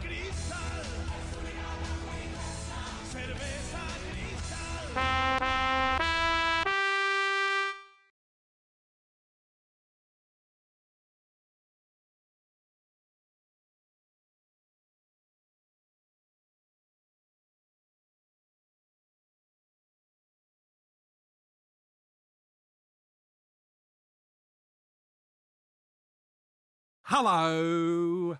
cristal. Cerveza cristal. Hello.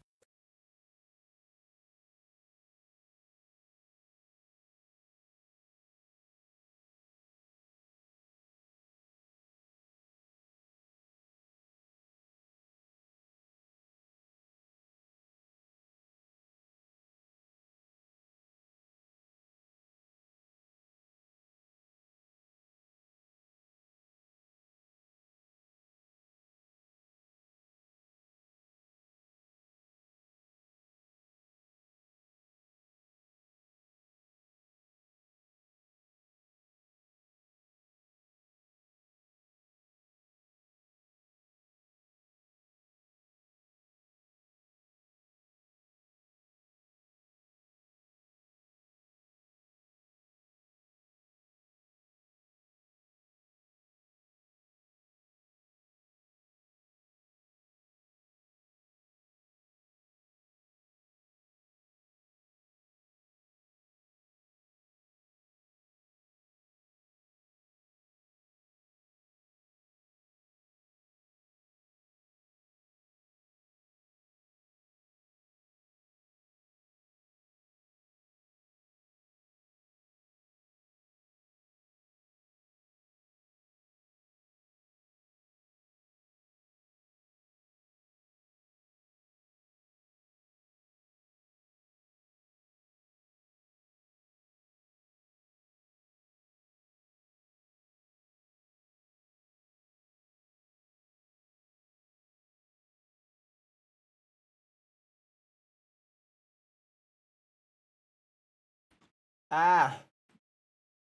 Ah,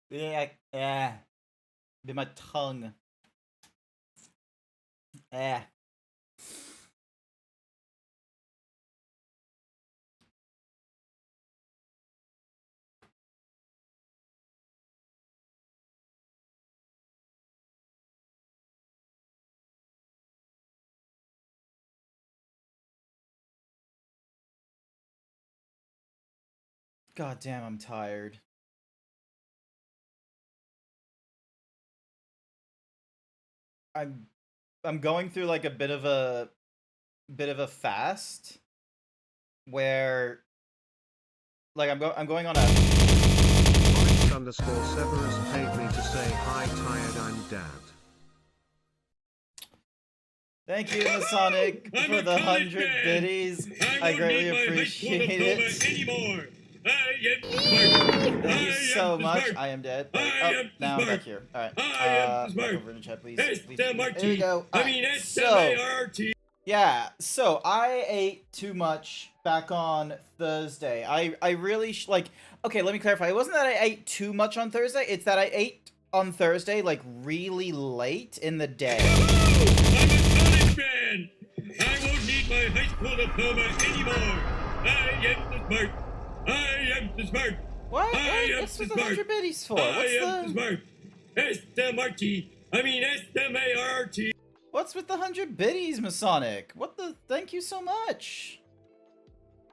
yeah. Be my tongue. Eh. God damn, I'm tired. I'm I'm going through like a bit of a fast where like I'm going on a Underscore Severus paid me to say hi tired I'm dad. Thank you, Masonic, for the 100 biddies. I greatly appreciate it. Anymore. I am smart. Thank you so much. I am dead. Now I'm back here. Alright. Back over in the chat, please. Please. There we go. So, yeah, so I ate too much back on Thursday. I really, like, okay, let me clarify. It wasn't that I ate too much on Thursday, it's that I ate on Thursday, like, really late in the day. I'm a college man. I won't need my high school diploma anymore. I am the smart. I am the smart. What? What's the 100 biddies for? What's the smart? S-M-R-T. I mean S-M-A-R-T. What's with the 100 biddies, Masonic? What the? Thank you so much.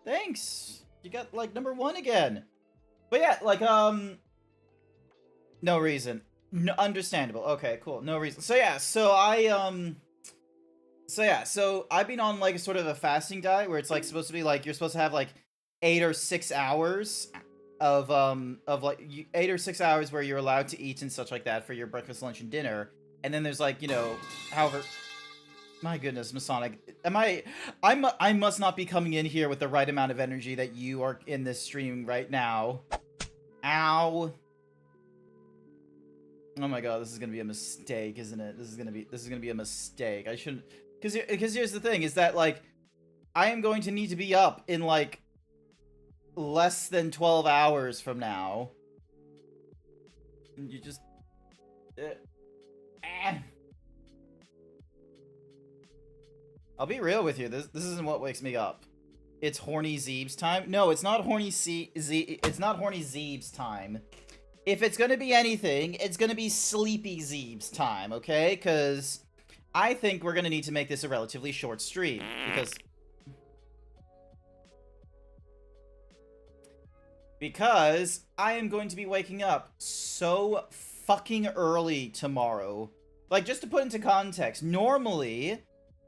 Thanks. You got, like, #1 again. But yeah, like, no reason. No, understandable. Okay, cool. No reason. So yeah, so I've been on, like, sort of a fasting diet where it's, like, supposed to be, like, you're supposed to have, like, 8 or 6 hours of, like, 8 or 6 hours where you're allowed to eat and such like that for your breakfast, lunch, and dinner. And then there's, like, you know, however... My goodness, Masonic. I must not be coming in here with the right amount of energy that you are in this stream right now. Ow. Oh my god, this is gonna be a mistake, isn't it? This is gonna be a mistake. I shouldn't... Because here's the thing, is that, like, I am going to need to be up in, like, less than 12 hours from now. You just... I'll be real with you, this isn't what wakes me up. It's horny Zeebs time. No, it's not horny it's not horny Zeebs time. If it's gonna be anything, it's gonna be sleepy Zeebs time, okay? Because I think we're gonna need to make this a relatively short stream. Because I am going to be waking up so fucking early tomorrow. Like, just to put into context, normally,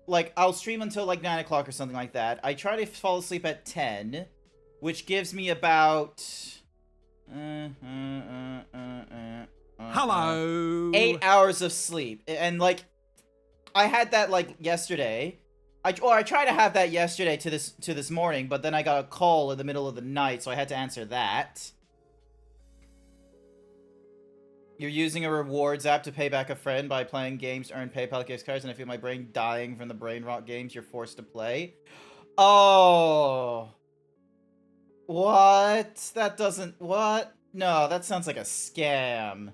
like, I'll stream until, like, 9 o'clock or something like that. I try to fall asleep at 10, which gives me about... Hello. 8 hours of sleep. And, like, I had that, like, yesterday. I tried to have that yesterday to this morning, but then I got a call in the middle of the night, so I had to answer that. You're using a rewards app to pay back a friend by playing games to earn PayPal gift cards, and I feel my brain dying from the brain rot games you're forced to play. Oh. What? That doesn't... What? No, that sounds like a scam.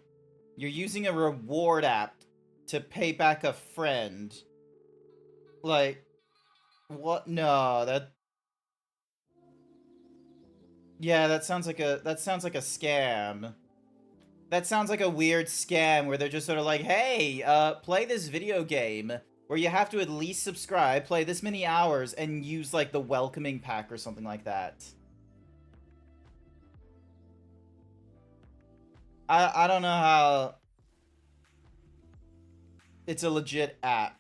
You're using a reward app to pay back a friend. Like... What? No, that... Yeah, that sounds like a scam. That sounds like a weird scam where they're just sort of like, hey, play this video game where you have to at least subscribe, play this many hours, and use, like, the welcoming pack or something like that. I don't know how... It's a legit app.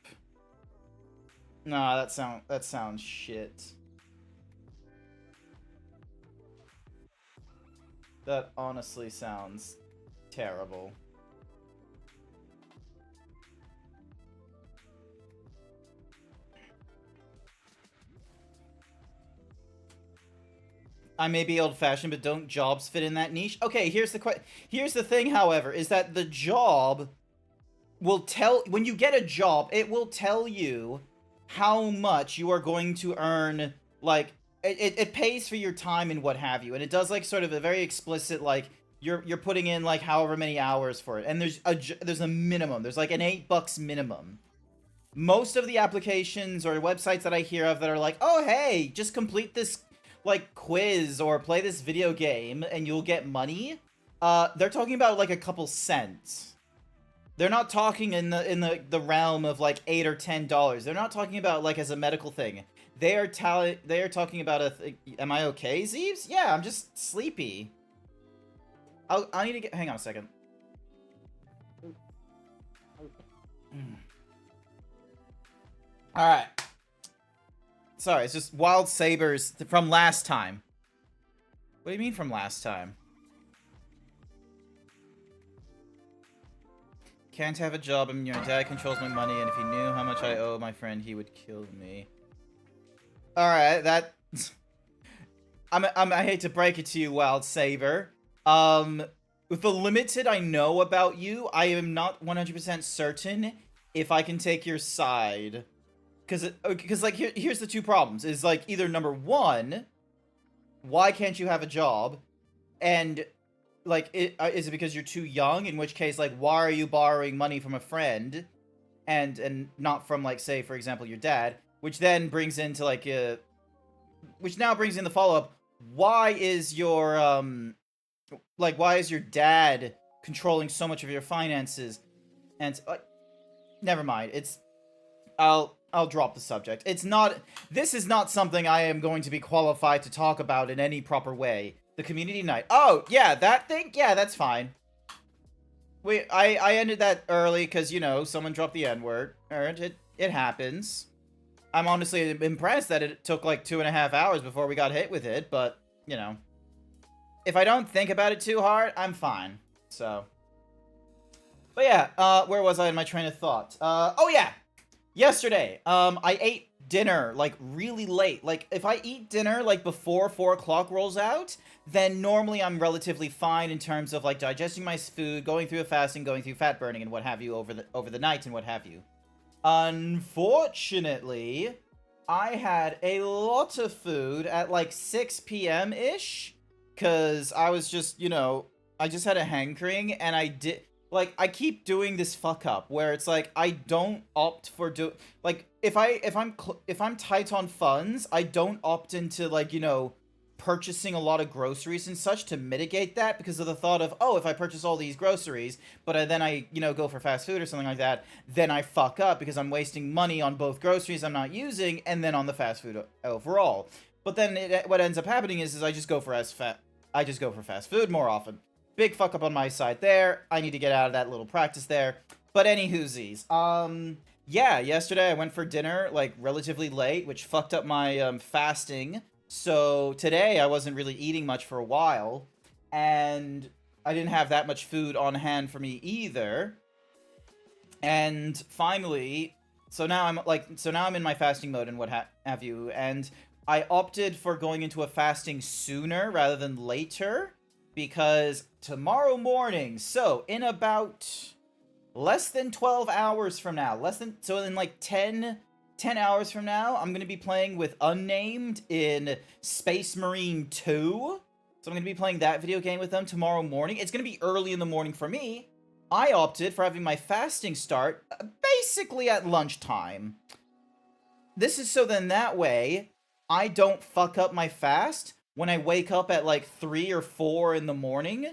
No, that sounds shit. That honestly sounds terrible. I may be old-fashioned, but don't jobs fit in that niche? Okay, here's the thing, however, is that the job will tell... When you get a job, it will tell you how much you are going to earn, like... It pays for your time and what have you, and it does, like, sort of a very explicit, like... You're putting in, like, however many hours for it, and there's a minimum. There's, like, an $8 minimum. Most of the applications or websites that I hear of that are like, oh, hey, just complete this, like, quiz or play this video game and you'll get money. They're talking about, like, a couple cents. They're not talking in the realm of, like, $8 or $10. They're not talking about, like, as a medical thing. They are talking about am I okay, Zeebs? Yeah, I'm just sleepy. I need to get... Hang on a second. Alright. Sorry, it's just Wild Sabers from last time. What do you mean from last time? Can't have a job and your dad controls my money, and if he knew how much I owe my friend, he would kill me. Alright, that... I hate to break it to you, Wild Saber. With the limited I know about you, I am not 100% certain if I can take your side. Because like, here's the two problems. Is, like, either number one, why can't you have a job? And, like, is it because you're too young? In which case, like, why are you borrowing money from a friend? And not from, like, say, for example, your dad? Which then brings into, like, which now brings in the follow-up. Why is your, why is your dad controlling so much of your finances? And, never mind. I'll drop the subject. This is not something I am going to be qualified to talk about in any proper way. The community night. Oh, yeah, that thing? Yeah, that's fine. I ended that early because, you know, someone dropped the N-word. It happens. I'm honestly impressed that it took like 2.5 hours before we got hit with it, but, you know. If I don't think about it too hard, I'm fine. So. But yeah, where was I in my train of thought? Oh yeah! Yesterday, I ate dinner, like, really late. Like, if I eat dinner, like, before 4 o'clock rolls out, then normally I'm relatively fine in terms of, like, digesting my food, going through a fasting, going through fat burning, and what have you over the night and what have you. Unfortunately, I had a lot of food at, like, 6 p.m.-ish, because I was just, you know, I just had a hankering, and like, I keep doing this fuck up where it's like I don't opt for like if I'm tight on funds, I don't opt into like, you know, purchasing a lot of groceries and such to mitigate that because of the thought of, oh, if I purchase all these groceries, but then I, you know, go for fast food or something like that, then I fuck up because I'm wasting money on both groceries I'm not using and then on the fast food overall. But then what ends up happening is I just go for fast food more often. Big fuck up on my side there. I need to get out of that little practice there. But anywhoosies, yeah, yesterday I went for dinner like relatively late, which fucked up my fasting. So today I wasn't really eating much for a while, and I didn't have that much food on hand for me either. And finally, so now I'm in my fasting mode and what have you, and I opted for going into a fasting sooner rather than later because tomorrow morning, so in about less than 12 hours from now, in like 10 hours from now, I'm going to be playing with Unnamed in Space Marine 2. So I'm going to be playing that video game with them tomorrow morning. It's going to be early in the morning for me. I opted for having my fasting start basically at lunchtime. This is so then that way, I don't fuck up my fast when I wake up at like 3 or 4 in the morning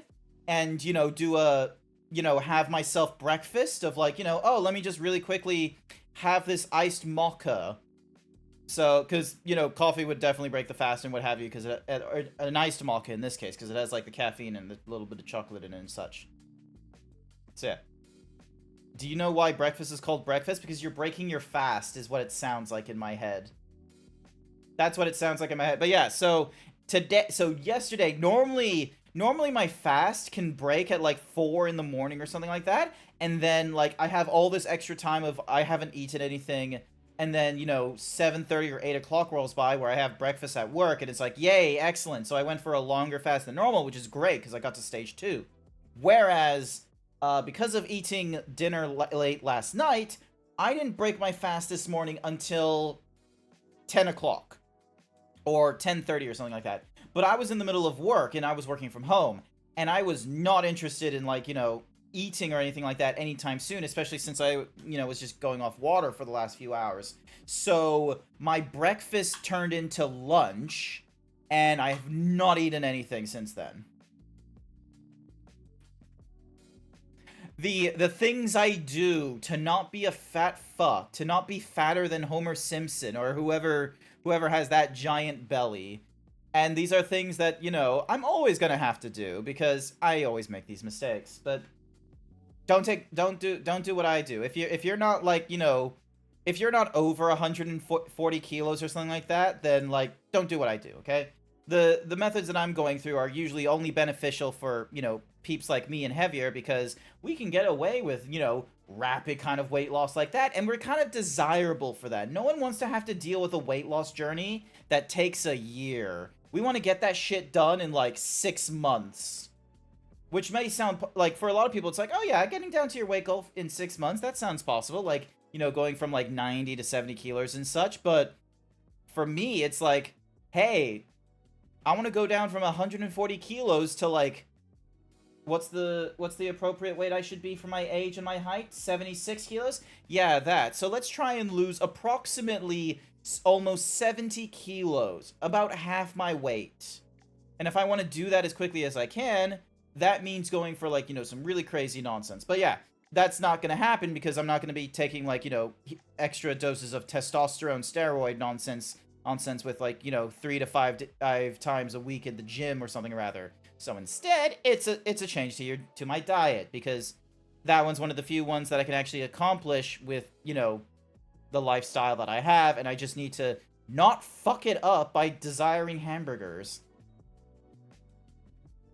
and, you know, have myself breakfast of like, you know, oh, let me just really quickly have this iced mocha. So, because, you know, coffee would definitely break the fast and what have you, because an iced mocha in this case, because it has like the caffeine and a little bit of chocolate in it and such. So, yeah. Do you know why breakfast is called breakfast? Because you're breaking your fast is what it sounds like in my head. That's what it sounds like in my head. But yeah, so yesterday, normally my fast can break at like 4 in the morning or something like that. And then like I have all this extra time of I haven't eaten anything. And then, you know, 7:30 or 8 o'clock rolls by where I have breakfast at work. And it's like, yay, excellent. So I went for a longer fast than normal, which is great because I got to stage 2. Whereas, because of eating dinner late last night, I didn't break my fast this morning until 10 o'clock. Or 10:30 or something like that. But I was in the middle of work, and I was working from home. And I was not interested in, like, you know, eating or anything like that anytime soon, especially since I, you know, was just going off water for the last few hours. So my breakfast turned into lunch, and I have not eaten anything since then. The things I do to not be a fat fuck, to not be fatter than Homer Simpson or whoever has that giant belly. And these are things that, you know, I'm always gonna have to do because I always make these mistakes. But don't do what I do. If you're not like, you know, if you're not over 140 kilos or something like that, then like don't do what I do, okay? The methods that I'm going through are usually only beneficial for, you know, peeps like me and heavier because we can get away with, you know, rapid kind of weight loss like that, and we're kind of desirable for that. No one wants to have to deal with a weight loss journey that takes a year. We want to get that shit done in like 6 months. Which may sound like, for a lot of people, it's like, oh yeah, getting down to your weight goal in 6 months, that sounds possible. Like, you know, going from like 90 to 70 kilos and such. But for me, it's like, hey, I want to go down from 140 kilos to like, what's the appropriate weight I should be for my age and my height? 76 kilos? Yeah, that. So let's try and lose approximately almost 70 kilos, about half my weight. And if I want to do that as quickly as I can, that means going for like, you know, some really crazy nonsense. But yeah, that's not going to happen because I'm not going to be taking like, you know, extra doses of testosterone steroid nonsense with like, you know, 3 to 5 times a week at the gym or something rather. So instead, it's a change to my diet because that one's one of the few ones that I can actually accomplish with, you know, the lifestyle that I have, and I just need to not fuck it up by desiring hamburgers.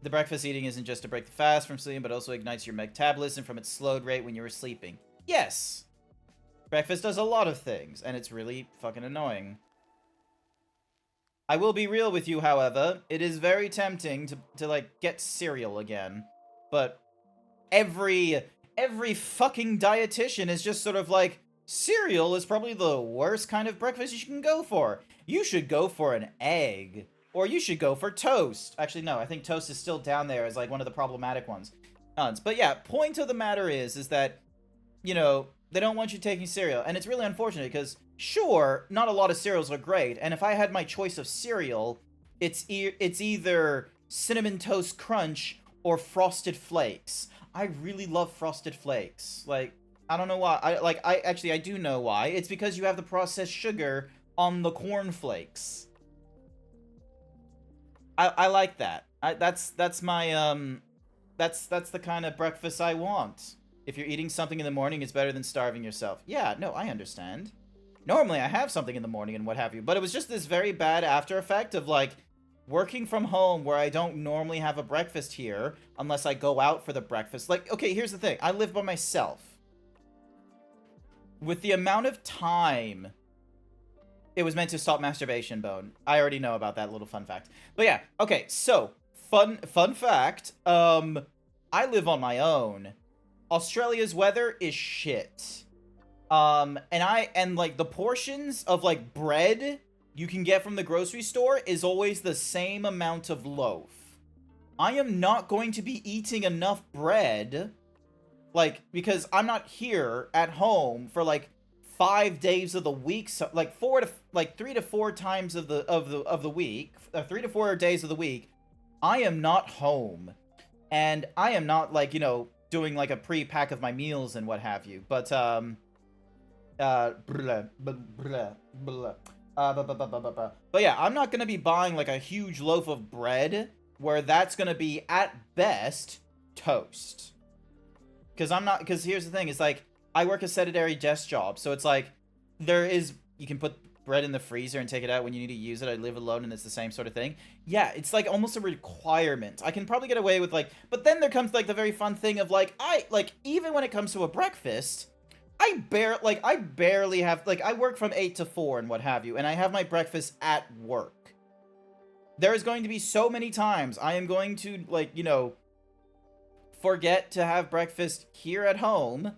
The breakfast eating isn't just to break the fast from sleeping, but also ignites your metabolism from its slowed rate when you were sleeping. Yes! Breakfast does a lot of things, and it's really fucking annoying. I will be real with you, however. It is very tempting to like, get cereal again. But every fucking dietitian is just sort of like, cereal is probably the worst kind of breakfast you can go for. You should go for an egg. Or you should go for toast. Actually, no, I think toast is still down there as like one of the problematic ones. But yeah, point of the matter is that, you know, they don't want you taking cereal. And it's really unfortunate because, sure, not a lot of cereals are great. And if I had my choice of cereal, it's either Cinnamon Toast Crunch or Frosted Flakes. I really love Frosted Flakes. Like, I don't know why. I do know why. It's because you have the processed sugar on the corn flakes. I like that. That's my, that's the kind of breakfast I want. If you're eating something in the morning, it's better than starving yourself. Yeah, no, I understand. Normally, I have something in the morning and what have you, but it was just this very bad after effect of, like, working from home where I don't normally have a breakfast here unless I go out for the breakfast. Like, okay, here's the thing. I live by myself. With the amount of time it was meant to stop masturbation, Bone. I already know about that little fun fact. But yeah, okay, so, fun fact, I live on my own. Australia's weather is shit. And like, the portions of, like, bread you can get from the grocery store is always the same amount of loaf. I am not going to be eating enough bread, like, because I'm not here at home for, like, 5 days of the week, so, like, 3 to 4 times of the week, 3 to 4 days of the week, I am not home. And I am not, like, you know, doing, like, a pre-pack of my meals and what have you. But, but yeah, I'm not gonna be buying, like, a huge loaf of bread where that's gonna be, at best, toast. Because here's the thing, it's like, I work a sedentary desk job, so it's like, you can put bread in the freezer and take it out when you need to use it. I live alone and it's the same sort of thing. Yeah, it's like almost a requirement. I can probably get away with, like, but then there comes, like, the very fun thing of, like, even when it comes to a breakfast, I barely have, like, I work from 8 to 4 and what have you, and I have my breakfast at work. There is going to be so many times I am going to, like, you know, forget to have breakfast here at home,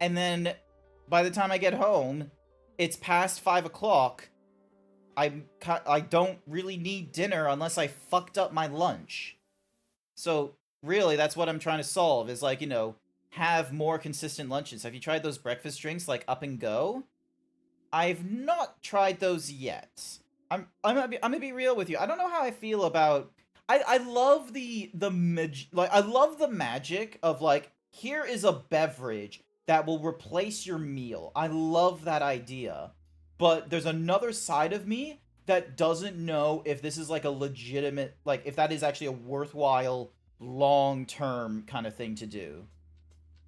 and then by the time I get home, it's past 5 o'clock. I don't really need dinner unless I fucked up my lunch. So, really, that's what I'm trying to solve, is, like, you know, have more consistent lunches. Have you tried those breakfast drinks, like Up and Go? I've not tried those yet. I'm gonna be real with you. I don't know how I feel about... I love I love the magic of, like, here is a beverage that will replace your meal. I love that idea. But there's another side of me that doesn't know if this is, like, a legitimate, like, if that is actually a worthwhile, long-term kind of thing to do.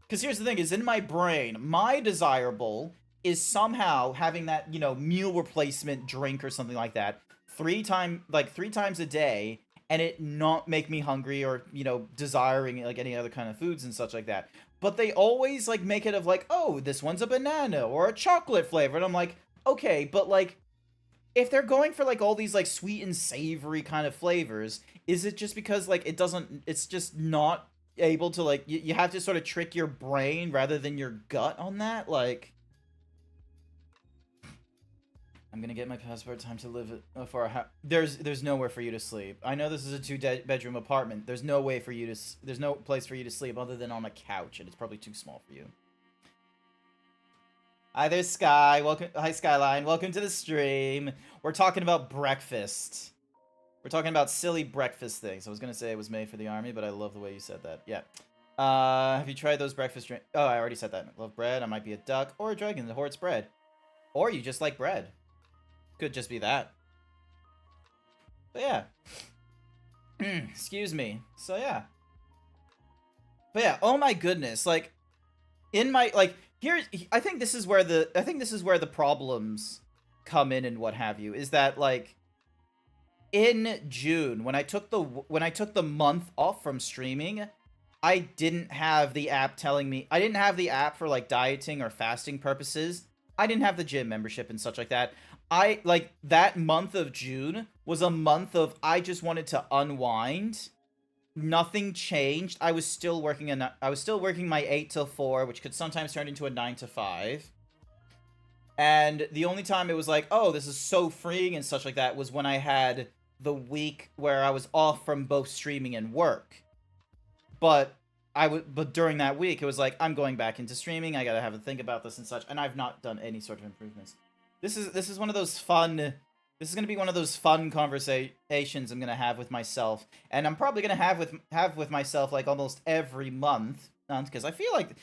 Because here's the thing, is in my brain, my desirable is somehow having that, you know, meal replacement drink or something like that 3 times a day, and it not make me hungry or, you know, desiring, like, any other kind of foods and such like that. But they always, like, make it of, like, oh, this one's a banana or a chocolate flavor. And I'm like, okay, but, like, if they're going for, like, all these, like, sweet and savory kind of flavors, is it just because, like, it's just not able to, like, you have to sort of trick your brain rather than your gut on that? Like, I'm gonna get my passport, time to live for a house. There's nowhere for you to sleep. I know this is a 2-bedroom apartment. There's no way for you to, there's no place for you to sleep other than on a couch, and it's probably too small for you. Hi there, Sky. Hi, Skyline. Welcome to the stream. We're talking about breakfast. We're talking about silly breakfast things. I was gonna say it was made for the army, but I love the way you said that. Yeah. Have you tried those breakfast drinks? Oh, I already said that. I love bread. I might be a duck or a dragon that hoards bread. Or you just like bread. Could just be that. But yeah. Excuse me. So yeah. But yeah, oh my goodness. Like, in my, like, I think this is where the problems come in and what have you, is that, like, in June, when I took the month off from streaming, I didn't have the app telling me, I didn't have the app for, like, dieting or fasting purposes. I didn't have the gym membership and such like that. Like, that month of June was a month of, I just wanted to unwind. Nothing changed. I was still working my 8 till 4, which could sometimes turn into a 9 to 5. And the only time it was like, oh, this is so freeing and such like that was when I had the week where I was off from both streaming and work. But but during that week, it was like, I'm going back into streaming. I gotta have a think about this and such, and I've not done any sort of improvements. This is one of those fun. This is gonna be one of those fun conversations I'm gonna have with myself, and I'm probably gonna have with myself like almost every month, because I feel like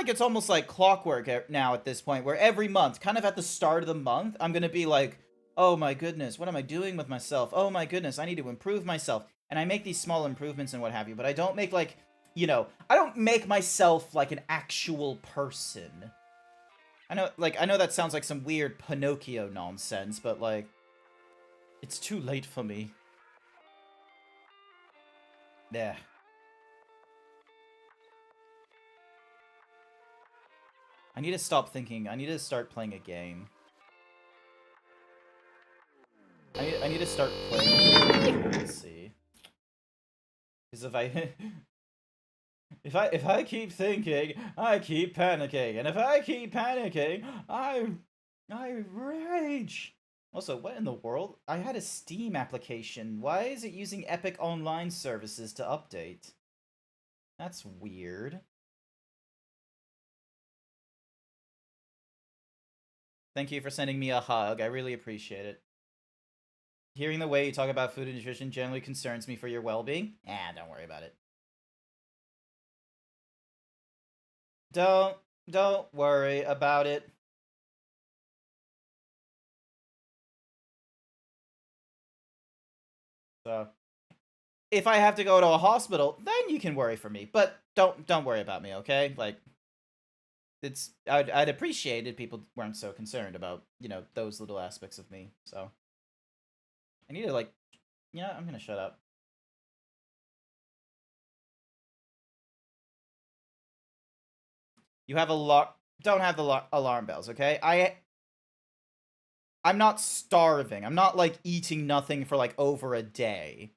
it's almost like clockwork now at this point, where every month, kind of at the start of the month, I'm gonna be like, oh my goodness, what am I doing with myself? Oh my goodness, I need to improve myself, and I make these small improvements and what have you, but I don't make like, you know, I don't make myself like an actual person. I know that sounds like some weird Pinocchio nonsense, but like, it's too late for me. Yeah. I need to stop thinking. I need to start playing a game. I need to start playing. Let's see. Because if I keep thinking, I keep panicking, and if I keep panicking, I rage. Also, what in the world? I had a Steam application. Why is it using Epic Online services to update? That's weird. Thank you for sending me a hug. I really appreciate it. Hearing the way you talk about food and nutrition generally concerns me for your well-being. Don't worry about it. Don't worry about it. So, if I have to go to a hospital, then you can worry for me. But don't worry about me, okay? Like, I'd appreciate it if people weren't so concerned about, you know, those little aspects of me. So, I need to, like, yeah, I'm gonna shut up. You have don't have the alarm bells, okay? I'm not starving. I'm not, like, eating nothing for, like, over a day.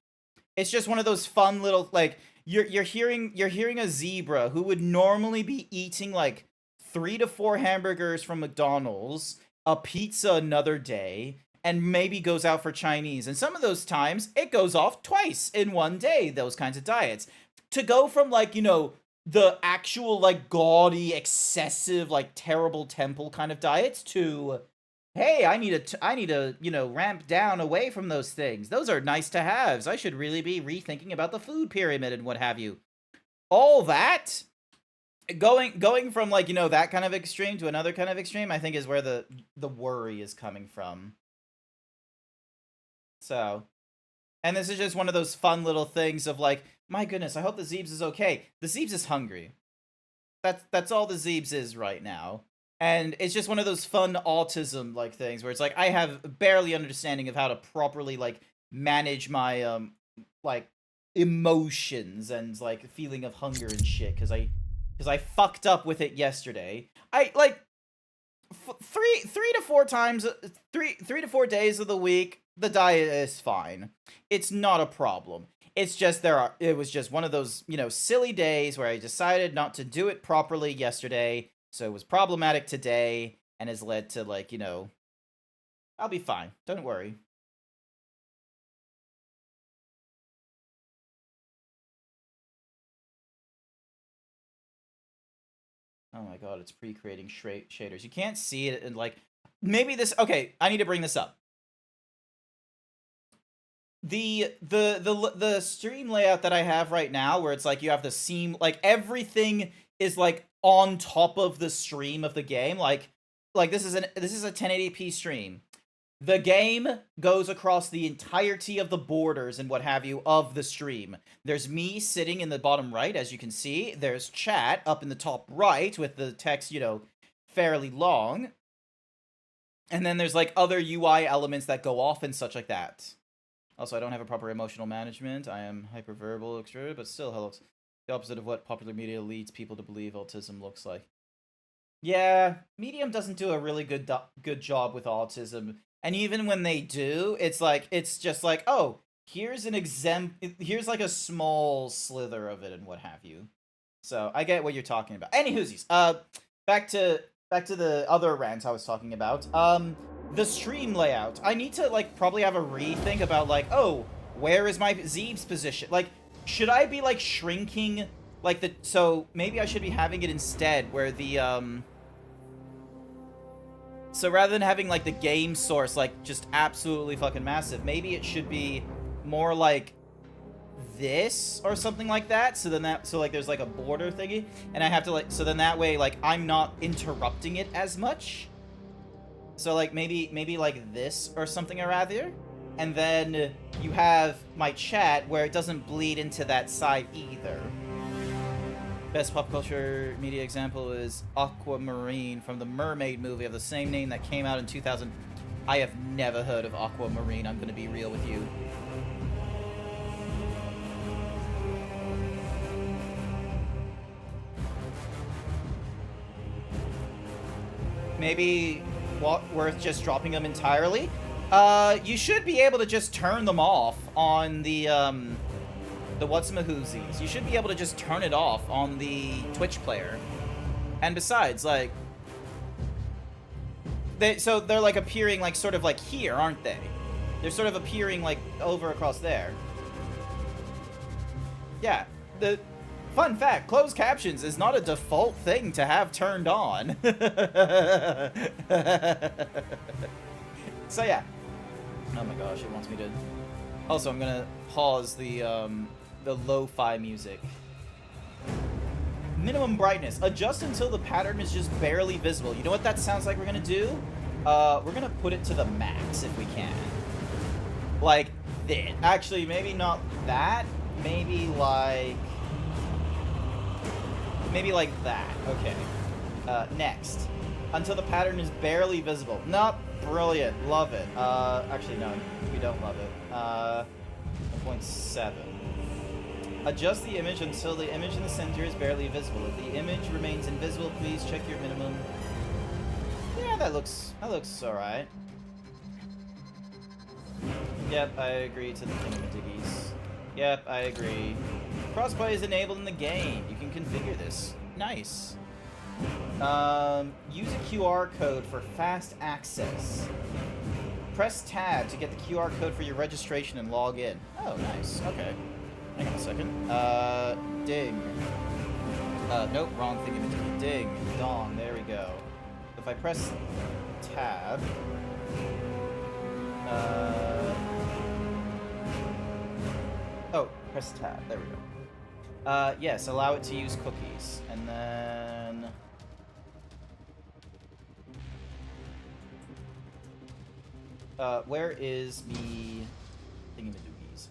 It's just one of those fun little, like, you're hearing a zebra who would normally be eating, like, 3 to 4 hamburgers from McDonald's, a pizza another day, and maybe goes out for Chinese. And some of those times, it goes off twice in one day, those kinds of diets. To go from, like, you know, the actual, like, gaudy, excessive, like, terrible temple kind of diets to, hey, I need to, you know, ramp down away from those things. Those are nice to haves. I should really be rethinking about the food pyramid and what have you. All that, going from, like, you know, that kind of extreme to another kind of extreme, I think is where the worry is coming from. So, and this is just one of those fun little things of, like, my goodness, I hope the Zeebs is okay. The Zeebs is hungry. That's all the Zeebs is right now. And it's just one of those fun autism, like, things where it's like, I have barely understanding of how to properly, like, manage my, like, emotions and, like, feeling of hunger and shit, because I fucked up with it yesterday. I, like, three to four days of the week, the diet is fine. It's not a problem. It's just it was just one of those, you know, silly days where I decided not to do it properly yesterday, so it was problematic today, and has led to, like, you know, I'll be fine. Don't worry. Oh my god, it's pre-creating shaders. You can't see it, and, like, maybe this, okay, I need to bring this up. The stream layout that I have right now, where it's like you have the seam, like, everything is, like, on top of the stream of the game, like this is a 1080p stream. The game goes across the entirety of the borders and what have you of the stream. There's me sitting in the bottom right, as you can see. There's chat up in the top right with the text, you know, fairly long. And then there's, like, other UI elements that go off and such like that. Also, I don't have a proper emotional management. I am hyperverbal, extroverted, but still helps. The opposite of what popular media leads people to believe autism looks like. Yeah, Medium doesn't do a really good job with autism. And even when they do, it's like, it's just like, oh, here's here's, like, a small slither of it and what have you. So, I get what you're talking about. Anywhoosies, back to the other rant I was talking about. The stream layout. I need to, like, probably have a rethink about, like, oh, where is my Zeebs position? Like, should I be, like, shrinking, like so maybe I should be having it instead where the so rather than having like the game source like just absolutely fucking massive, maybe it should be more like this or something like that. So then like there's like a border thingy, and I have to like, so then that way like I'm not interrupting it as much. So like maybe like this or something or rather, and then you have my chat where it doesn't bleed into that side either. Best pop culture media example is Aquamarine from the Mermaid movie of the same name that came out in 2000. I have never heard of Aquamarine, I'm gonna be real with you. Maybe worth just dropping them entirely? You should be able to just turn them off on the what's-mahoozies. You should be able to just turn it off on the Twitch player. And besides, like, so they're like appearing like sort of like here, aren't they? They're sort of appearing like over across there. Yeah, the fun fact, closed captions is not a default thing to have turned on. So yeah. Oh my gosh, it wants me to... Also, I'm gonna pause the lo-fi music. Minimum brightness. Adjust until the pattern is just barely visible. You know what that sounds like we're gonna do? We're gonna put it to the max if we can. Like this. Actually, maybe not that. Maybe like that. Okay. Next. Until the pattern is barely visible. Nope. Brilliant. Love it. Actually, no. We don't love it. 1.7. Adjust the image until the image in the center is barely visible. If the image remains invisible, please check your minimum. Yeah, that looks alright. Yep, I agree to the thingamadiggies. Yep, I agree. Crossplay is enabled in the game. You can configure this. Nice. Use a QR code for fast access. Press tab to get the QR code for your registration and log in. Oh, nice. Okay. Hang on a second. Ding. Nope, wrong thingamadiggy. Ding. Dong. There we go. If I press tab... Oh, press tab. There we go. Yes, allow it to use cookies. And then... where is me thingamadoogies?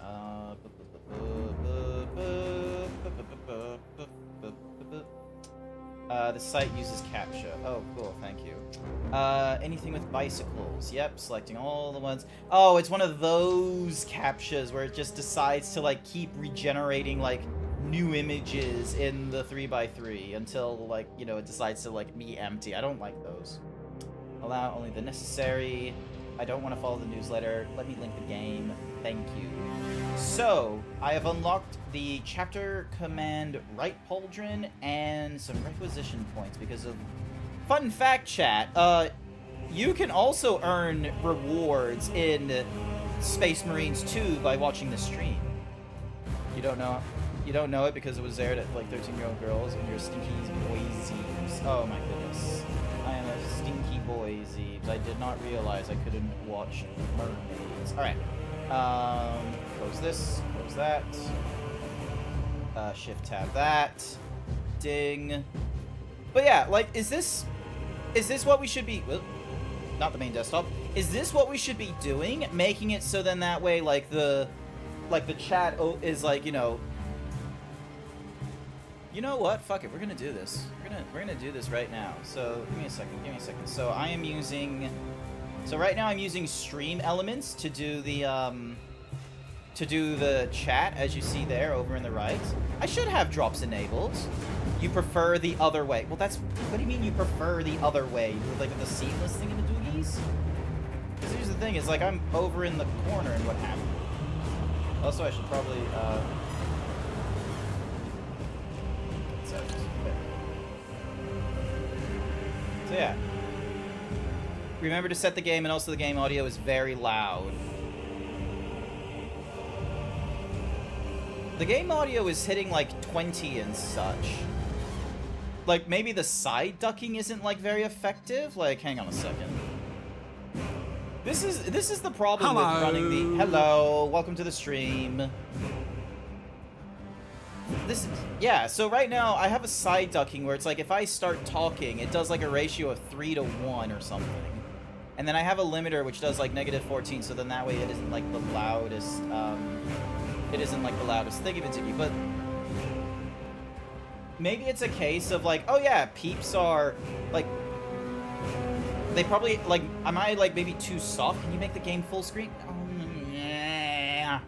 The site uses CAPTCHA. Oh, cool, thank you. Anything with bicycles. Yep, selecting all the ones. Oh, it's one of those CAPTCHAs where it just decides to, like, keep regenerating, like, new images in the 3x3 until, like, you know, it decides to, like, be empty. I don't like those. Allow only the necessary. I don't want to follow the newsletter. Let me link the game. Thank you. So, I have unlocked the chapter command right pauldron and some requisition points because of... Fun fact, chat. You can also earn rewards in Space Marines 2 by watching the stream. You don't know? You don't know it because it was aired at, like, 13-year-old girls and you're stinky boy-zeebs. Oh my goodness. I am a stinky boy-zeebs. I did not realize I couldn't watch mermaids. Alright. Close this. Close that. Shift-tab that. Ding. But yeah, like, is this what we should be... Well, not the main desktop. Is this what we should be doing? Making it so then that way, like, the chat is, like, you know... You know what? Fuck it. We're gonna do this. We're gonna do this right now. So give me a second. So I am using. So right now I'm using Stream Elements to do the chat, as you see there over in the right. I should have drops enabled. You prefer the other way? Well, that's. What do you mean you prefer the other way? Like the seamless thing in the doogies? Because here's the thing: is like I'm over in the corner, and what happened? Also, I should probably. So yeah. Remember to set the game, and also the game audio is very loud. The game audio is hitting like 20 and such. Like, maybe the side ducking isn't like very effective. Like, hang on a second. This is the problem with running the... Hello, welcome to the stream. Yeah, so right now I have a side ducking where it's like if I start talking, it does like a ratio of 3 to 1 or something. And then I have a limiter which does like -14, so then that way it isn't like the loudest, it isn't like the loudest thingy-majiggy, but maybe it's a case of like, oh yeah, peeps are like, they probably, like, am I like maybe too soft? Can you make the game full screen? Yeah.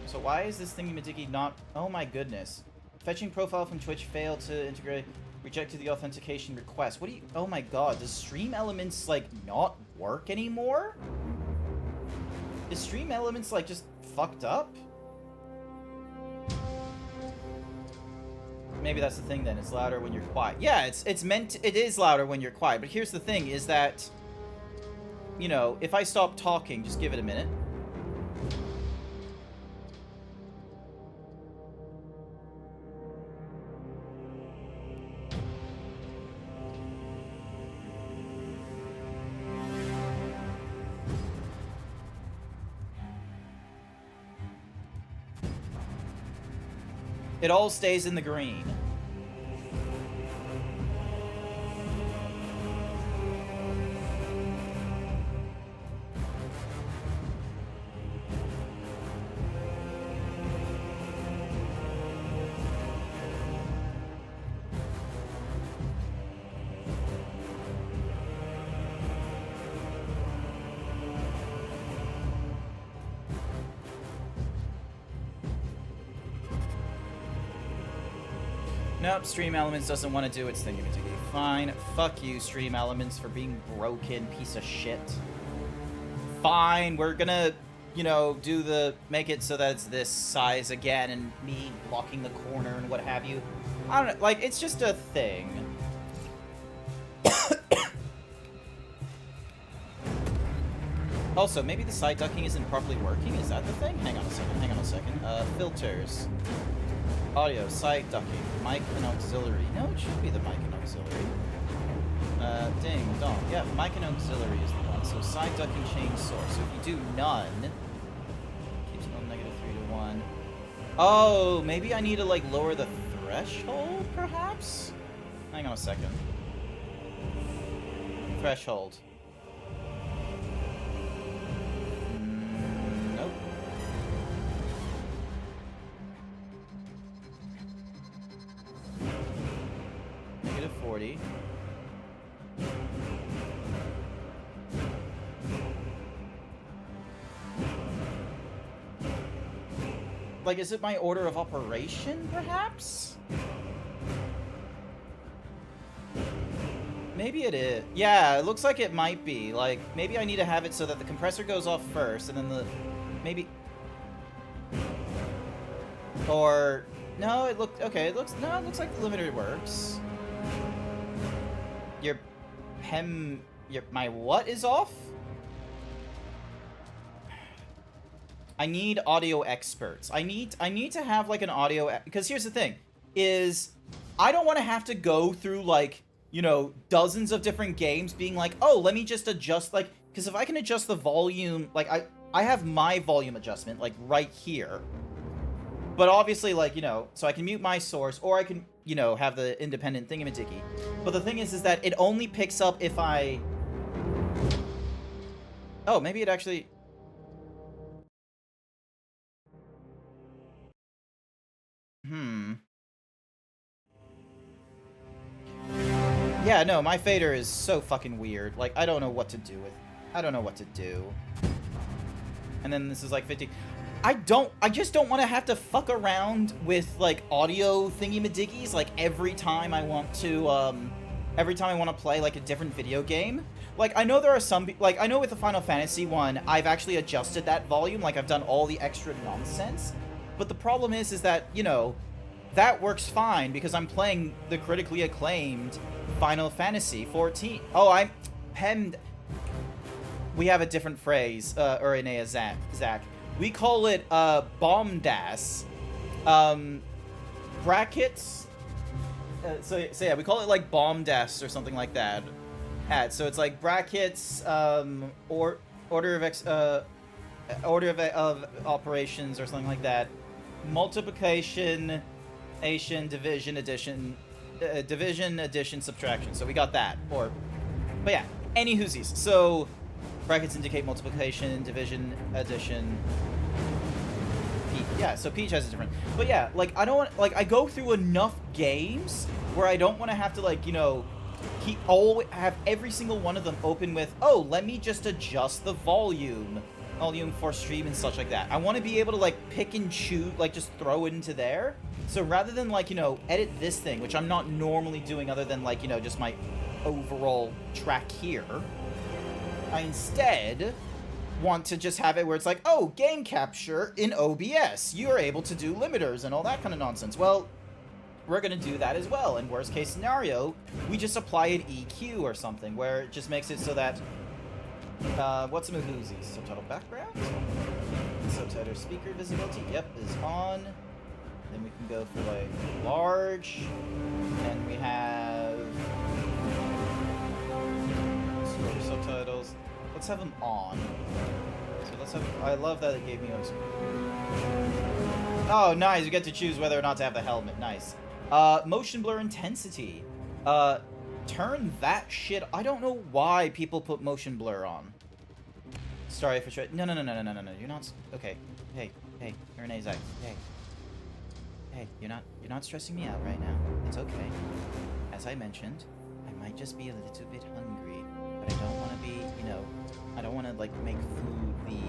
So why is this thingy-majiggy not... Oh my goodness. Fetching profile from Twitch failed to integrate. Rejected the authentication request. What do you... Oh my god. Does Stream Elements, like, not work anymore? Is Stream Elements, like, just fucked up? Maybe that's the thing then. It's louder when you're quiet. Yeah, it's meant to, it is louder when you're quiet. But here's the thing is that, you know, if I stop talking, just give it a minute. It all stays in the green. Nope, Stream Elements doesn't want to do its thingy-majiggy. Fine. Fuck you, Stream Elements, for being broken piece of shit. Fine, we're gonna, you know, make it so that it's this size again, and me blocking the corner and what have you. I don't know, like, it's just a thing. Also, maybe the side ducking isn't properly working? Is that the thing? Hang on a second. Filters. Audio, side ducking, mic and auxiliary. No, it should be the mic and auxiliary. Ding dong. Yeah, mic and auxiliary is the one. So side ducking, change source. So if you do none, keeps it on -3 to 1. Oh, maybe I need to like lower the threshold, perhaps? Hang on a second. Threshold. Nope. -40. Like, is it my order of operation, perhaps? Maybe it is. Yeah, it looks like it might be. Like, maybe I need to have it so that the compressor goes off first, and then the... Maybe... Or... No, it looked... Okay, it looks... No, it looks like the limiter works. My what is off? I need audio experts. I need to have like an audio, because here's the thing is I don't want to have to go through like, you know, dozens of different games being like, oh, let me just adjust, like, because if I can adjust the volume, like I have my volume adjustment like right here. But obviously, like, you know, so I can mute my source, or I can, you know, have the independent thingamajiggy. But the thing is that it only picks up if I... Oh, maybe it actually... Yeah, no, my fader is so fucking weird. Like, I don't know what to do with... I don't know what to do. And then this is like 50... I just don't want to have to fuck around with, like, audio thingy-majiggies, like, every time I want to play, like, a different video game. Like, I know there are some, like, I know with the Final Fantasy one, I've actually adjusted that volume, like, I've done all the extra nonsense. But the problem is that, you know, that works fine, because I'm playing the critically acclaimed Final Fantasy 14. Oh, I'm... We have a different phrase, or Zach. We call it bombdas. Brackets. So yeah, we call it like bombdas or something like that. So it's like brackets, or order of operations or something like that. Multiplication, division, addition, subtraction. So we got that. But yeah, any whoosies. So brackets indicate multiplication, division, addition. Yeah, so Peach has a different. But yeah, like I don't want, like I go through enough games where I don't want to have to, like, you know, have every single one of them open with, oh, let me just adjust the volume for stream and such like that. I want to be able to, like, pick and choose, like, just throw it into there. So rather than, like, you know, edit this thing, which I'm not normally doing other than, like, you know, just my overall track here, I instead want to just have it where it's like, oh, game capture in OBS. You are able to do limiters and all that kind of nonsense. Well, we're going to do that as well. In worst case scenario, we just apply an EQ or something where it just makes it so that, what's some whoosies? Subtitle background? Subtitle speaker visibility, yep, is on. Then we can go for, like, large. And we have subtitles. Let's have them on. So let's have, I love that it gave me a... Oh, nice, you get to choose whether or not to have the helmet, nice. Motion blur intensity. Turn that shit. I don't know why people put motion blur on. Sorry for sure. No. You're not. Okay. Hey. Renee, Zach. Hey. You're not stressing me out right now. It's okay. As I mentioned, I might just be a little bit hungry, but I don't want to be, you know, I don't want to, like, make food the.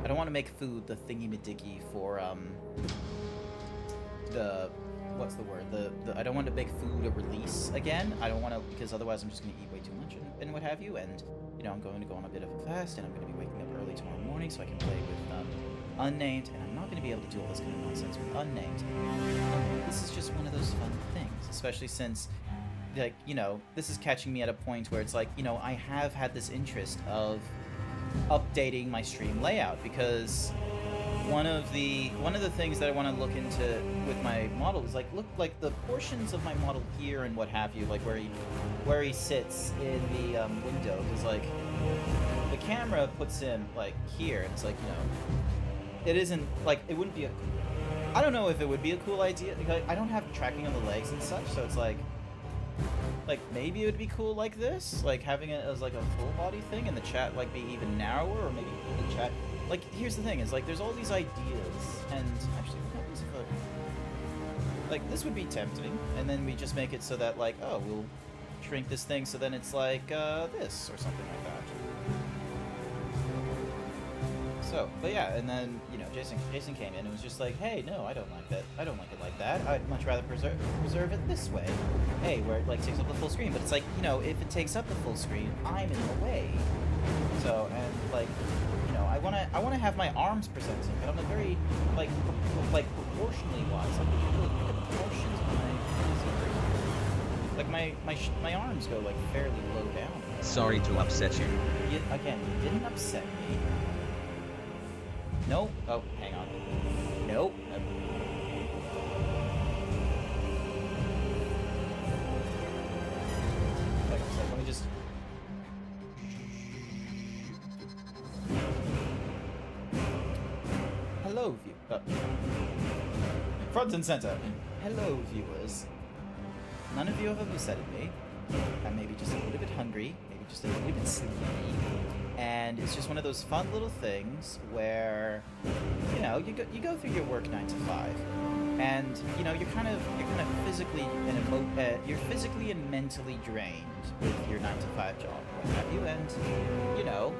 I don't want to make food the thingy-madiggy for the. What's the word? I don't want to make food a release again. I don't want to, because otherwise I'm just going to eat way too much and what have you. And, you know, I'm going to go on a bit of a fast, and I'm going to be waking up early tomorrow morning so I can play with unnamed. And I'm not going to be able to do all this kind of nonsense with unnamed. This is just one of those fun things, especially since, like, you know, this is catching me at a point where it's like, you know, I have had this interest of updating my stream layout, because one of the things that I want to look into with my model is, like, look, like the portions of my model here and what have you, like where he sits in the window, because, like, the camera puts him, like, here, and it's like, you know, it isn't, like, it wouldn't be I don't know if it would be a cool idea, because I don't have tracking on the legs and such, so it's like maybe it would be cool like this, like having it as, like, a full body thing, and the chat, like, be even narrower, or maybe the chat. Like, here's the thing, is, like, there's all these ideas, and actually, what happens if like, this would be tempting, and then we just make it so that, like, oh, we'll shrink this thing, so then it's like, this, or something like that. So, but yeah, and then, you know, Jason came in and was just like, hey, no, I don't like that. I don't like it like that. I'd much rather preserve it this way. Hey, where it, like, takes up the full screen. But it's like, you know, if it takes up the full screen, I'm in the way. So, and, like, you know, I wanna have my arms presenting, but I'm a very, like proportionally wise. Like, look at the proportions of my arms go, like, fairly low down. Sorry to upset you. Again, you didn't upset me. Nope. Oh, hang on. Nope. Wait a sec, let me just... Hello, front and center. Hello, viewers. None of you have upsetted me. I'm maybe just a little bit hungry, maybe just a little bit sleepy. And it's just one of those fun little things where, you know, you go through your work 9 to 5, and, you know, you're kind of physically and you're physically and mentally drained with your 9 to 5 job, what have you, and, you know,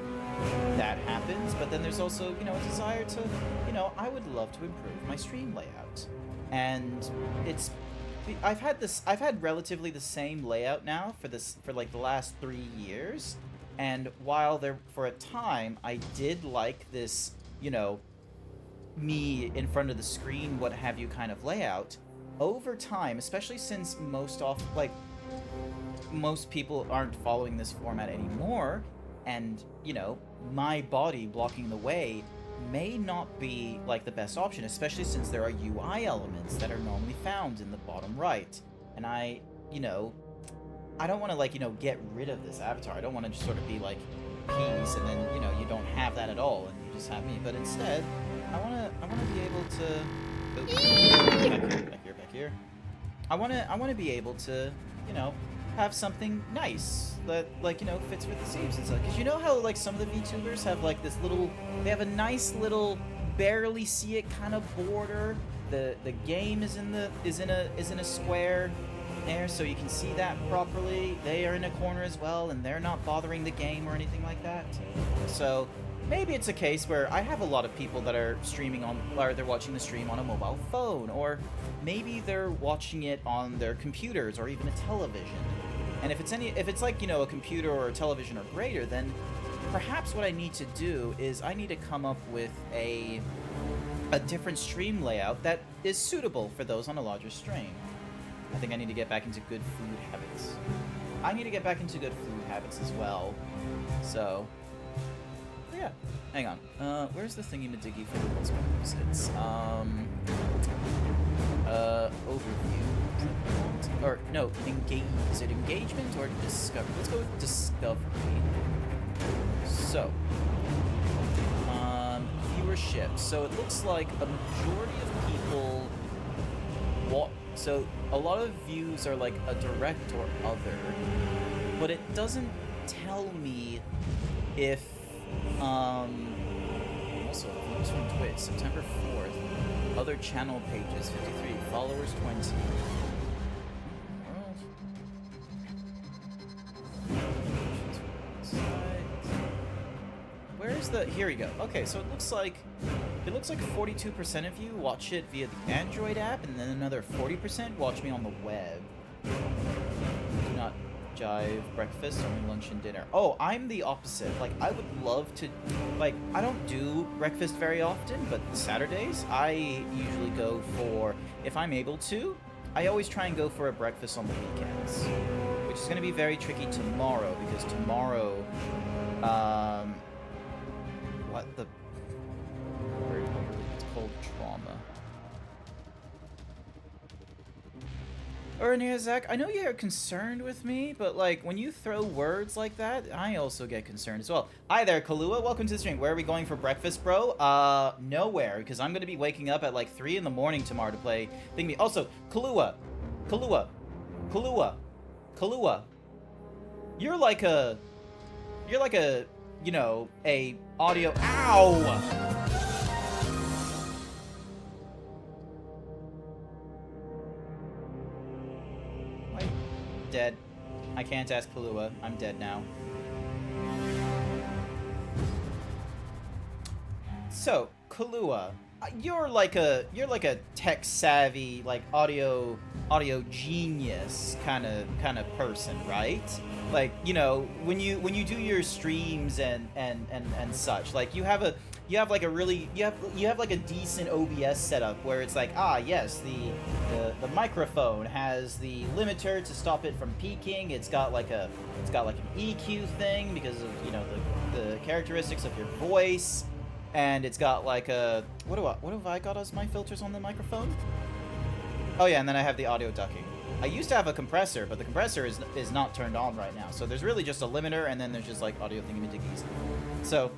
that happens. But then there's also, you know, a desire to, you know, I would love to improve my stream layout, and I've had relatively the same layout now for like the last 3 years. And while there, for a time, I did like this, you know, me in front of the screen, what have you, kind of layout, over time, especially since most people aren't following this format anymore, and, you know, my body blocking the way, may not be like the best option, especially since there are UI elements that are normally found in the bottom right. And I don't want to like, get rid of this avatar. I don't want to just sort of be like peace and then, you don't have that at all and you just have me. But instead, I want to be able to back here. I want to be able to, have something nice that like, fits with the Zeebs and stuff. Cuz you know how like some of the VTubers have like this little, they have a nice little barely see it kind of border. The game is in a square there, so you can see that properly. They are in a corner as well, and they're not bothering the game or anything like that. So maybe it's a case where I have a lot of people that are streaming on, or they're watching the stream on a mobile phone, or maybe they're watching it on their computers or even a television. And if it's like, a computer or a television or greater, then perhaps what I need to do is I need to come up with a different stream layout that is suitable for those on a larger stream. I think I need to get back into good food habits. I need to get back into good food habits as well. So, yeah. Hang on. Where's the thingy-majiggy for the Wolfsburgers? It's, overview. Or, no, engage. Is it engagement or discovery? Let's go with discovery. So, viewership. So it looks like a majority of people so a lot of views are like a direct or other, but it doesn't tell me if also views from Twitch September 4th, other channel pages 53, followers 20. Where's the, here we go. Okay, so it looks like 42% of you watch it via the Android app, and then another 40% watch me on the web. Do not jive breakfast, only lunch and dinner. Oh, I'm the opposite. Like, I would love to, like, I don't do breakfast very often, but Saturdays, I usually go for, if I'm able to, I always try and go for a breakfast on the weekends, which is going to be very tricky tomorrow, because tomorrow, what the... It's called trauma. Or Zach, I know you're concerned with me, but like when you throw words like that, I also get concerned as well. Hi there, Kalua. Welcome to the stream. Where are we going for breakfast, bro? Nowhere, because I'm gonna be waking up at like 3 in the morning tomorrow to play Thingy. Also, Kalua. You're like a, a audio. Ow! I'm dead. I can't ask Kalua. I'm dead now. So, Kalua, you're like a tech savvy, like audio genius kind of person, right? Like, when you do your streams and such, like you have like a decent OBS setup where it's like, yes, the microphone has the limiter to stop it from peaking. It's got like an EQ thing because of the characteristics of your voice, and it's got like a what have I got as my filters on the microphone? Oh yeah, and then I have the audio ducking. I used to have a compressor, but the compressor is not turned on right now. So there's really just a limiter, and then there's just like audio thingamajiggies. So,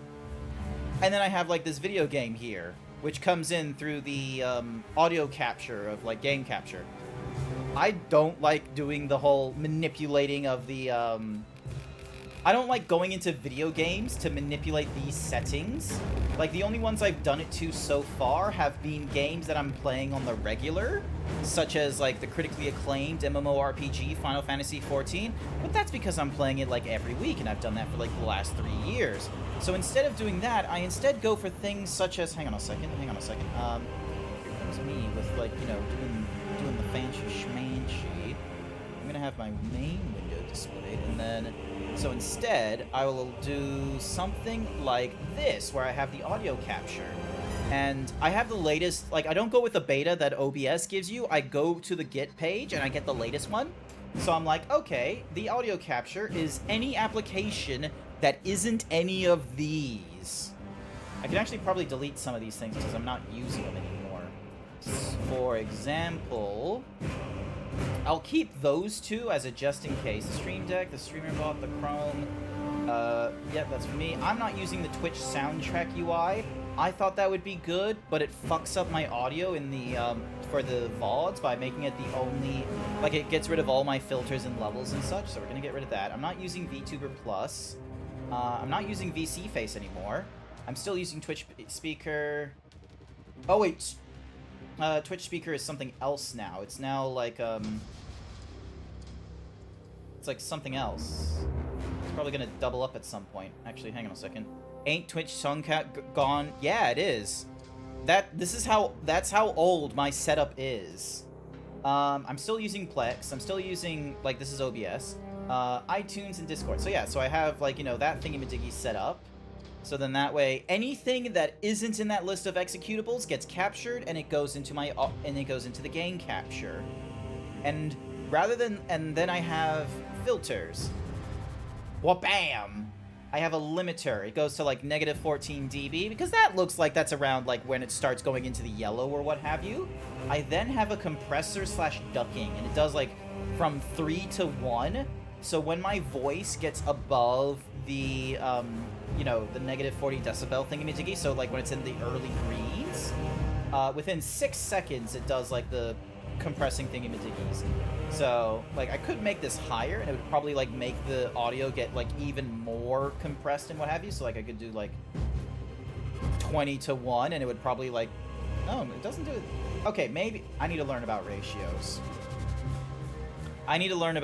and then I have like this video game here, which comes in through the audio capture of like game capture. I don't like doing the whole manipulating of the I don't like going into video games to manipulate these settings. Like, the only ones I've done it to so far have been games that I'm playing on the regular, such as, like, the critically acclaimed MMORPG Final Fantasy XIV, but that's because I'm playing it, like, every week, and I've done that for, like, the last 3 years. So instead of doing that, I instead go for things such as... Hang on a second. Here comes me with, like, doing the fancy schmancy. I'm gonna have my main window displayed, and then... So instead, I will do something like this, where I have the audio capture. And I have the latest, like, I don't go with the beta that OBS gives you. I go to the Git page, and I get the latest one. So I'm like, okay, the audio capture is any application that isn't any of these. I can actually probably delete some of these things because I'm not using them anymore. For example, I'll keep those two as a just in case. The Stream Deck, the Streamer Bot, the Chrome. Yep, that's for me. I'm not using the Twitch soundtrack UI. I thought that would be good, but it fucks up my audio in the, for the VODs by making it the only, like, it gets rid of all my filters and levels and such, so we're gonna get rid of that. I'm not using VTuber Plus. I'm not using VC Face anymore. I'm still using Twitch Speaker. Oh, wait. Twitch Speaker is something else now. It's now, like, it's like something else. It's probably gonna double up at some point. Actually, hang on a second. Ain't Twitch Songcat gone? Yeah, it is. That's how old my setup is. I'm still using Plex. I'm still using, like, this is OBS. iTunes and Discord. So yeah, so I have, like, you know, that thingy-majiggy set up. So then that way, anything that isn't in that list of executables gets captured, and it goes into my, and it goes into the game capture. And rather than, and then I have filters. Wha-bam! I have a limiter. It goes to, like, -14 dB, because that looks like that's around, like, when it starts going into the yellow or what have you. I then have a compressor / ducking, and it does, like, from 3 to 1. So when my voice gets above the, you know, the -40 decibel thingy-majiggy, so, like, when it's in the early greens, within 6 seconds, it does, like, the compressing thingy-majiggies. So, like, I could make this higher, and it would probably, like, make the audio get, like, even more compressed and what have you. So, like, I could do, like, 20 to 1, and it would probably, like... No, it doesn't do it. Okay, maybe... I need to learn about ratios. I need to learn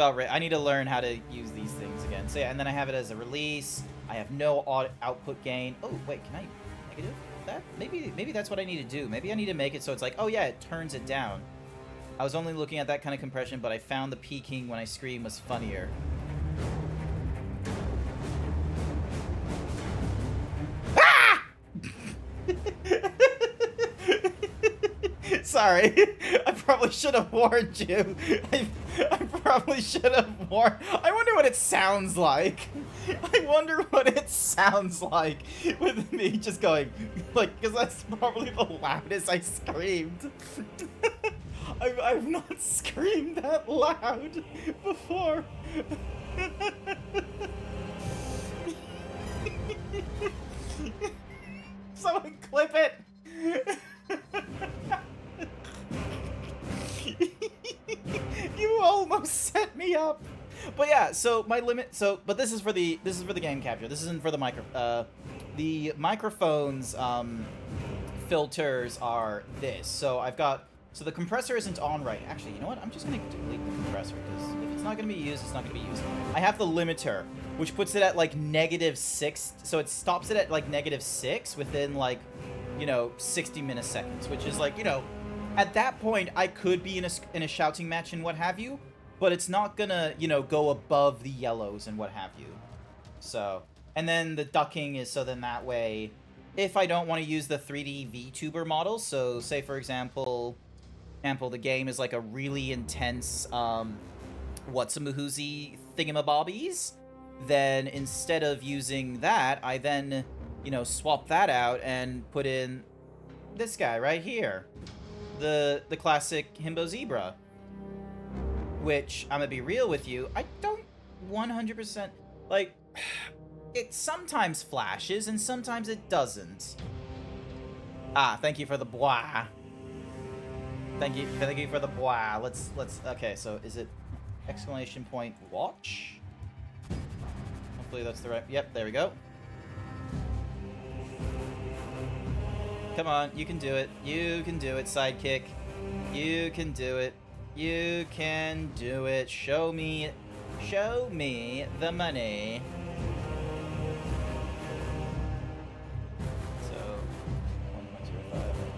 how to use these things again. So, yeah, and then I have it as a release. I have no output gain. Oh, wait, can I negative that? Maybe that's what I need to do. Maybe I need to make it so it's like, oh, yeah, it turns it down. I was only looking at that kind of compression, but I found the peaking when I scream was funnier. Ah! Sorry. I probably should have warned you. I probably should have warned... I wonder what it sounds like. I wonder what it sounds like with me just going... Like, because that's probably the loudest I screamed. I've not screamed that loud before. Someone clip it. You almost set me up. But yeah, so my limit. So, but this is for the game capture. This isn't for the microphones. Filters are this. So I've got. So the compressor isn't on right. Actually, you know what? I'm just going to delete the compressor, because if it's not going to be used, it's not going to be used. I have the limiter, which puts it at, like, -6. So it stops it at, like, -6 within, like, you know, 60 milliseconds, which is, like, you know, at that point, I could be in a shouting match and what have you, but it's not going to, you know, go above the yellows and what have you. So, and then the ducking is so then that way, if I don't want to use the 3D VTuber model, so say, for example, the game is like a really intense, what's-a-mahoozy thingamabobbies, then instead of using that, I then, you know, swap that out and put in this guy right here. The classic Himbo Zebra. Which, I'm gonna be real with you, I don't 100%, like, it sometimes flashes and sometimes it doesn't. Ah, thank you for the blah. Thank you for the blah. Let's, okay, so is it exclamation point watch? Hopefully that's the right, yep, there we go. Come on, you can do it. You can do it, sidekick. You can do it. You can do it. Show me the money. So, 1.05.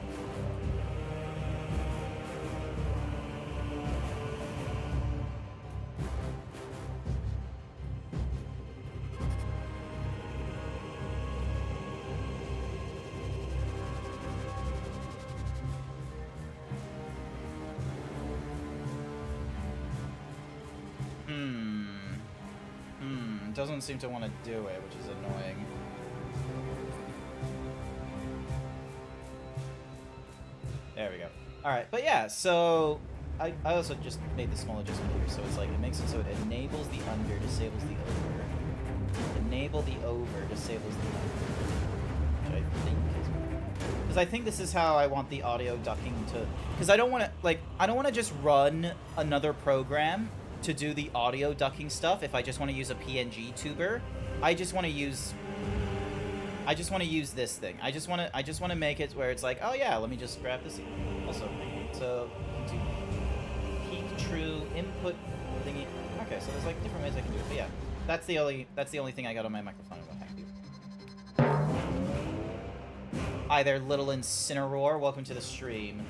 Doesn't seem to want to do it, which is annoying. Alright, but yeah, so I also just made the small adjustment here, so it's like it makes it so it enables the under, disables the over. Enable the over, disables the under. Which I think is, because I think this is how I want the audio ducking to, because I don't want to, like, I don't want to just run another program to do the audio ducking stuff if I just want to use a PNG tuber. I just want to use this thing. I just want to make it where it's like, oh yeah, let me just grab this. Also, so do peak true input thingy. Okay, so there's like different ways I can do it. But yeah, that's the only thing I got on my microphone. Hi there, little Incineroar. Welcome to the stream.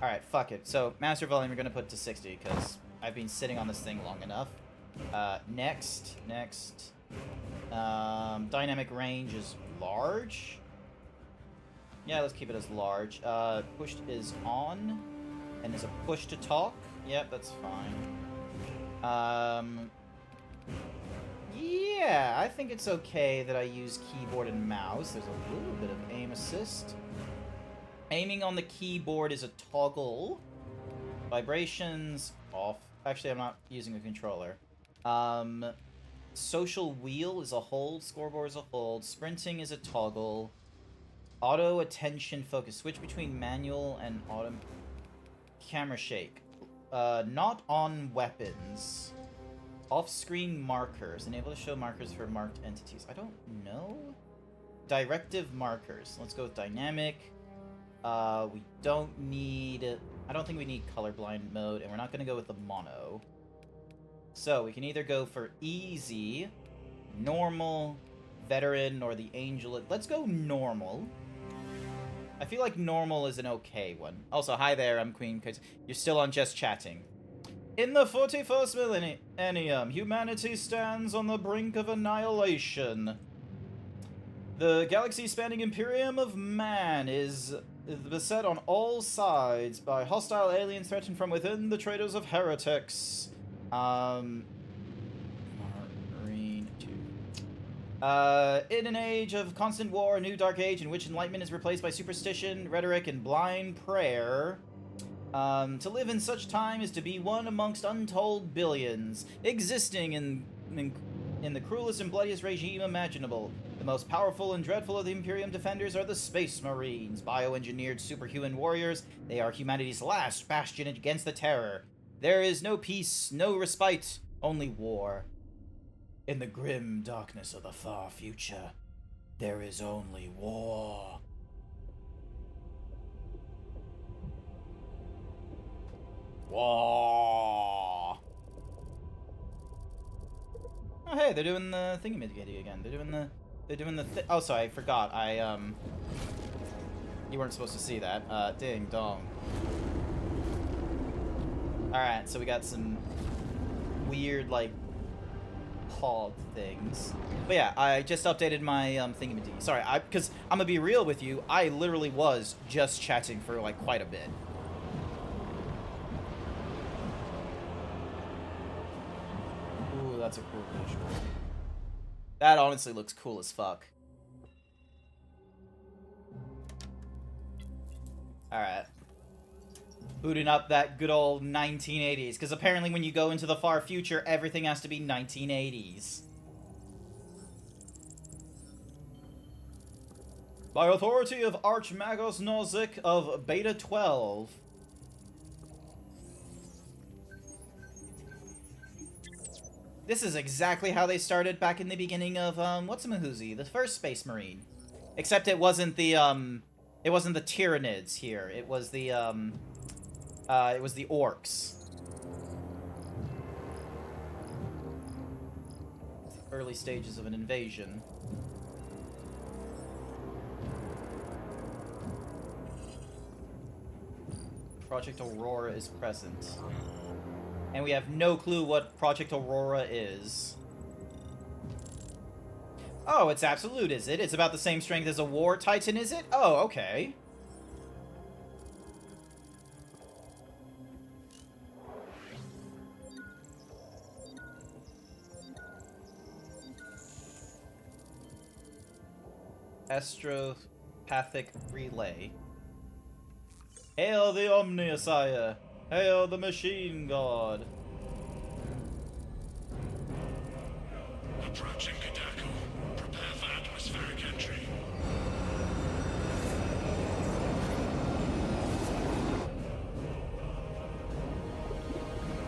All right, fuck it. So master volume, we're gonna put to 60 because I've been sitting on this thing long enough. Next. Dynamic range is large. Yeah, let's keep it as large. Pushed is on, and is a push to talk. Yep, that's fine. Yeah, I think it's okay that I use keyboard and mouse. There's a little bit of aim assist. Aiming on the keyboard is a toggle. Vibrations off. Actually, I'm not using a controller. Social wheel is a hold. Scoreboard is a hold. Sprinting is a toggle. Auto attention focus. Switch between manual and auto. Camera shake. Not on weapons. Off-screen markers. Enable to show markers for marked entities. I don't know. Directive markers. Let's go with dynamic. We don't need... I don't think we need colorblind mode, and we're not going to go with the mono. So, we can either go for easy, normal, veteran, or the angel. Let's go normal. I feel like normal is an okay one. Also, hi there, I'm Queen. You're still on Just Chatting. In the 41st millennium, humanity stands on the brink of annihilation. The galaxy-spanning Imperium of Man is beset on all sides by hostile aliens threatened from within the traders of heretics. Marine 2. In an age of constant war, a new dark age in which enlightenment is replaced by superstition, rhetoric, and blind prayer. To live in such time is to be one amongst untold billions, existing in the cruelest and bloodiest regime imaginable. The most powerful and dreadful of the Imperium defenders are the Space Marines, bioengineered superhuman warriors. They are humanity's last bastion against the terror. There is no peace, no respite, only war. In the grim darkness of the far future, there is only war. War. Oh hey, they're doing the thingy-majiggy again. They're doing the oh, sorry, I forgot. You weren't supposed to see that. Ding dong. Alright, so we got some weird, like, pod things. But yeah, I just updated my thingy-majiggy. Sorry, because I'm gonna be real with you, I literally was just chatting for, like, quite a bit. Ooh, that's a cool visual. That honestly looks cool as fuck. Alright. Booting up that good old 1980s, because apparently when you go into the far future, everything has to be 1980s. By authority of Archmagos Nozick of Beta 12. This is exactly how they started back in the beginning of, what's-a-mahoozy, the first Space Marine. Except it wasn't the Tyranids here. It was the orcs. Early stages of an invasion. Project Aurora is present. And we have no clue what Project Aurora is. Oh, it's absolute, is it? It's about the same strength as a War Titan, is it? Oh, okay. Astropathic Relay. Hail the Omnissiah! Hail the Machine God! Approaching Kadako. Prepare for atmospheric entry.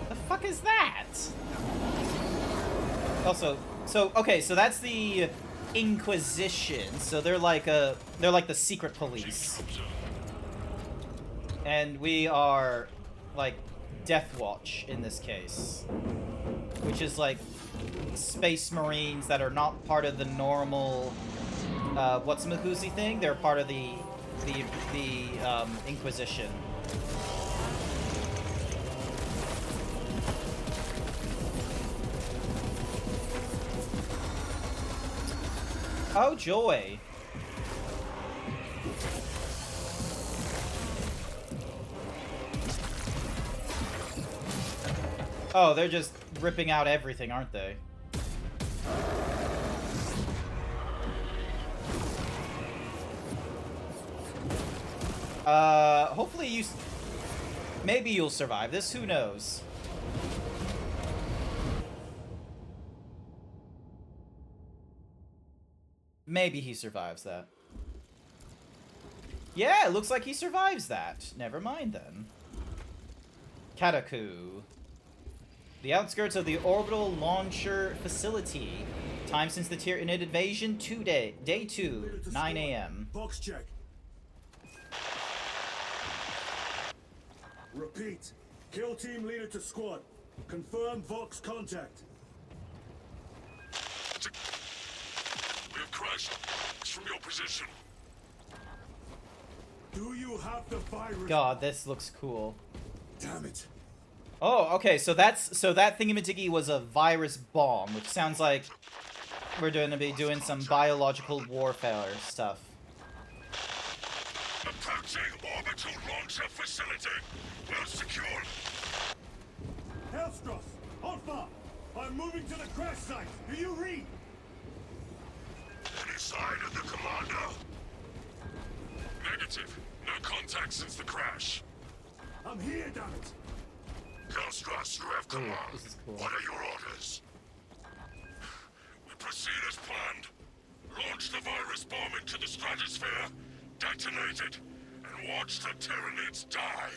The fuck is that? Also, okay, so that's the Inquisition. So they're like the secret police. And we are like Death Watch in this case. Which is like space marines that are not part of the normal what's-a-mahoosey thing. They're part of the Inquisition. Oh joy. Oh, they're just ripping out everything, aren't they? Hopefully you... Maybe you'll survive this, who knows? Maybe he survives that. Yeah, it looks like he survives that. Never mind then. Kataku. The outskirts of the orbital launcher facility. Time since the Tyranid invasion, day 2, 9 a.m. Box check. Repeat. Kill team leader to squad. Confirm Vox contact. We have crashed. It's from your position. Do you have the virus? God, this looks cool. Damn it. Oh, okay, so that thingamajiggy was a virus bomb, which sounds like we're going to be doing some biological warfare stuff. Approaching orbital launcher facility. Well secured. Hellstross, Alpha. I'm moving to the crash site. Do you read? Any sign of the commander? Negative. No contact since the crash. I'm here, damn it. Hellstross, you have command. This is cool. What are your orders? We proceed as planned. Launch the virus bomb into the stratosphere, detonate it, and watch the Tyranids die.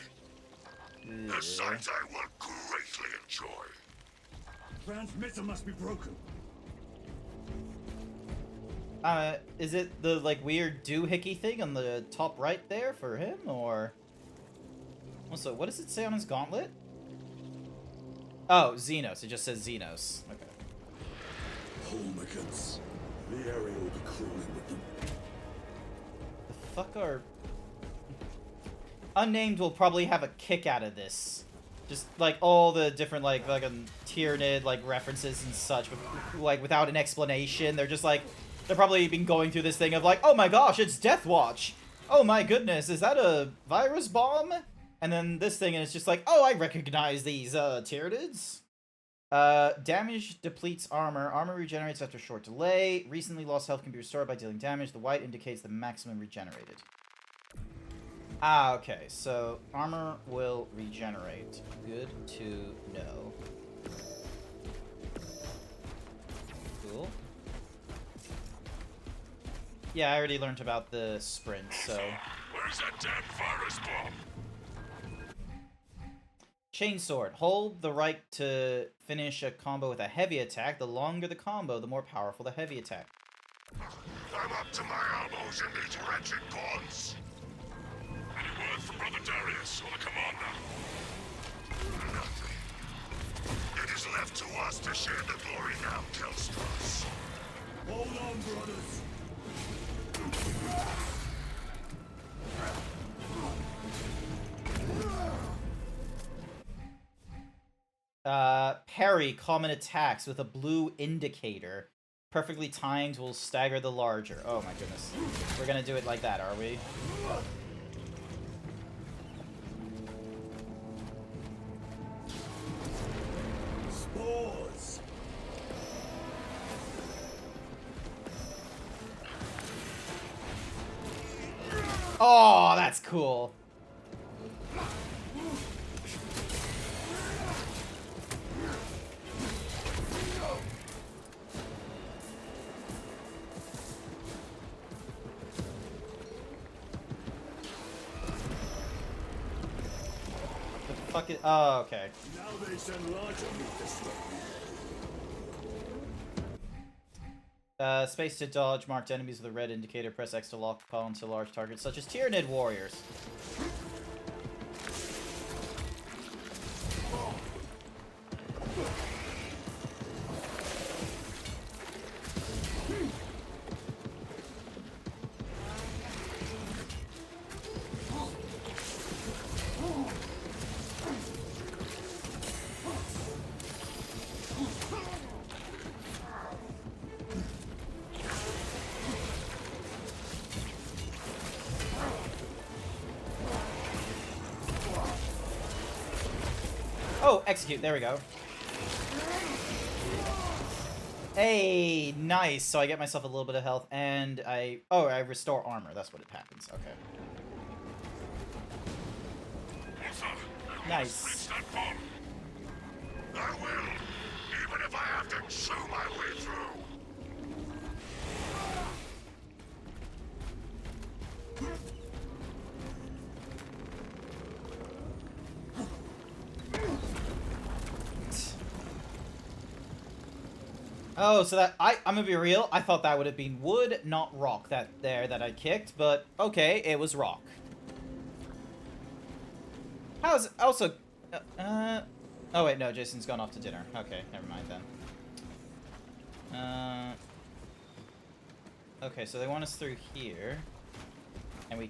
A sight I will greatly enjoy. Transmitter must be broken. Is it the, like, weird doohickey thing on the top right there for him, or... Also, what does it say on his gauntlet? Oh, Xenos. It just says Xenos. Okay. Homicans. The area will be crawling with them. The fuck are... Unnamed will probably have a kick out of this. Just, like, all the different, like, fucking Tyranid, like, references and such, but, like, without an explanation. They're just, like... They're probably been going through this thing of, like, oh my gosh, it's Death Watch! Oh my goodness, is that a virus bomb? And then this thing, and it's just like, oh, I recognize these, Tyranids. Damage depletes armor. Armor regenerates after a short delay. Recently lost health can be restored by dealing damage. The white indicates the maximum regenerated. Ah, okay. So, armor will regenerate. Good to know. Cool. Yeah, I already learned about the sprint, so... Where's that damn virus bomb? Chainsword. Hold the right to finish a combo with a heavy attack. The longer the combo, the more powerful the heavy attack. I'm up to my elbows in these wretched bonds. Any word from Brother Darius or the commander? Nothing. It is left to us to share the glory now, Killstars. Hold on, brothers. Parry common attacks with a blue indicator. Perfectly timed will stagger the larger. Oh my goodness. We're gonna do it like that, are we? Spores. Oh, that's cool. Fucking. Oh, okay. Now they send larger meat this way. Space to dodge marked enemies with a red indicator. Press X to lock onto large targets, such as Tyranid warriors. Oh, execute. There we go. Hey, nice. So I get myself a little bit of health, and I restore armor. That's what it happens. Okay. Nice. Reach that bomb. I will, even if I have to chew my way through. Oh, so that I'm gonna be real. I thought that would have been wood, not rock. That I kicked, but okay, it was rock. How's also? Oh wait, no, Jason's gone off to dinner. Okay, never mind then. Okay, so they want us through here, and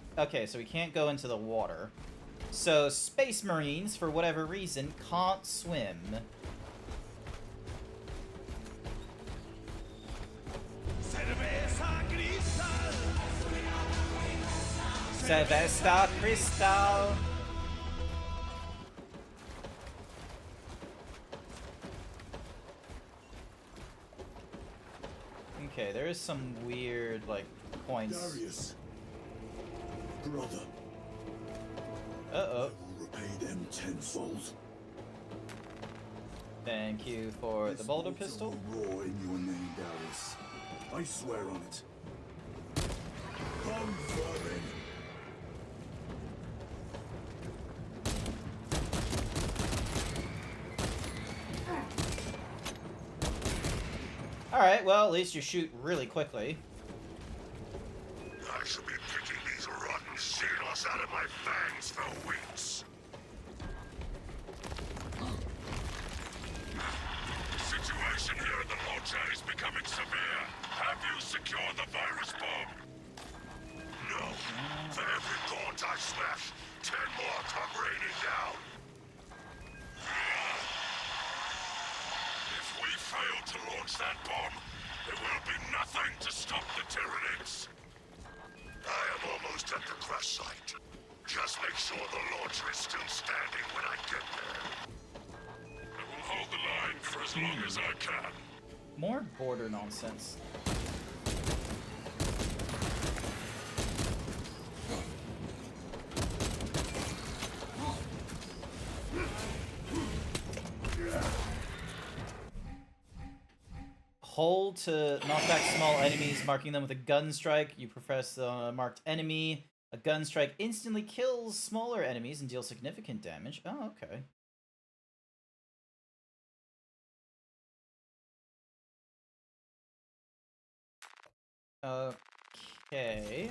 so we can't go into the water. So Space Marines, for whatever reason, can't swim. Cerveza Cristal. Okay, there is some weird, like, points. Darius, brother, Uh-oh. I will repay them tenfold. Thank you for the This boulder altar pistol. will roar in your name, Darius. I swear on it. Come, vermin. Alright, well, at least you shoot really quickly. I should be picking these rotten seals out of my fangs for weeks. The situation here at the Lodge is becoming severe. Have you secured the virus bomb? No. For every gaunt I smash, 10 more come raining down. If we fail to launch that bomb, there will be nothing to stop the Tyranids. I am almost at the crash site. Just make sure the launcher is still standing when I get there. I will hold the line for as long as I can. More border nonsense. Hold to knock back small enemies, marking them with a gun strike. You press the marked enemy. A gun strike instantly kills smaller enemies and deals significant damage. Oh, okay. Okay.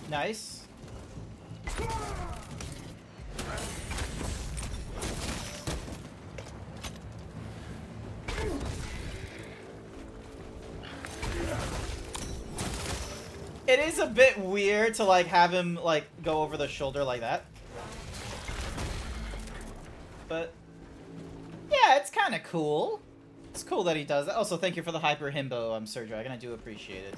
Nice. It is a bit weird to like have him like go over the shoulder like that. But yeah, it's kind of cool. It's cool that he does that. Also, thank you for the hyper himbo, Sir Dragon. I do appreciate it.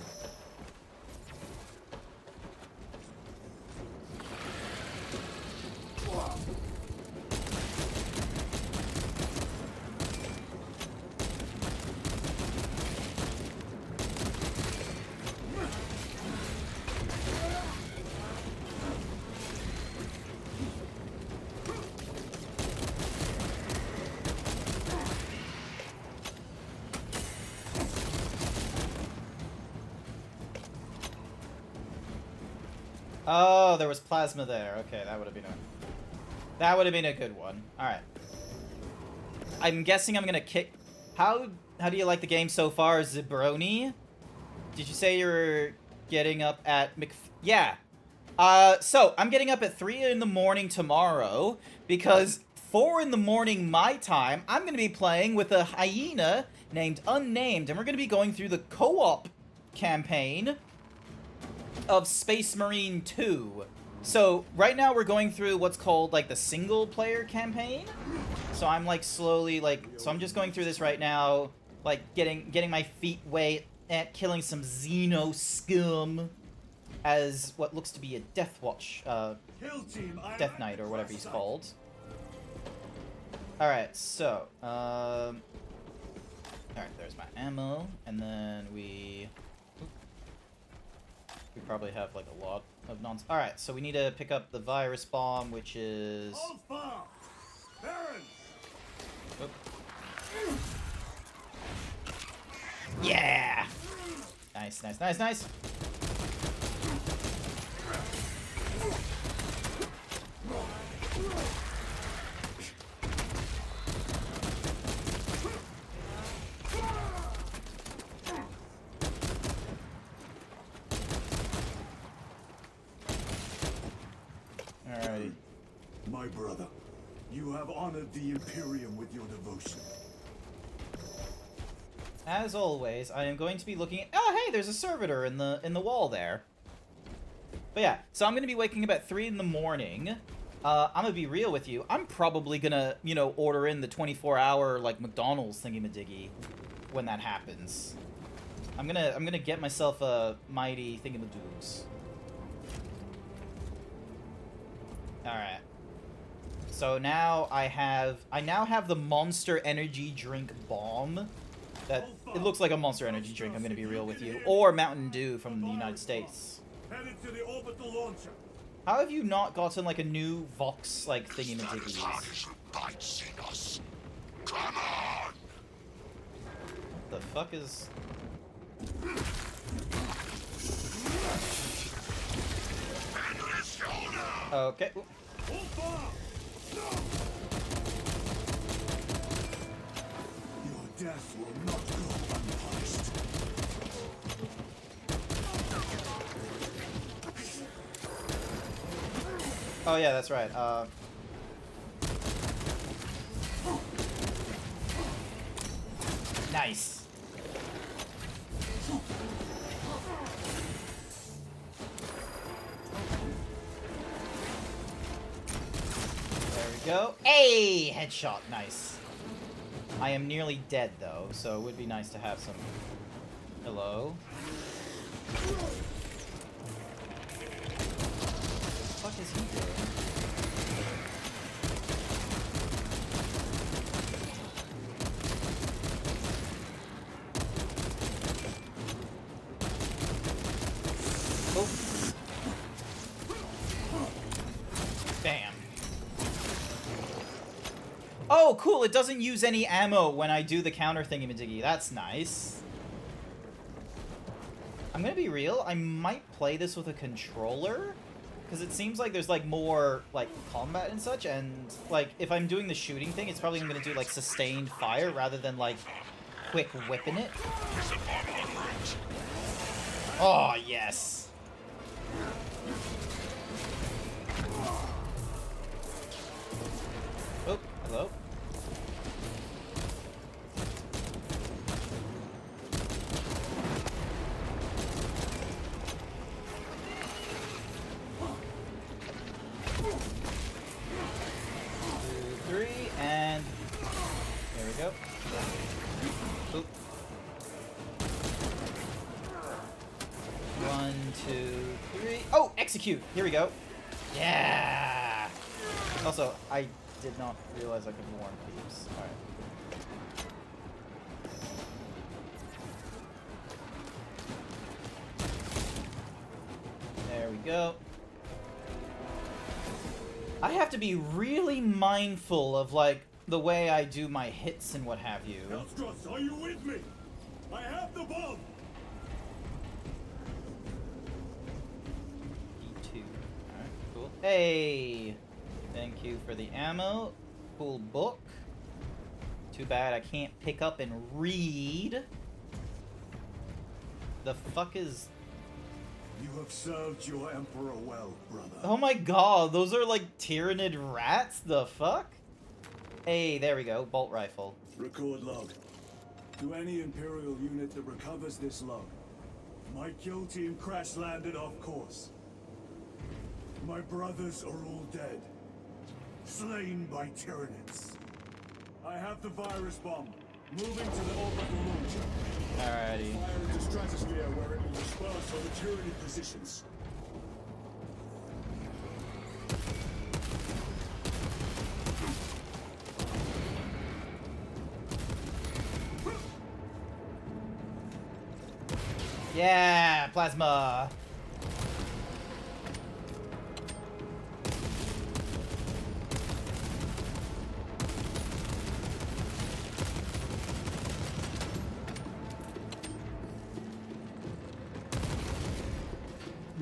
Oh, there was plasma there. Okay, that would have been a good one. All right. I'm guessing I'm gonna kick. How do you like the game so far, Zebroni? Did you say you're getting up at Yeah. So I'm getting up at 3 in the morning tomorrow because 4 in the morning my time, I'm gonna be playing with a hyena named Unnamed, and we're gonna be going through the co-op campaign of Space Marine 2. So right now we're going through what's called like the single player campaign. So I'm like slowly so I'm just going through this right now, like getting my feet wet at killing some Xeno scum as what looks to be a Death Watch, Kill team, I am Death at Knight the or whatever he's crash site. called. Alright, so, alright, there's my ammo, and then we probably have like a lot of nonsense. Alright, so we need to pick up the virus bomb, which is... Hold fast! Baron! Yeah! Nice, nice, nice, nice! Alrighty. My brother, you have honored the Imperium with your devotion. As always, I am going to be looking at... Oh, hey, there's a servitor in the wall there. But yeah, so I'm going to be waking up at 3 in the morning. I'm going to be real with you. I'm probably going to, you know, order in the 24-hour, like, McDonald's thingy-majiggy when that happens. I'm gonna get myself a mighty thingamadoogs. Alright. So now I now have the Monster Energy Drink Bomb. That it looks like a Monster Energy drink, I'm gonna be real with you. Or Mountain Dew from the United States. Headed to the orbital launcher. How have you not gotten like a new Vox like thingy-majiggies? Bites in us. Come on! The fuck is... Endless shoulder! Okay. Ooh. Hold fast! Your death will not go unpunished. Oh yeah, that's right. Nice. There we go. Hey! Headshot. Nice. I am nearly dead, though, so it would be nice to have some... Hello? What the fuck is he doing? Oh. Bam. Oh, cool. It doesn't use any ammo when I do the counter thingy-majiggy. That's nice. I'm gonna be real. I might play this with a controller. Because it seems like there's, like, more, like, combat and such. And, like, if I'm doing the shooting thing, it's probably gonna do, like, sustained fire rather than, like, quick whipping it. There's a bomb en route. Oh, yes. Oh, hello. Two, three, and there we go. Oop. 1, 2, 3. Oh, execute. Here we go. Yeah. Also, I did not realize I could warn peeps. All right. There we go. I have to be really mindful of, like, the way I do my hits and what have you. Elstros, are you with me? I have the bomb! D2. Hey! Thank you for the ammo. Cool book. Too bad I can't pick up and read. The fuck is... You have served your emperor well, brother. Oh my god, those are like Tyrannid rats? The fuck? Hey, there we go. Bolt rifle. Record log. To any Imperial unit that recovers this log, my kill team crash landed off course. My brothers are all dead. Slain by Tyranids. I have the virus bomb. Moving to the orbital launcher. Alrighty. Fire into stratosphere where it will disperse on the Tyranid positions. Yeah, plasma.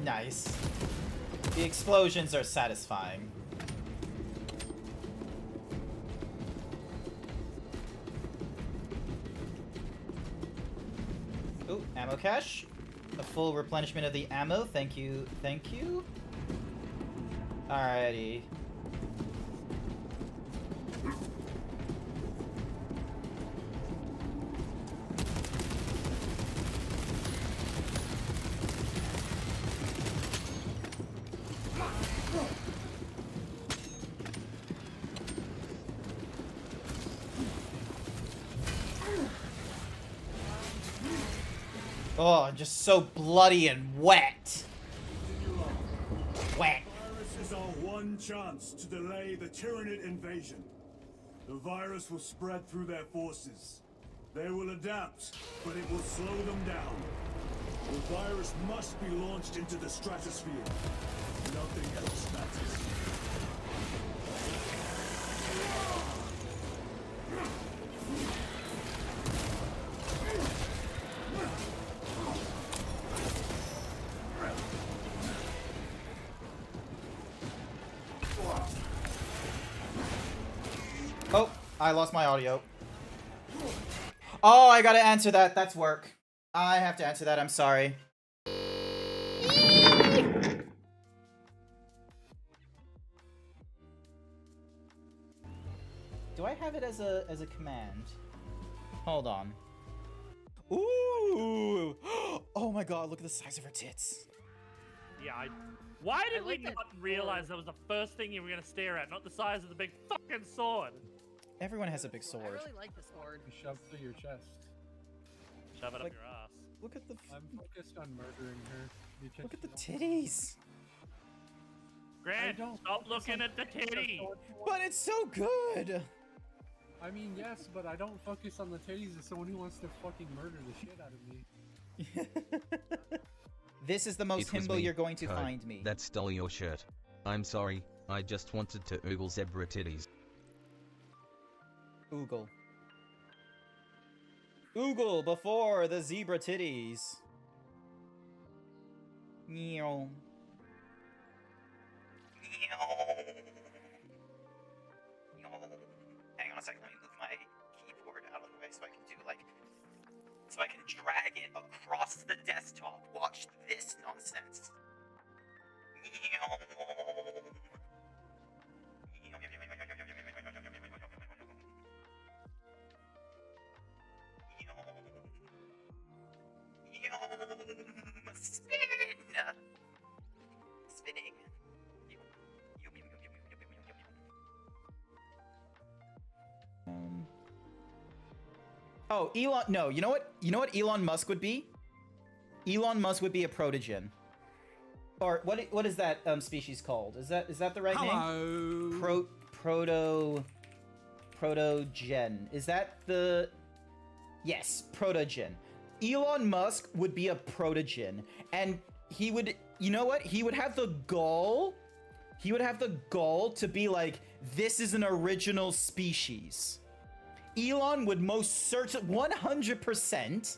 Nice. The explosions are satisfying. Ooh, ammo cache. A full replenishment of the ammo. Thank you. Thank you. Alrighty. Oh, just so bloody and wet. Wet. Virus is our one chance to delay the Tyranid invasion. The virus will spread through their forces. They will adapt, but it will slow them down. The virus must be launched into the stratosphere. Nothing else matters. Oh, I lost my audio. Oh, I gotta answer that. That's work. I have to answer that. I'm sorry. Do I have it as a command? Hold on. Ooh! Oh my god, look at the size of her tits. Yeah, why did we like that not realize that was the first thing you were gonna stare at, not the size of the big fucking sword? Everyone has a big I sword. really like the sword. You shove through your chest. Shove it Like- up your ass. Look at the I'm focused on murdering her. You look at the check- titties. Grant, don't stop focus looking on at the titty! But it's so good. I mean, yes, but I don't focus on the titties as someone who wants to fucking murder the shit out of me. This is the most It was himbo me, you're going to Code, find me. that stole your shirt. I'm sorry, I just wanted to oogle zebra titties. Oogle. Oogle before the zebra titties. Meow. Hang on a second, let me move my keyboard out of the way so I can do so I can drag it across the desktop. Watch this nonsense. Spin! Spinning. Oh, Elon. No, you know what? You know what Elon Musk would be? Elon Musk would be a protogen. Or what is that species called? Is that the right name? Protogen. Is that the... Yes, protogen. Elon Musk would be a protogen, and he would, you know what? He would have the gall. He would have the gall to be like, this is an original species. Elon would most certainly, 100%,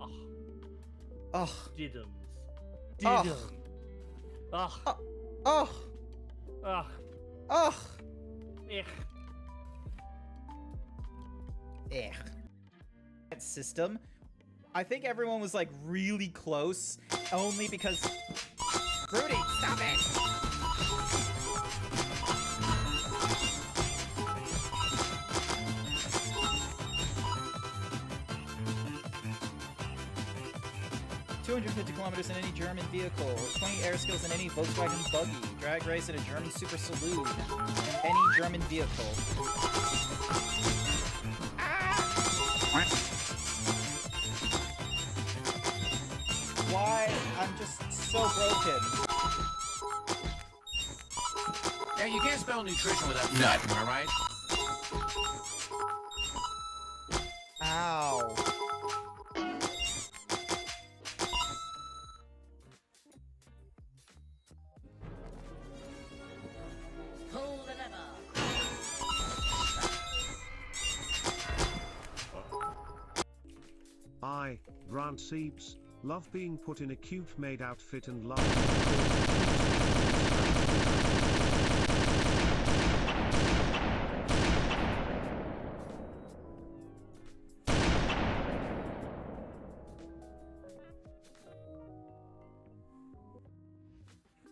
Ugh. Diddums. Ugh. Diddum. Ugh. Ugh. Ugh. Ugh. Ugh. Ugh. That system. I think everyone was like really close, only because. Rudy, stop it! ...250 kilometers in any German vehicle, 20 air skills in any Volkswagen buggy, drag race in a German super saloon, any German vehicle. Why? I'm just so broken. Yeah, you can't spell nutrition without nut, am I right? Ow. Pull the lever. I, GrantZeebs, love being put in a cute maid outfit and love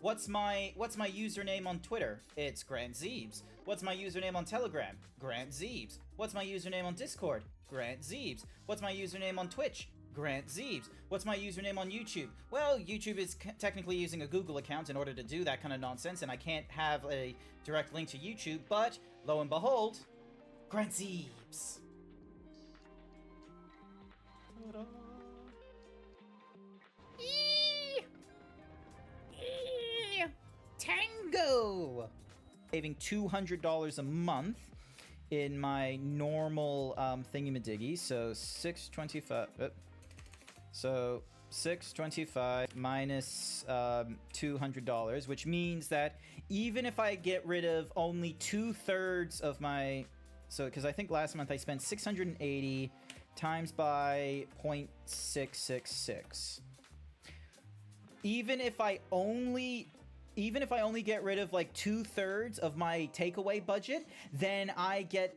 What's my username on Twitter? It's GrantZeebs. What's my username on Telegram? GrantZeebs. What's my username on Discord? GrantZeebs. What's my username on Twitch? GrantZeebs. What's my username on YouTube? Well, YouTube is technically using a Google account in order to do that kind of nonsense, and I can't have a direct link to YouTube, but lo and behold, GrantZeebs. Ta-da. Tango! Saving $200 a month in my normal thingamadiggy, so 625. So 625 minus $200, which means that even if I get rid of only 2/3 of my, so because I think last month I spent 680 times by 0.666. Even if I only get rid of like 2/3 of my takeaway budget, then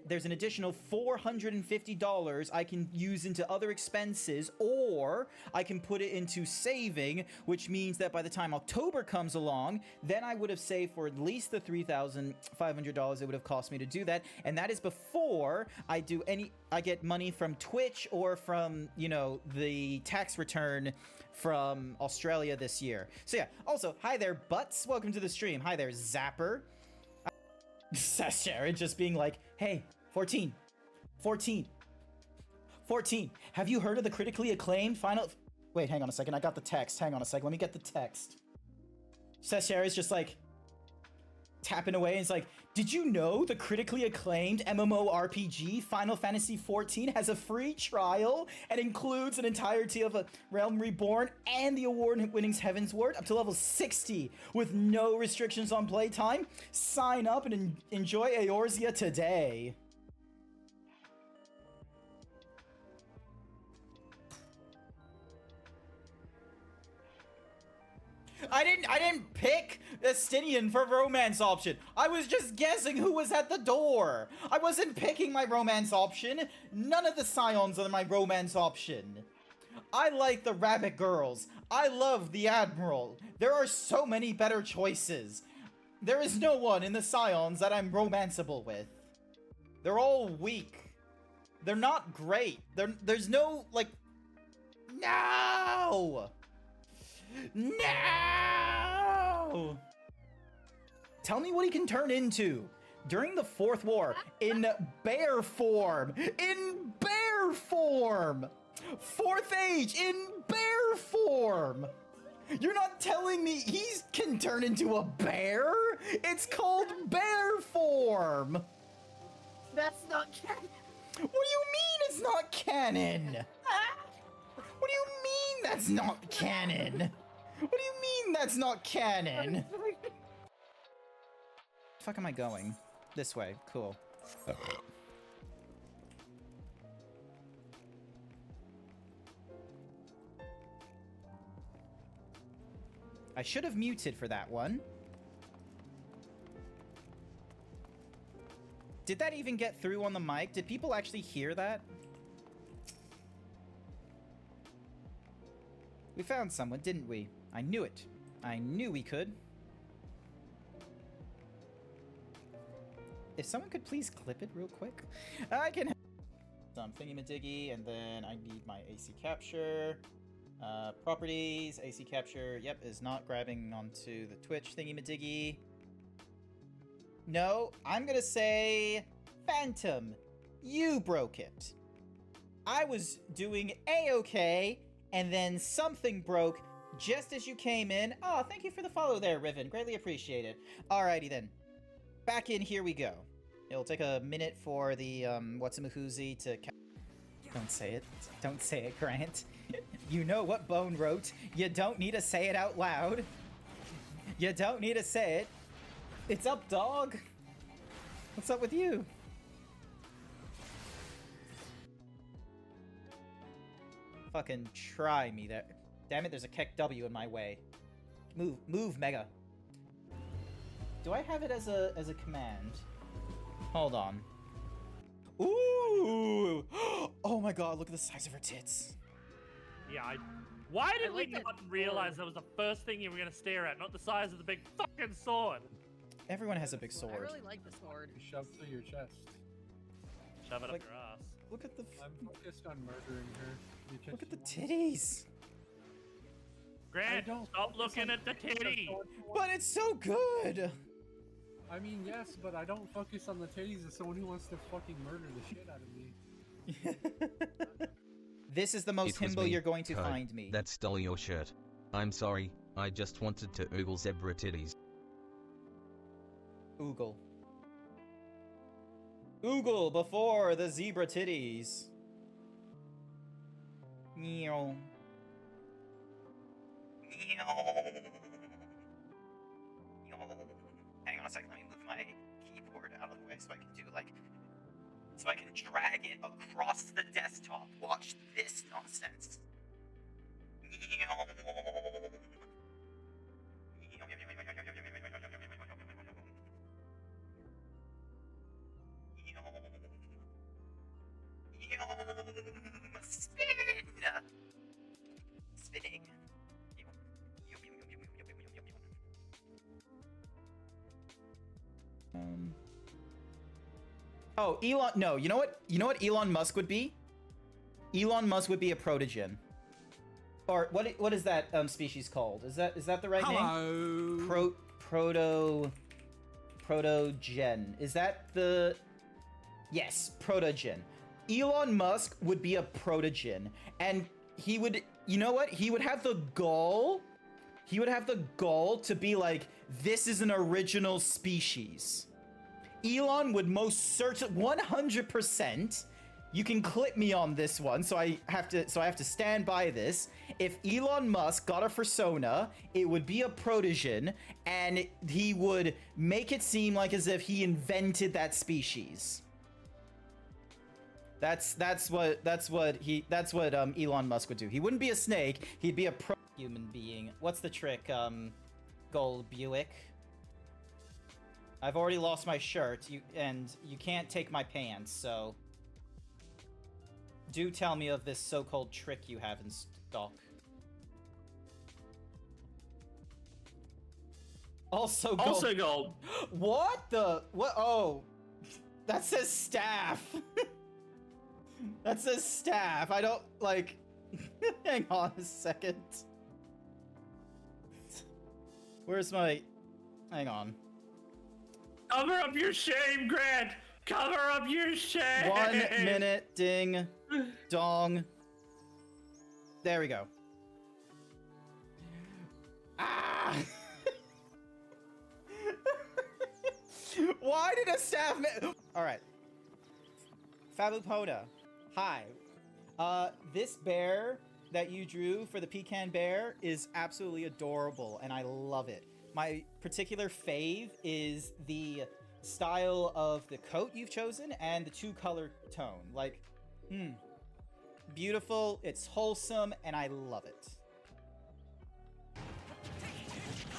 there's an additional $450 I can use into other expenses, or I can put it into saving, which means that by the time October comes along, then I would have saved for at least the $3,500 it would have cost me to do that, and that is before I get money from Twitch or from, the tax return from Australia this year. So yeah, also, hi there, Butts. Welcome to the stream. Hi there, Zapper. Sharon just being like, hey, 14. Have you heard of the critically acclaimed final... Wait, hang on a second. I got the text. Hang on a second. Let me get the text. Sharon is just like tapping away and it's like, did you know the critically acclaimed MMORPG Final Fantasy XIV has a free trial and includes an entirety of a Realm Reborn and the award-winning Heaven's Ward up to level 60 with no restrictions on playtime? Sign up and enjoy Eorzea today. I didn't pick Estinian for romance option. I was just guessing who was at the door. I wasn't picking my romance option. None of the Scions are my romance option. I like the Rabbit Girls. I love the Admiral. There are so many better choices. There is no one in the Scions that I'm romanceable with. They're all weak. They're not great. There's no, like... No! No! Tell me what he can turn into. During the Fourth War, in bear form. In bear form! Fourth Age, in bear form! You're not telling me he can turn into a bear? It's called bear form! That's not canon. What do you mean it's not canon? What do you mean that's not canon? What do you mean that's not canon? The fuck am I going? This way. Cool. I should have muted for that one. Did that even get through on the mic? Did people actually hear that? We found someone, didn't we? I knew it. I knew we could. If someone could please clip it real quick. I can have some thingy-majiggy, and then I need my AC capture. Properties, AC capture, yep, is not grabbing onto the Twitch thingy-majiggy. No, I'm gonna say, Phantom, you broke it. I was doing A-okay, and then something broke just as you came in. Oh, thank you for the follow there, Riven. Greatly appreciate it. Alrighty then. Back in, here we go. It'll take a minute for the, what's-a-mahoozy to... Don't say it. Don't say it, Grant. You know what Bone wrote. You don't need to say it out loud. You don't need to say it. It's up, dog. What's up with you? Fucking try me there. Damn it, there's a Keck W in my way. Move, Mega. Do I have it as a command? Hold on. Ooh! Oh my god, look at the size of her tits. Yeah, why did we like not that realize that was the first thing you were gonna stare at, not the size of the big fucking sword? Everyone has a big sword. I really like the sword. You shove through your chest. Shove it Like- up your ass. Look at the... I'm focused on murdering her. because Look at the she wants- titties. Grant, don't stop focus looking on at the titties, titty! that's all- But it's so good! I mean, yes, but I don't focus on the titties as someone who wants to fucking murder the shit out of me. This is the most It was himbo me, you're going to Code, find me. that stole your shirt. I'm sorry, I just wanted to oogle zebra titties. Oogle. Oogle before the zebra titties. Meow. Meow. Hang on a second, let me move my keyboard out of the way so I can do like... So I can drag it across the desktop. Watch this nonsense. Meow. Spin! Spinning. Oh, Elon. No, you know what? You know what Elon Musk would be? Elon Musk would be a protogen. Or what is that species called? Is that the right name? Protogen. Is that the... Yes, protogen. Elon Musk would be a protogen, and he would, you know what? He would have the gall. He would have the gall to be like, this is an original species. Elon would most certainly, 100%. You can clip me on this one, so I have to stand by this. If Elon Musk got a persona, it would be a protogen, and he would make it seem like as if he invented that species. That's what Elon Musk would do. He wouldn't be a snake. He'd be a human being. What's the trick, Gold Buick? I've already lost my shirt, and you can't take my pants, so do tell me of this so-called trick you have in stock. Also gold. Also gold. What the? What? Oh, that says staff. That says staff. I don't like. Hang on a second. Where's my? Hang on. Cover up your shame, Grant. Cover up your shame. 1 minute. Ding. Dong. There we go. Ah! Why did a staff All right. Fabupona. Hi. This bear that you drew for the pecan bear is absolutely adorable, and I love it. My particular fave is the style of the coat you've chosen and the 2-color tone. Like, beautiful, it's wholesome, and I love it.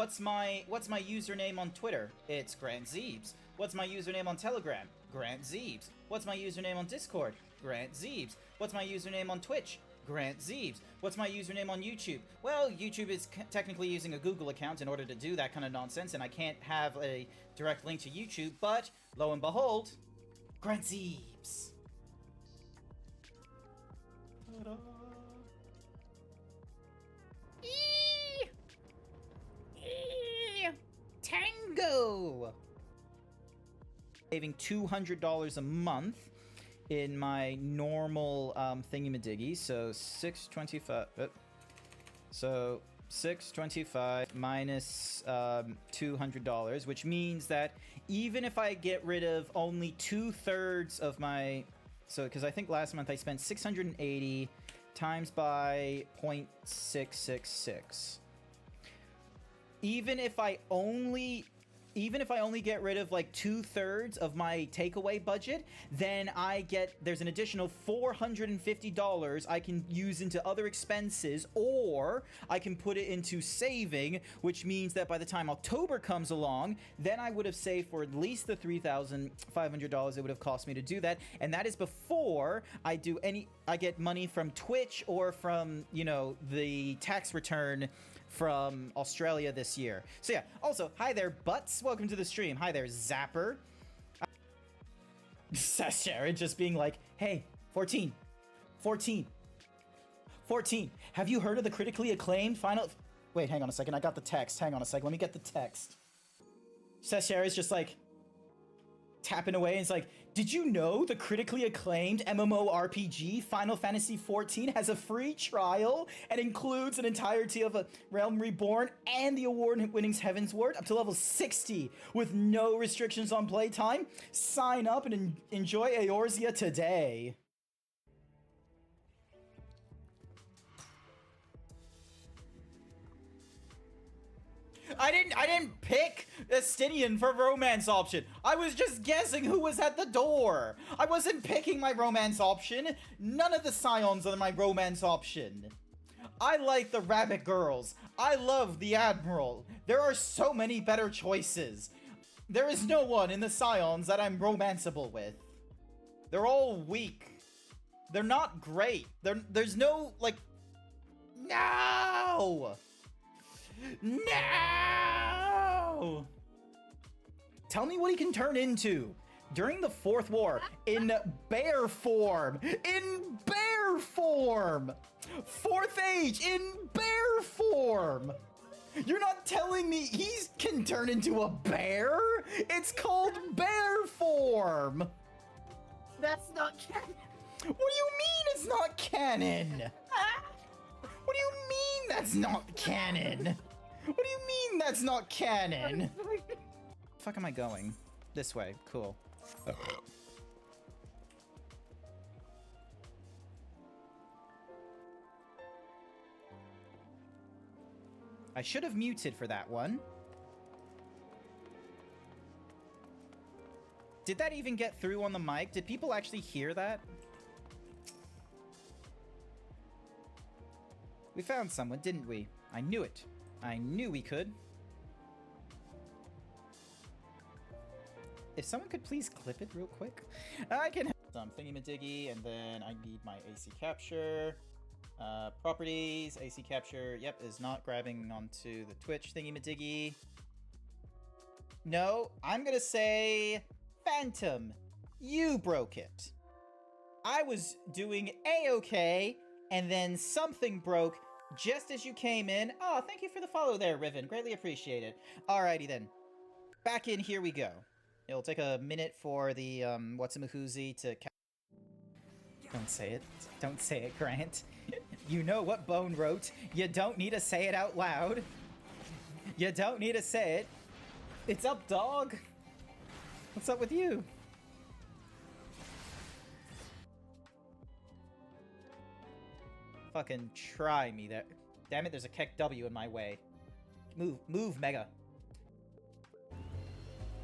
What's my username on Twitter? It's GrantZeebs. What's my username on Telegram? GrantZeebs. What's my username on Discord? GrantZeebs. What's my username on Twitch? GrantZeebs. What's my username on YouTube? Well, YouTube is technically using a Google account in order to do that kind of nonsense, and I can't have a direct link to YouTube, but lo and behold, GrantZeebs. Ta-da. Tango! Saving $200 a month in my normal thingy-majiggy, so 625. So 625 minus $200, which means that even if I get rid of only 2/3 of my, so because I think last month I spent 680 times by 0.666. Even if I only get rid of like 2/3 of my takeaway budget, then there's an additional $450 I can use into other expenses, or I can put it into saving, which means that by the time October comes along, then I would have saved for at least the $3,500 it would have cost me to do that, and that is before I get money from Twitch or from, you know, the tax return from Australia this year. So yeah, also, hi there, Butts. Welcome to the stream. Hi there, Zapper. Sharon just being like, hey, 14. Have you heard of the critically acclaimed final... Wait, hang on a second. I got the text. Hang on a second. Let me get the text. Sharon is just like tapping away, and it's like, did you know the critically acclaimed MMORPG Final Fantasy XIV has a free trial and includes an entirety of a Realm Reborn and the award-winning Heavensward up to level 60 with no restrictions on playtime? Sign up and enjoy Eorzea today. I didn't pick Estinian for romance option. I was just guessing who was at the door. I wasn't picking my romance option. None of the Scions are my romance option. I like the rabbit girls. I love the Admiral. There are so many better choices. There is no one in the Scions that I'm romanceable with. They're all weak. They're not great. There's no, like... No! No! Tell me what he can turn into. During the Fourth War, in bear form! In bear form! Fourth Age, in bear form! You're not telling me he can turn into a bear? It's called bear form! That's not canon. What do you mean it's not canon? What do you mean that's not canon? What do you mean that's not canon? Fuck am I going? This way. Cool. I should have muted for that one. Did that even get through on the mic? Did people actually hear that? We found someone, didn't we? I knew it. I knew we could. If someone could please clip it real quick. I can have some thingy-majiggy, and then I need my AC capture. Properties, AC capture, yep, is not grabbing onto the Twitch thingy-majiggy. No, I'm gonna say, Phantom, you broke it. I was doing A-okay, and then something broke just as you came in. Oh, thank you for the follow there, Riven. Greatly appreciated. Alrighty then. Back in, here we go. It'll take a minute for the, what's-a-mahoozy to... Don't say it. Don't say it, Grant. You know what Bone wrote. You don't need to say it out loud. You don't need to say it. It's up, dog. What's up with you? Fucking try me there. Damn it, there's a Keck W in my way. Move, Mega.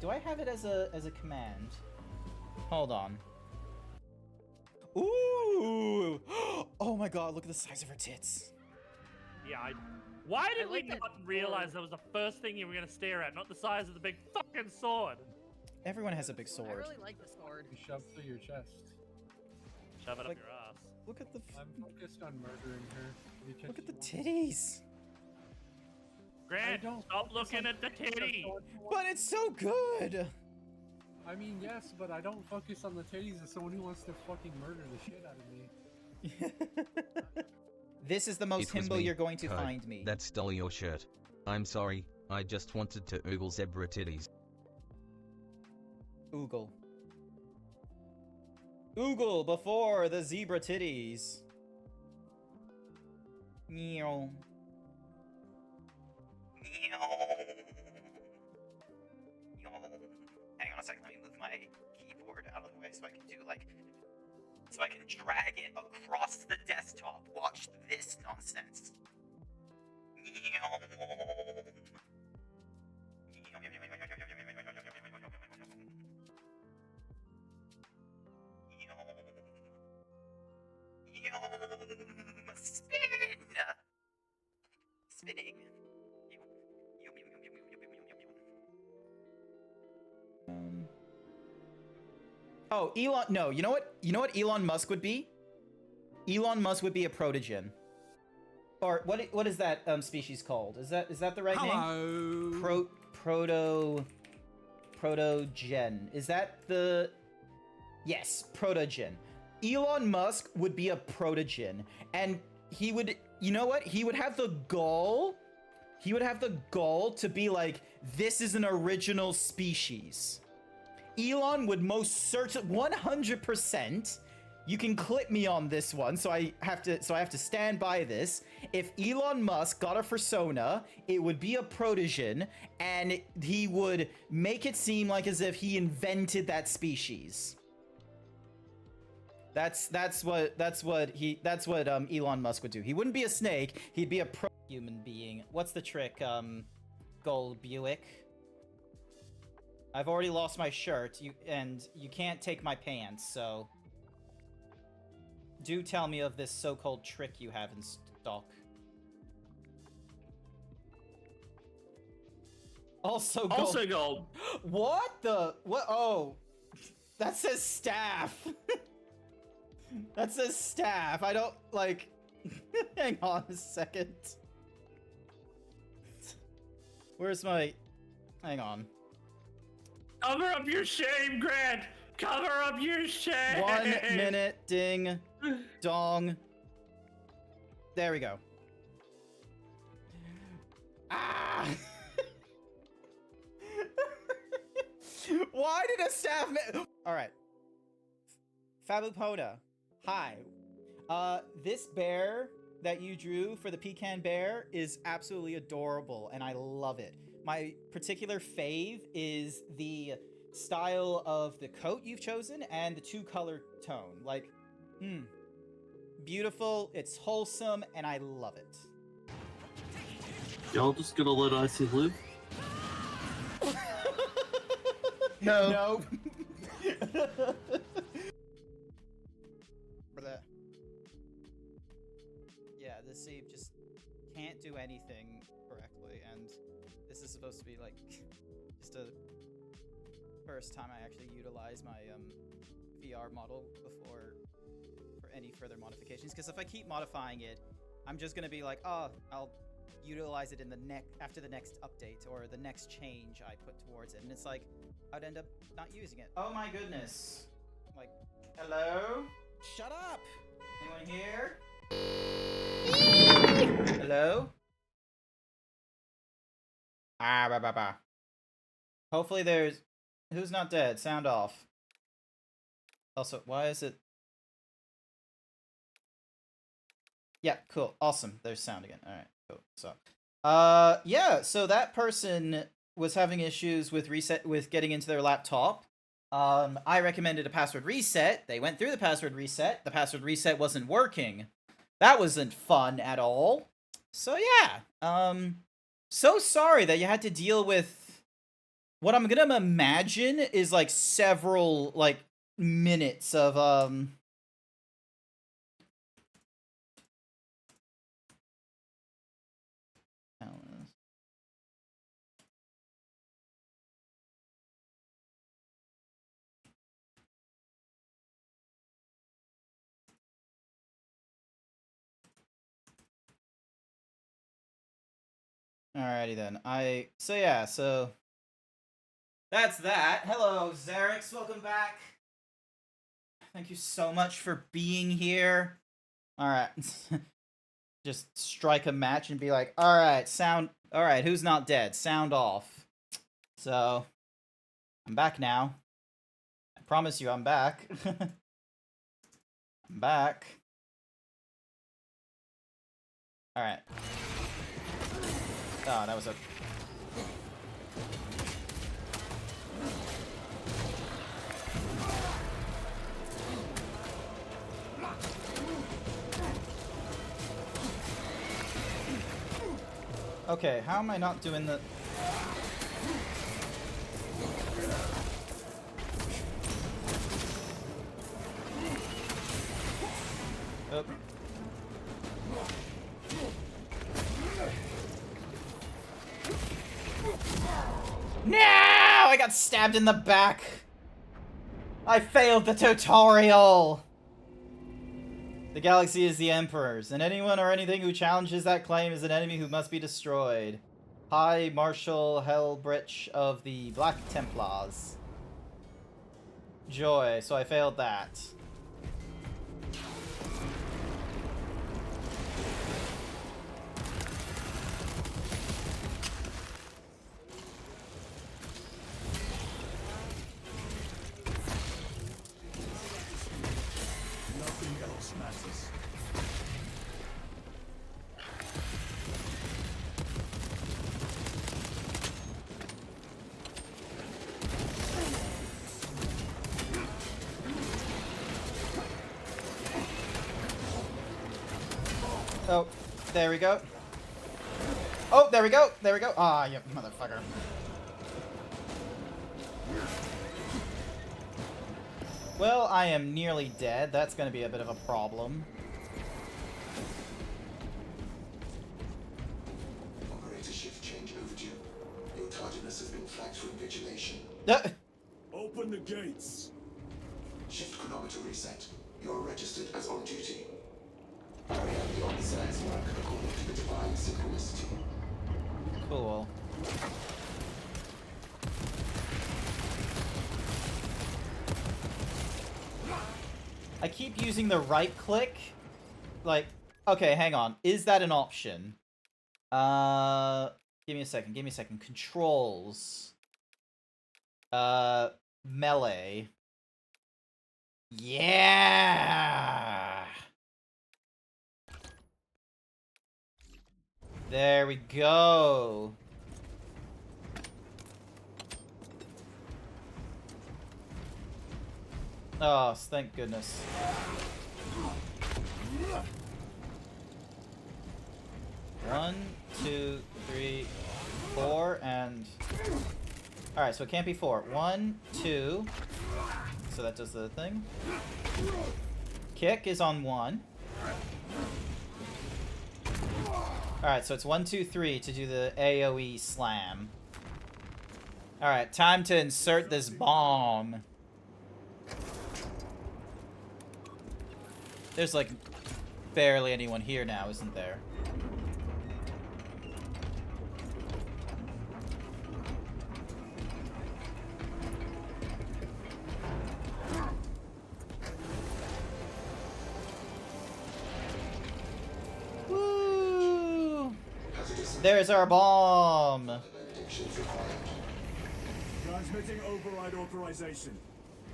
Do I have it as a command? Hold on. Ooh! Oh my god, look at the size of her tits. Yeah, Why did we like that not realize that was the first thing you were gonna stare at, not the size of the big fucking sword? Everyone has a big I sword. really like the sword. You shove through your chest. Shove it Like- up your ass. Look at the I'm focused on murdering her. because look at the she wants- titties. Grant, don't stop focus looking on at the titties, that's titty. the one who wants- But it's so good. I mean, yes, but I don't focus on the titties as someone who wants to fucking murder the shit out of me. This is the most It was himbo me, you're going to Code, find me. that stole your shirt. I'm sorry, I just wanted to oogle zebra titties. Oogle. Oogle before the zebra titties. Meow. Hang on a second, let me move my keyboard out of the way so I can do so I can drag it across the desktop. Watch this nonsense. Spin! Spinning. Oh, Elon. No, you know what? You know what Elon Musk would be? Elon Musk would be a protogen. Or what is that species called? Is that the right name? Protogen. Is that the? Yes, protogen. Elon Musk would be a protogen, and he would. You know what? He would have the goal. He would have the goal to be like, this is an original species. Elon would most certainly 100%. You can clip me on this one, so I have to stand by this. If Elon Musk got a persona, it would be a protogen, and he would make it seem like as if he invented that species. That's what Elon Musk would do. He wouldn't be a snake. He'd be a human being. What's the trick, Gold Buick? I've already lost my shirt, and you can't take my pants, so do tell me of this so-called trick you have in stock. Also gold. What the? What? Oh, that says staff. That says staff. I don't like. Hang on a second. Where's my? Hang on. Cover up your shame, Grant! Cover up your shame! 1 minute, ding, dong. There we go. Ah! Why did a staff Alright. Fabupona. Hi. This bear that you drew for the pecan bear is absolutely adorable, and I love it. My particular fave is the style of the coat you've chosen and the 2-color tone. Like, beautiful, it's wholesome, and I love it. Y'all just gonna let Icy live? No. No. Yeah, this Zeeb just can't do anything correctly, and this is supposed to be like just a first time I actually utilize my VR model before for any further modifications. Because if I keep modifying it, I'm just gonna be like, oh, I'll utilize it in the after the next update or the next change I put towards it, and it's like I'd end up not using it. Oh my goodness! Like, hello? Shut up! Anyone here? Hello? Ah, bah, bah, bah. Hopefully there's... Who's not dead? Sound off. Also, why is it... Yeah, cool. Awesome. There's sound again. Alright, cool. So, yeah, so that person was having issues with getting into their laptop. I recommended a password reset. They went through the password reset. The password reset wasn't working. That wasn't fun at all. So yeah, so sorry that you had to deal with what I'm gonna imagine is like several like minutes of Alrighty then. So that's that. Hello, Xerix. Welcome back. Thank you so much for being here. Alright. Just strike a match and be like, alright, who's not dead? Sound off. So, I'm back now. I promise you I'm back. I'm back. Alright. Oh, that was a... Okay, how am I not doing the... Oh. No! I got stabbed in the back! I failed the tutorial! The galaxy is the Emperor's, and anyone or anything who challenges that claim is an enemy who must be destroyed. High Marshal Helbrich of the Black Templars. Joy, so I failed that. Nothing else matters. Oh, there we go. Oh, there we go. There we go. Ah, you motherfucker. Well, I am nearly dead. That's going to be a bit of a problem. Operator shift change overdue. Your tardiness has been flagged for invigilation. Open the gates. Shift chronometer reset. You're registered as on duty. Carry out the on-science work according to the divine synchronicity. Cool. I keep using the right click. Like, okay, hang on. Is that an option? Give me a second. Give me a second. Controls. Melee. Yeah! There we go. Oh, thank goodness. One, two, three, four, and... Alright, so it can't be four. One, two. So that does the thing. Kick is on one. Alright, so it's 1, 2, 3 to do the AoE slam. Alright, time to insert this bomb. There's like barely anyone here now, isn't there? Woo! There's our bomb! Transmitting override authorization.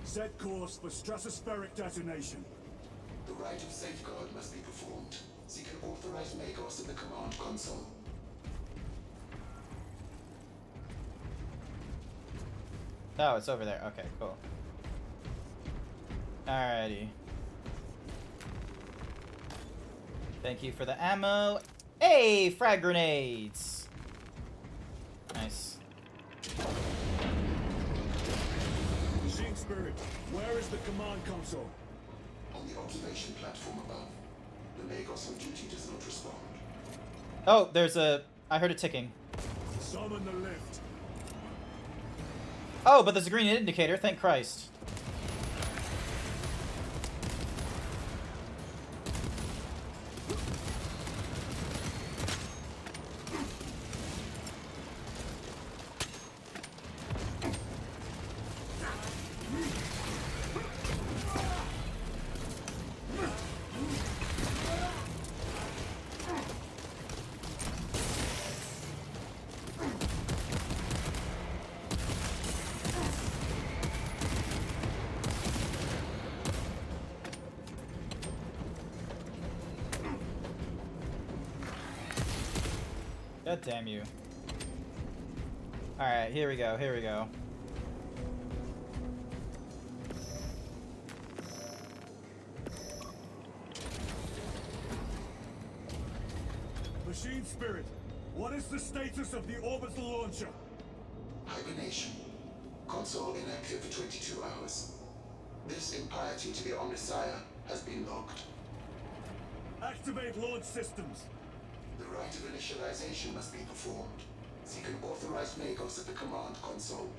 Set course for stratospheric detonation. The rite of safeguard must be performed. Seek an authorized Magos in the command console. Oh, it's over there. Okay, cool. Alrighty. Thank you for the ammo. Hey, frag grenades! Nice. Machine Spirit, where is the command console? On the observation platform above. The Magos on duty does not respond. Oh, there's a... I heard a ticking. Summon the lift. Oh, but there's a green indicator, thank Christ. God damn you. Alright, here we go, here we go. Machine Spirit, what is the status of the orbital launcher? Hibernation. Console inactive for 22 hours. This impiety to the Omnissiah has been logged. Activate launch systems. The rite of initialization must be performed. Seek an authorized Magos at the command console.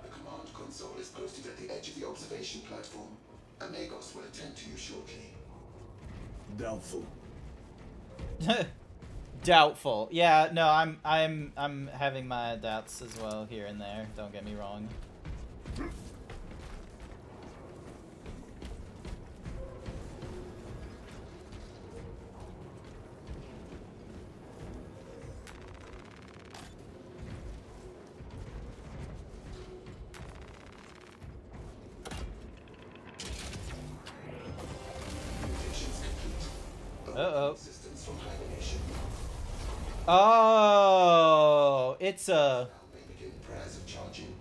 The command console is posted at the edge of the observation platform. A Magos will attend to you shortly. Doubtful. Doubtful. Yeah, no, I'm having my doubts as well here and there. Don't get me wrong. Uh-oh. Systems from hibernation. Oh, it's a... Begin prayers of charging.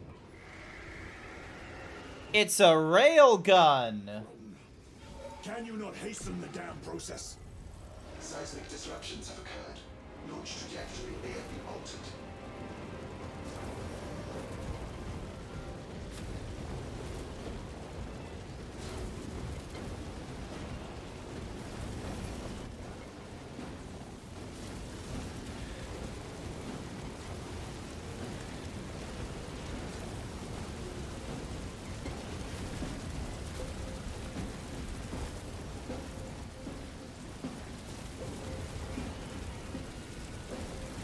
It's a railgun! Can you not hasten the damn process? Seismic disruptions have occurred. Launch trajectory may have been altered.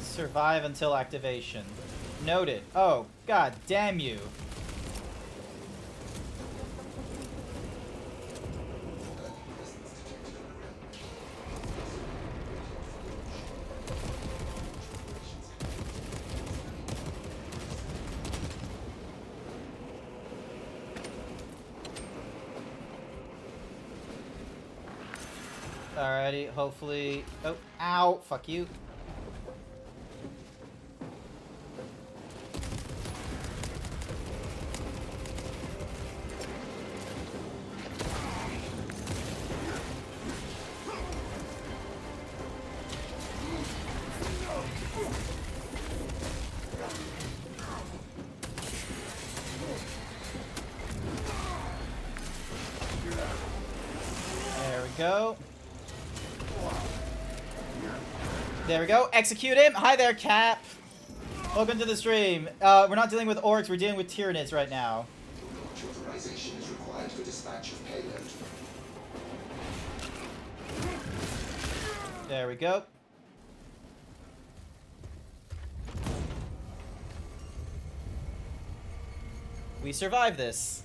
Survive until activation. Noted. Oh, god damn you. Alrighty, hopefully... Oh, ow! Fuck you. There we go. There we go. Execute him. Hi there, Cap. Welcome to the stream. We're not dealing with orcs. We're dealing with Tyranids right now. Launch authorization is required for dispatch of payload. There we go. We survived this.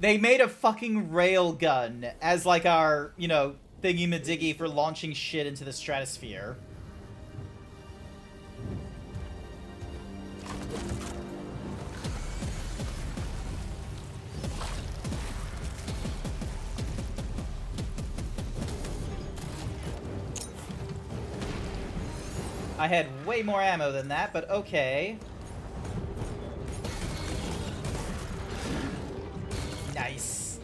They made a fucking railgun as like our, you know, thingy-majiggy for launching shit into the stratosphere. I had way more ammo than that, but okay. Nice.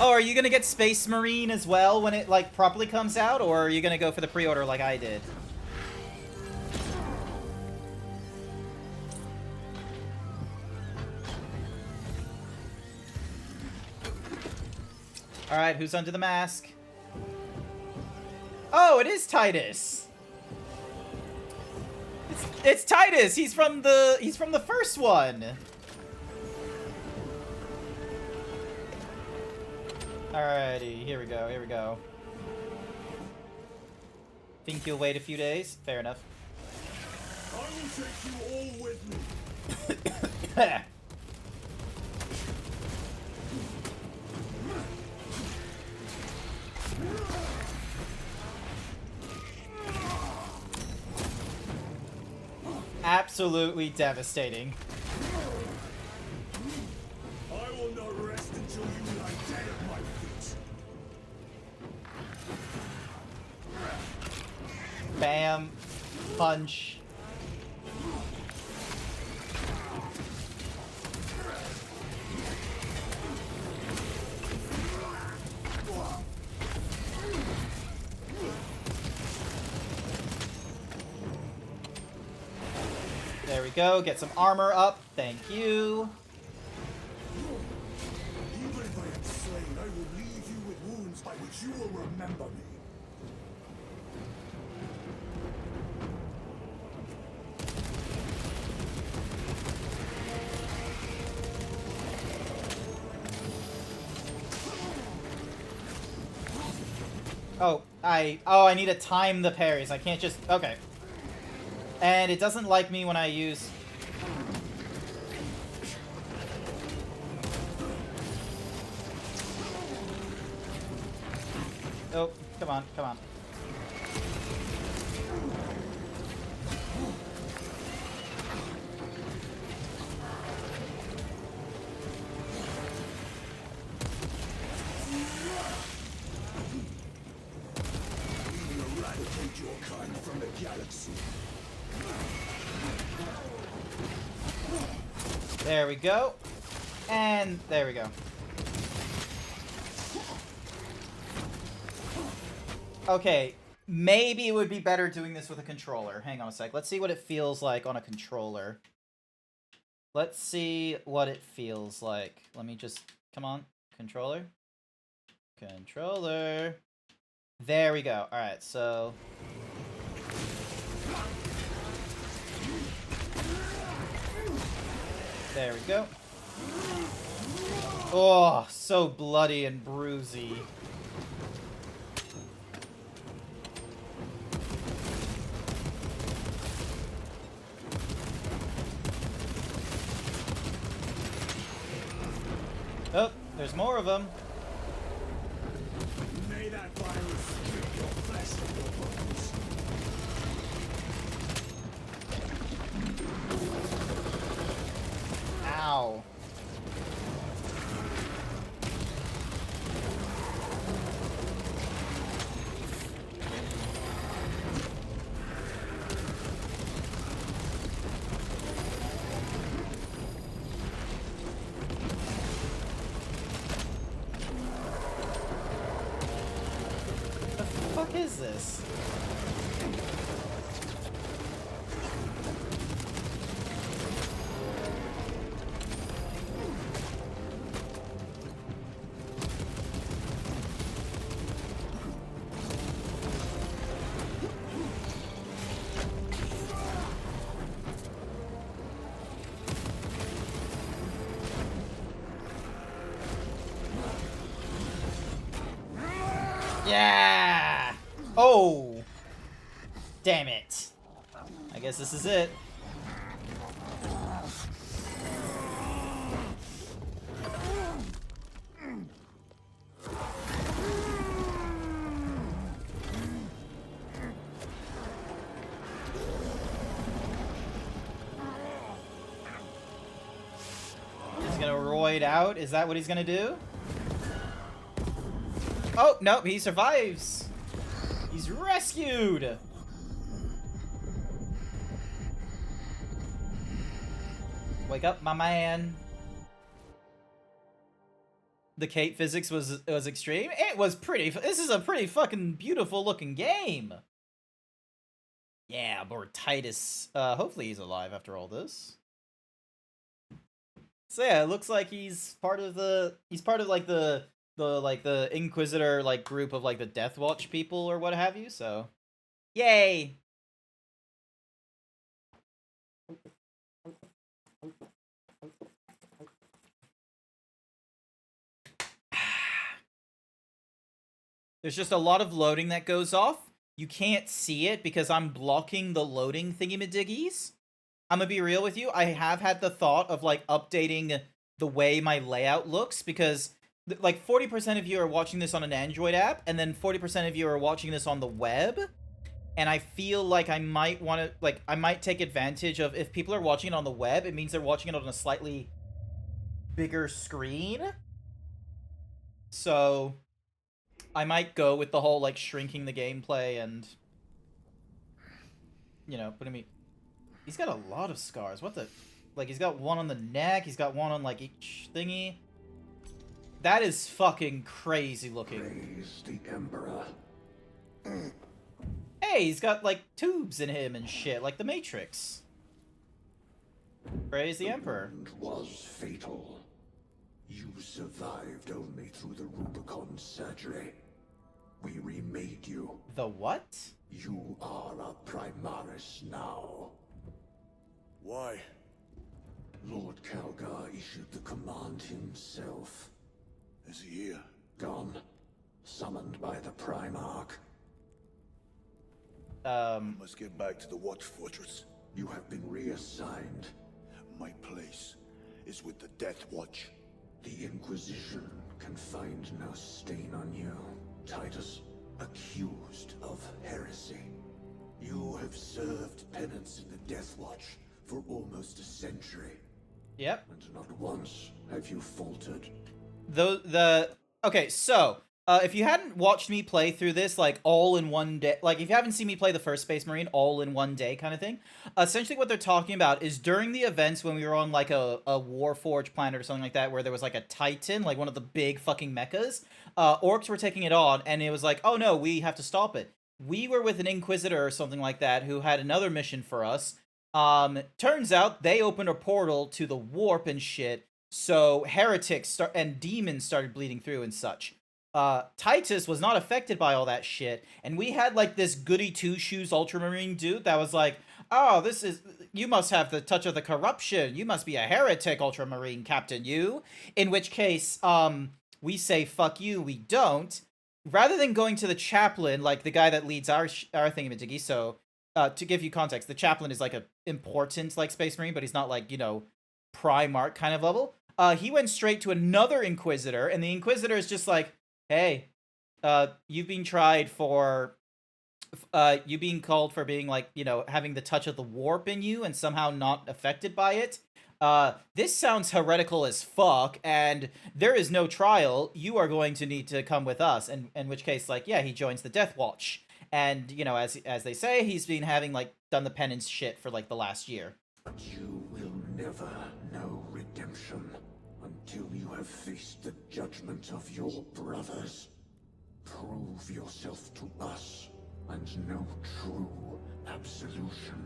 Oh, are you gonna get Space Marine as well when it, like, properly comes out? Or are you gonna go for the pre-order like I did? Alright, who's under the mask? Oh, it is Titus! It's Titus! He's from the first one! Alrighty, here we go, here we go. Think you'll wait a few days? Fair enough. I will take you all with me. Absolutely devastating. I will not Bam. Punch. There we go. Get some armor up. Thank you. Even if I am slain, I will leave you with wounds by which you will remember me. Oh, I need to time the parries. I can't just... Okay. And it doesn't like me when I use... Oh, come on, come on. We will eradicate your kind from the galaxy. There we go. And there we go. Okay, maybe it would be better doing this with a controller. Hang on a sec. Let's see what it feels like on a controller. Let's see what it feels like. Let me just... Come on. Controller. Controller. There we go. Alright, so... There we go. Oh, so bloody and bruisey. Oh, there's more of them. May that virus strip your flesh from your bones. Ow. What the fuck is this? Yeah! Oh! Damn it. I guess this is it. He's gonna roid out? Is that what he's gonna do? Oh, nope, he survives. He's rescued. Wake up, my man. The Kate physics was extreme. It was pretty. This is a pretty fucking beautiful looking game. Yeah, Lord Titus. Hopefully he's alive after all this. So yeah, it looks like he's part of like the Inquisitor like group of like the Death Watch people or what have you. So, yay! There's just a lot of loading that goes off. You can't see it because I'm blocking the loading thingy-majiggies. I'm gonna be real with you. I have had the thought of like updating the way my layout looks because like 40% of you are watching this on an Android app and then 40% of you are watching this on the web. And I feel like I might want to, like, I might take advantage of, if people are watching it on the web, it means they're watching it on a slightly bigger screen. So I might go with the whole, like, shrinking the gameplay and you know, putting me... He's got a lot of scars. What the... Like, he's got one on the neck. He's got one on, like, each thingy. That is fucking crazy looking. Praise the Emperor. Hey, he's got, like, tubes in him and shit, like the Matrix. Praise the Emperor. Wound was fatal. You survived only through the Rubicon surgery. We remade you. The what? You are a Primaris now. Why? Lord Calgar issued the command himself. Is he here? Gone. Summoned by the Primarch. Must get back to the Watch Fortress. You have been reassigned. My place is with the Death Watch. The Inquisition can find no stain on you, Titus. Accused of heresy. You have served penance in the Death Watch for almost a century. Yep. And not once have you faltered. Okay, so, if you hadn't watched me play through this, like, all in one day, like, if you haven't seen me play the first Space Marine all in one day kind of thing, essentially what they're talking about is during the events when we were on, like, a Warforged planet or something like that, where there was, like, a Titan, like, one of the big fucking mechas, orcs were taking it on, and it was like, oh no, we have to stop it. We were with an Inquisitor or something like that who had another mission for us. Turns out they opened a portal to the warp and shit, so heretics and demons started bleeding through and such. Titus was not affected by all that shit, and we had, like, this goody two-shoes ultramarine dude that was like, oh, you must have the touch of the corruption, you must be a heretic ultramarine captain, you. In which case, we say, fuck you, we don't. Rather than going to the chaplain, like the guy that leads our thingamajiggy, so, to give you context, the chaplain is, like, a important, like, Space Marine, but he's not, like, you know, Primarch kind of level. He went straight to another Inquisitor, and the Inquisitor is just like, hey, you've been tried for, you being called for being, like, you know, having the touch of the warp in you and somehow not affected by it. This sounds heretical as fuck, and there is no trial. You are going to need to come with us, and in which case, like, yeah, he joins the Death Watch. And, you know, as they say, he's been having, like, done the penance shit for, like, the last year. But you will never know redemption until you have faced the judgment of your brothers. Prove yourself to us and know true absolution.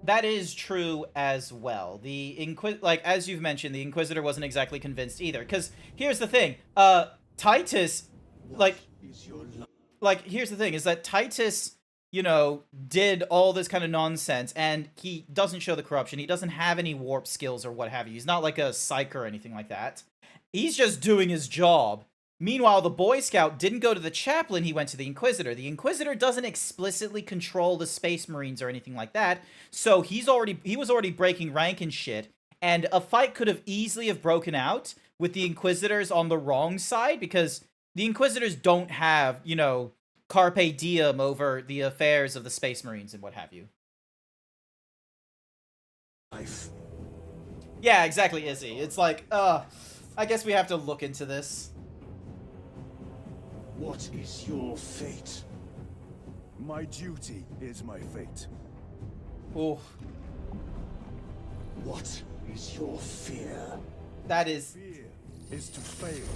That is true as well. The like, as you've mentioned, the Inquisitor wasn't exactly convinced either. Because here's the thing, Titus, here's the thing, is that Titus, you know, did all this kind of nonsense, and he doesn't show the corruption. He doesn't have any warp skills or what have you. He's not like a psych or anything like that. He's just doing his job. Meanwhile, the Boy Scout didn't go to the chaplain, he went to the Inquisitor. The Inquisitor doesn't explicitly control the Space Marines or anything like that, so he was already breaking rank and shit, and a fight could have easily have broken out with the Inquisitors on the wrong side, because the Inquisitors don't have, you know, carpe diem over the affairs of the Space Marines and what have you. Yeah, exactly, Izzy. It's like, I guess we have to look into this. What is your fate? My duty is my fate. Oh. What is your fear? That is... Fear is to fail.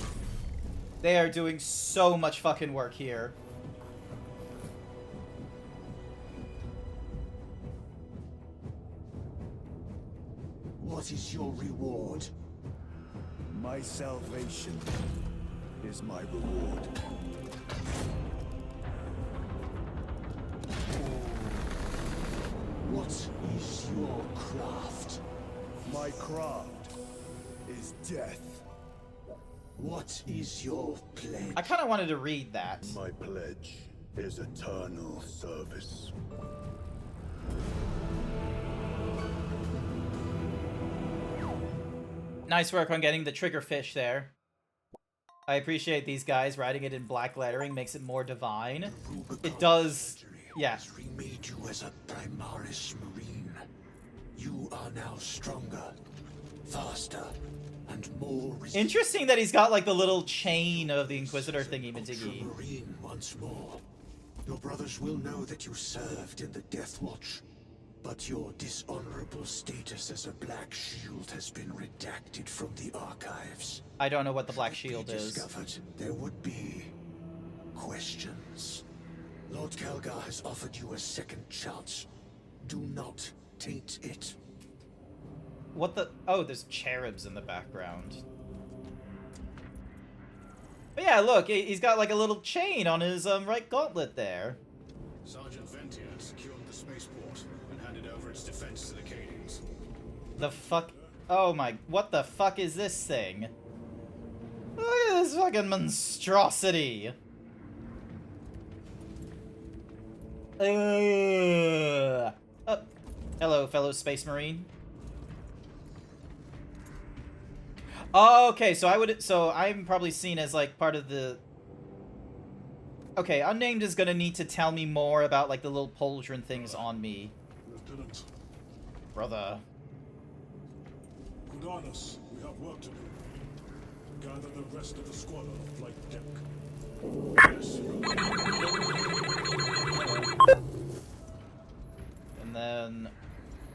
They are doing so much fucking work here. What is your reward? My salvation is my reward. What is your craft? My craft is death. What is your pledge? I kind of wanted to read that. My pledge is eternal service. Nice work on getting the trigger fish there. I appreciate these guys. Writing it in black lettering makes it more divine. It does, yeah. Remade you as a Primaris Marine. You are now stronger, faster, and more interesting that he's got like the little chain of the Inquisitor thingy-majiggy. Marine once more. Your brothers will know that you served in the Death Watch, but your dishonorable status as a Black Shield has been redacted from the archives. I don't know what the Black Shield is. Discovered, there would be questions. Lord Kelgar has offered you a second chance. Do not taint it. What the? Oh, there's cherubs in the background. But yeah, look, he's got like a little chain on his right gauntlet there. Sergeant Ventier secured the spaceport and handed over its defense to the Cadians. The fuck? Oh my, what the fuck is this thing? Look at this fucking monstrosity. Oh, hello, fellow Space Marine. Oh, okay, so I'm probably seen as like part of the. Okay, Unnamed is gonna need to tell me more about like the little pauldron things on me. Lieutenant. Brother. Kudanos, we have work to do. Gather the rest of the squad on the flight deck. Yes, And then,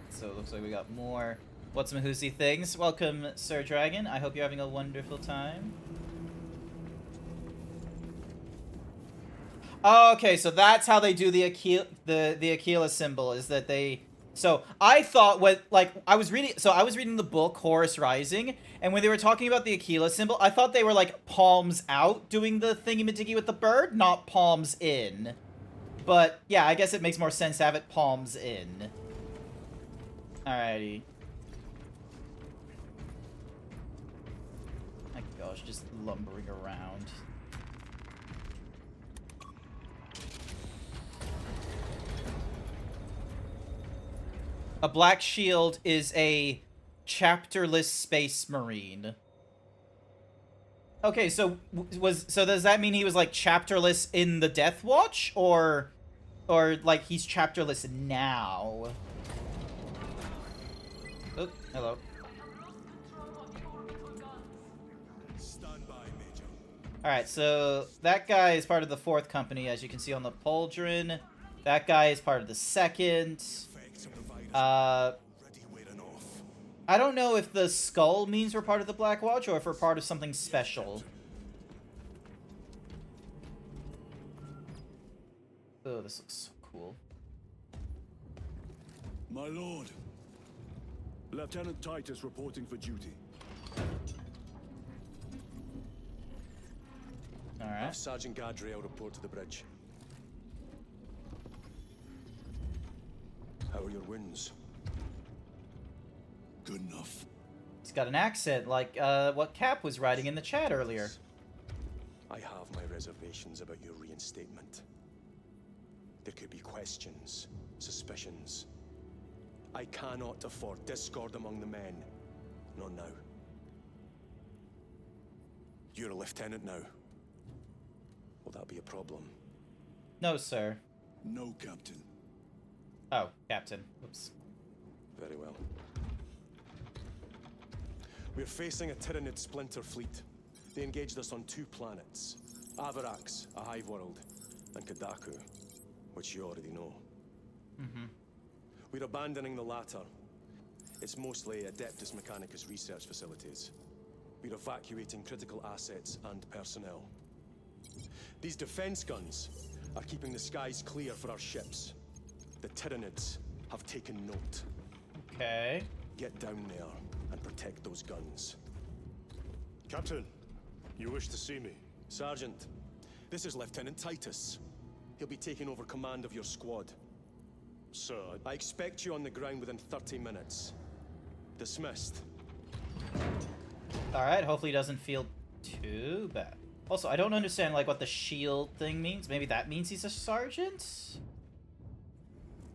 so it looks like we got more What's Mahoosy things. Welcome, Sir Dragon. I hope you're having a wonderful time. Oh, okay, so that's how they do the Aquila symbol, is that they. So I thought I was reading the book Horus Rising, and when they were talking about the Aquila symbol, I thought they were like palms out doing the thingy-majiggy with the bird, not palms in. But yeah, I guess it makes more sense to have it palms in. Alrighty. My gosh, just lumbering around. A Black Shield is a chapterless space marine. Okay, so does that mean he was like chapterless in the Death Watch, or like he's chapterless now? Oh, hello. Alright, so that guy is part of the 4th company, as you can see on the pauldron. That guy is part of the 2nd. I don't know if the skull means we're part of the Black Watch or if we're part of something special. Oh, this looks so cool. My lord. Lieutenant Titus reporting for duty. Alright. Sergeant Gadriel report to the bridge. How are your wounds? Good enough. He's got an accent like what Cap was writing in the chat earlier. I have my reservations about your reinstatement. There could be questions, suspicions. I cannot afford discord among the men. Not now. You're a lieutenant now. Will that be a problem? No, sir. No, Captain. Oh, Captain. Oops. Very well. We're facing a Tyranid splinter fleet. They engaged us on 2 planets. Avarax, a hive world, and Kadaku, which you already know. Mm-hmm. We're abandoning the latter. It's mostly Adeptus Mechanicus research facilities. We're evacuating critical assets and personnel. These defense guns are keeping the skies clear for our ships. The Tyranids have taken note. Okay. Get down there and protect those guns. Captain, you wish to see me? Sergeant, this is Lieutenant Titus. He'll be taking over command of your squad. Sir, I expect you on the ground within 30 minutes. Dismissed. Alright, hopefully he doesn't feel too bad. Also, I don't understand like what the shield thing means. Maybe that means he's a sergeant?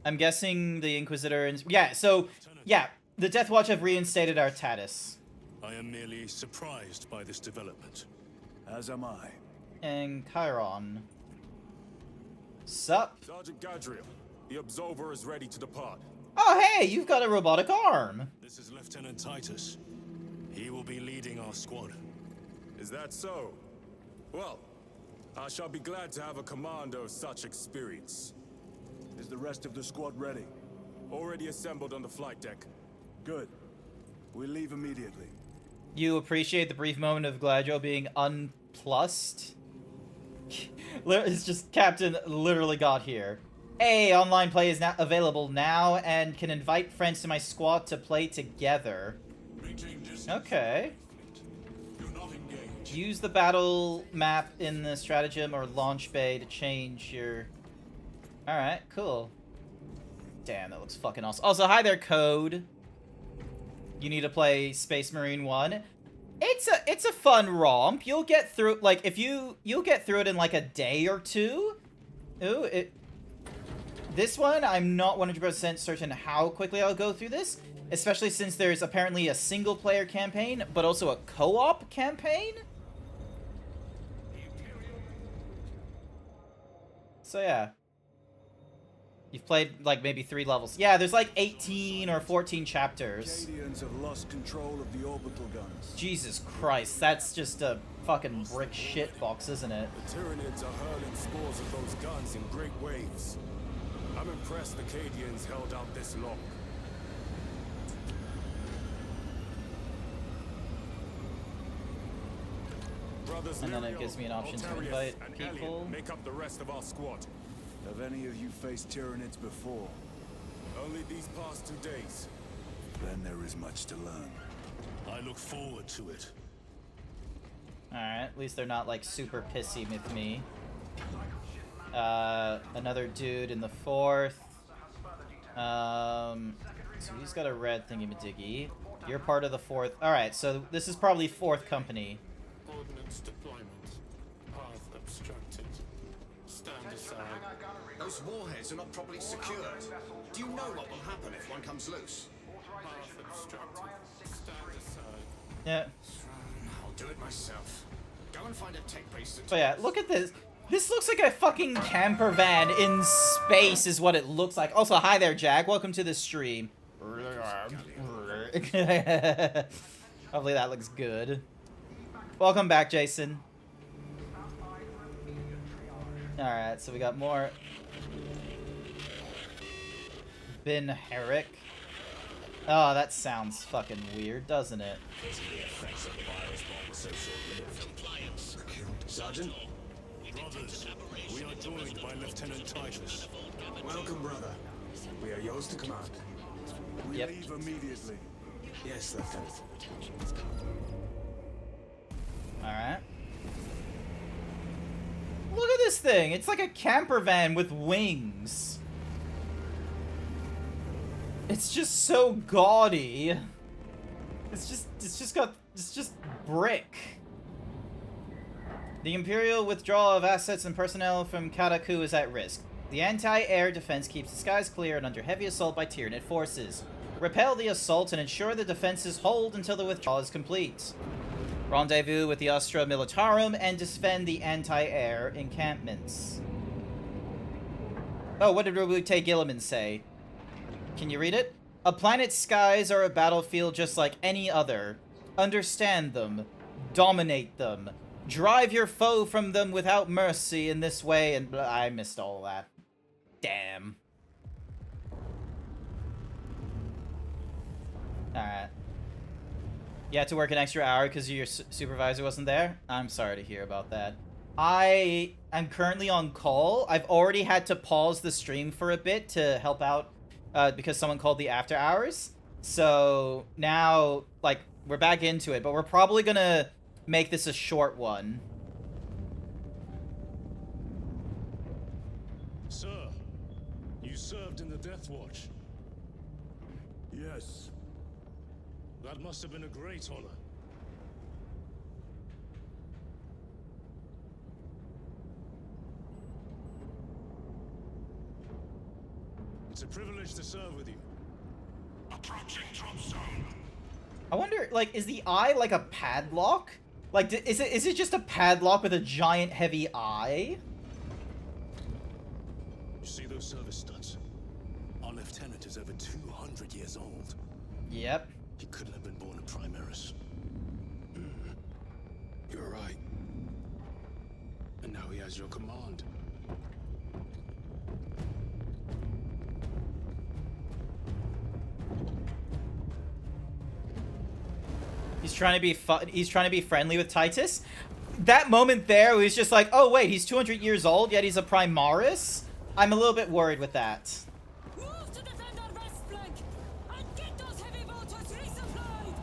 I'm guessing the Inquisitor and... Yeah, so... Yeah, the Death Watch have reinstated our Tatis. I am merely surprised by this development. As am I. And Chiron. Sup? Sergeant Gadriel, the Absolver is ready to depart. Oh, hey, you've got a robotic arm. This is Lieutenant Titus. He will be leading our squad. Is that so? Well, I shall be glad to have a commander of such experience. Is the rest of the squad ready? Already assembled on the flight deck. Good. We leave immediately. You appreciate the brief moment of Gladriel being unplussed? It's just Captain literally got here. Hey, online play is now available now and can invite friends to my squad to play together. Okay. Use the battle map in the stratagem or launch bay to change your... Alright, cool. Damn, that looks fucking awesome. Also, hi there, Code. You need to play Space Marine 1. It's a fun romp. You'll get through, like, if you'll get through it in like a day or two. Ooh, this one, I'm not 100% certain how quickly I'll go through this, especially since there's apparently a single-player campaign, but also a co-op campaign. So yeah. You've played, like, maybe 3 levels. Yeah, there's like 18 or 14 chapters. Acadians have lost control of the orbital guns. Jesus Christ, that's just a fucking brick shit box, isn't it? The Tyranids are hurling spores of those guns in great waves. I'm impressed the Acadians held out this long. Brothers And then it Liriel, gives me an option to Altarius, invite and people. Elliot make up the rest of our squad. Have any of you faced Tyranids before? Only these past 2 days. Then there is much to learn. I look forward to it. Alright, at least they're not like super pissy with me. Another dude in the 4th. So he's got a red thingy-majiggy. You're part of the 4th. Alright, so this is probably 4th company. Ordnance deployment. Path obstructed. Stand aside. Those warheads are not properly secured. Do you know what will happen if one comes loose? Path obstructed. Stand aside. Yeah. I'll do it myself. Go and find a tech base. But yeah, look at this. This looks like a fucking camper van in space is what it looks like. Also, hi there, Jag. Welcome to the stream. Hopefully that looks good. Welcome back, Jason. Alright, so we got more. Ben Herrick. Oh, that sounds fucking weird, doesn't it? Sergeant? Brothers, we are joined by Lieutenant Titus. Welcome, brother. We are yours to command. We Yep. leave immediately. Yes, Lieutenant. Alright. Look at this thing! It's like a camper van with wings. It's just so gaudy. It's just brick. The Imperial withdrawal of assets and personnel from Kataku is at risk. The anti-air defense keeps the skies clear and under heavy assault by Tyranid forces. Repel the assault and ensure the defenses hold until the withdrawal is complete. Rendezvous with the Astra Militarum and defend the anti-air encampments. Oh, what did Robute Gilliman say? Can you read it? A planet's skies are a battlefield just like any other. Understand them. Dominate them. Drive your foe from them without mercy in this way, and I missed all that. Damn. Alright. You had to work an extra hour because your supervisor wasn't there? I'm sorry to hear about that. I am currently on call. I've already had to pause the stream for a bit to help out because someone called the after hours. So now, like, we're back into it, but we're probably gonna make this a short one. Sir, you served in the Death Watch. Yes. That must have been a great honor. It's a privilege to serve with you. Approaching drop zone. I wonder, like, is the eye like a padlock? Like, is it just a padlock with a giant heavy eye? You see those service studs? Our lieutenant is over 200 years old. Yep. He couldn't have been born a Primaris. You're right. And now Now he has your command. He's trying to be he's trying to be friendly with Titus. That moment there, was just like, oh wait, he's 200 years old, yet he's a Primaris. I'm a little bit worried with that. Move to defend our west flank and get those heavy bolters resupplied.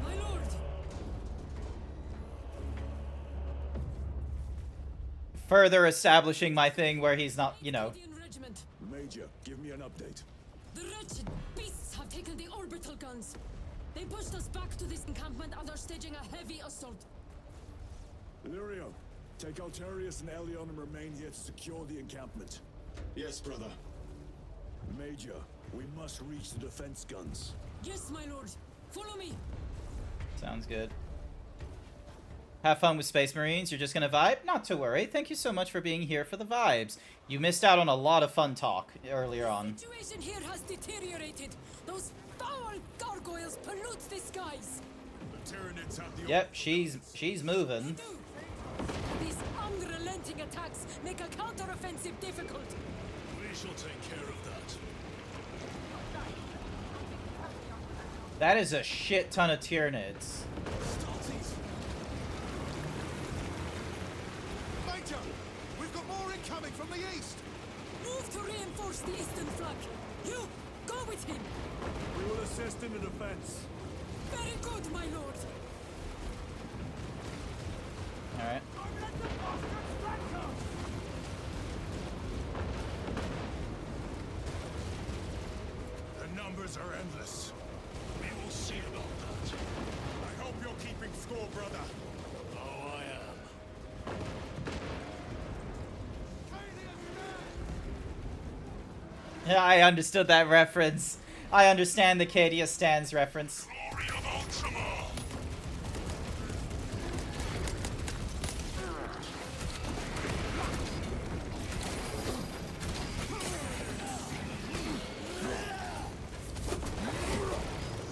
My lord. Further establishing my thing where he's not, you know. Major, give me an update. The wretched beasts have taken the orbital guns. They pushed us back to this encampment and are staging a heavy assault. Illyrio, take Altarius and Elion and remain here to secure the encampment. Yes, brother. Major, we must reach the defense guns. Yes, my lord. Follow me. Sounds good. Have fun with Space Marines. You're just gonna vibe? Not to worry. Thank you so much for being here for the vibes. You missed out on a lot of fun talk earlier on. The situation here has deteriorated. Those foul gargoyles pollute the skies. The Tyranids have the Yep, she's moving. These unrelenting attacks make a counteroffensive difficult. We shall take care of that. That is a shit ton of Tyranids. Major, we've got more incoming from the east. Move to reinforce the eastern flank. You, go with him. We will assist in the defense. Very good, my lord. Alright. The numbers are endless. We will see about that. I hope you're keeping score, brother. Oh, I am. Yeah, I understood that reference. I understand the Cadia stands reference. Glory of Ultramar!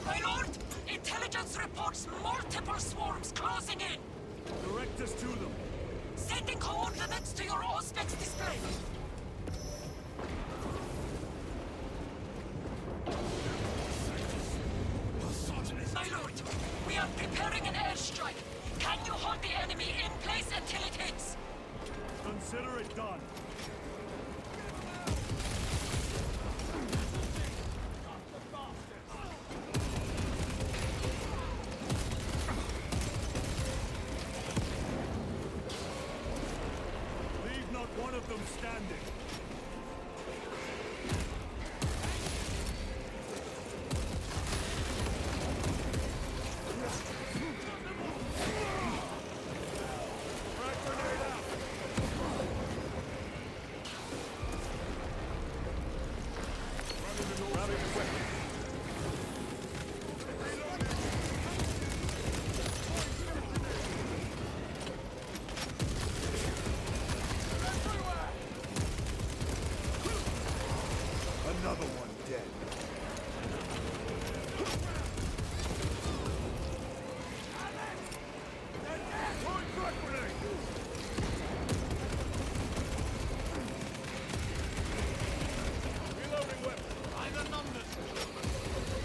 My lord, intelligence reports multiple swarms closing in. Direct us to them. Sending coordinates to your Auspex display. My lord, we are preparing an airstrike. Can you hold the enemy in place until it hits? Consider it done. Leave not one of them standing. Another one dead. Reloading weapon. By the numbers.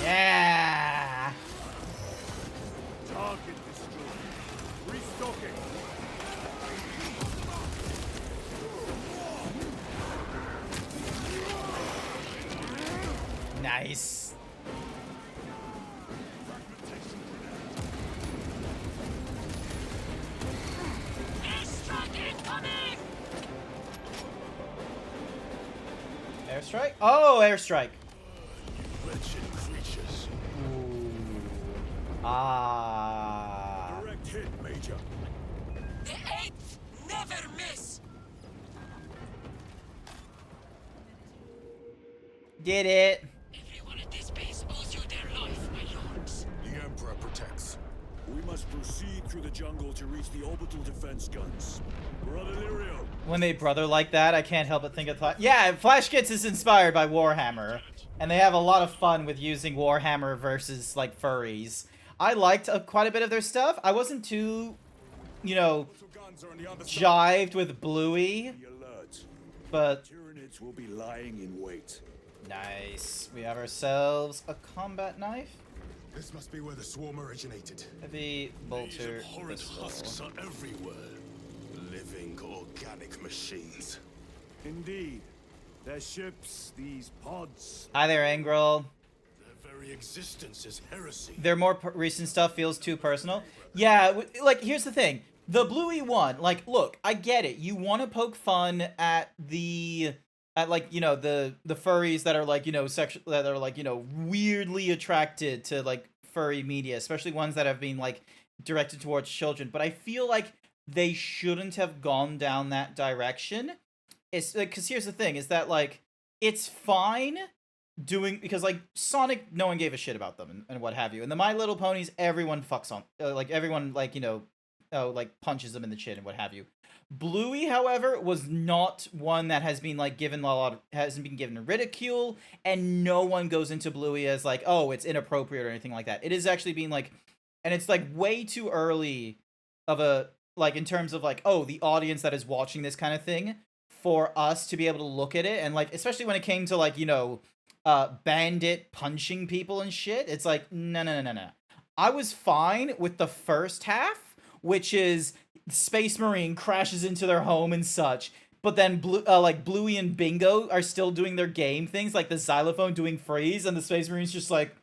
Yeah. Target destroyed. Restocking. Nice. Airstrike incoming! Airstrike? Oh, airstrike. Wretched creatures. Ah. Direct hit, Major. The 8th did it. Everyone at this base owes you their life, my lords. The Emperor protects. We must proceed through the jungle to reach the orbital defense guns. Brother Lirio. When they brother like that, I can't help but think of yeah, Flash Gits is inspired by Warhammer, and they have a lot of fun with using Warhammer versus like furries. I liked quite a bit of their stuff. I wasn't too, you know, jived with Bluey, but Tyranids will be lying in wait. nice. We have ourselves a combat knife. This must be where the swarm originated. Heavy bolter. These horrid pistol. husks are everywhere. Living organic machines. Indeed. Their ships, these pods. Hi there, Angrel. Their very existence is heresy. Their more recent stuff feels too personal. Yeah, like, here's the thing. The Bluey one, like, look, I get it. You want to poke fun at like, you know, the furries that are, like, you know, that are, like, you know, weirdly attracted to, like, furry media, especially ones that have been, like, directed towards children. But I feel like they shouldn't have gone down that direction. It's, like, because here's the thing, is that, like, it's fine doing, because, like, Sonic, no one gave a shit about them and what have you. And the My Little Ponies, everyone fucks on, like, everyone, like, you know, like, punches them in the chin and what have you. Bluey, however, was not one that has been, like, given a lot of, hasn't been given ridicule, and no one goes into Bluey as, like, oh, it's inappropriate or anything like that. It is actually being, like, and it's, like, way too early of a, like, in terms of, like, oh, the audience that is watching this kind of thing, for us to be able to look at it, and, like, especially when it came to, like, you know, Bandit punching people and shit, it's like, no. I was fine with the first half, which is Space Marine crashes into their home and such, but then like Bluey and Bingo are still doing their game things, like the xylophone doing freeze, and the Space Marine's just like,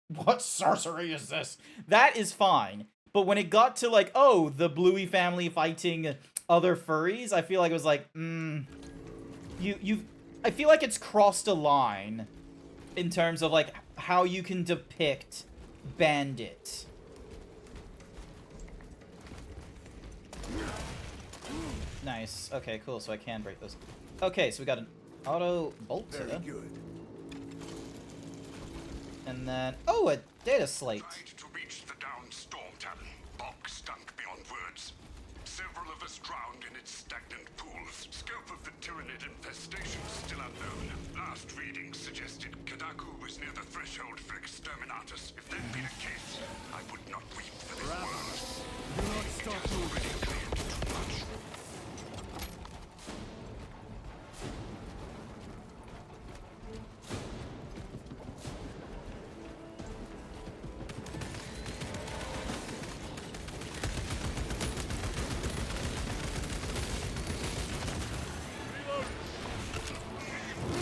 what sorcery is this? That is fine. But when it got to, like, oh, the Bluey family fighting other furries, I feel like it was like, I feel like it's crossed a line in terms of, like, how you can depict Bandit. Nice. Okay, cool. So I can break those. Okay, so we got an auto bolter. Very good. And then, oh, a data slate. To reach the downed storm talon, bog stunk beyond words. Several of us drowned in its stagnant pools. Scope of the Tyranid infestation still unknown. Last readings suggested Kadaku was near the threshold for exterminatus. If that be the case, I would not weep for this world. Do not stop moving.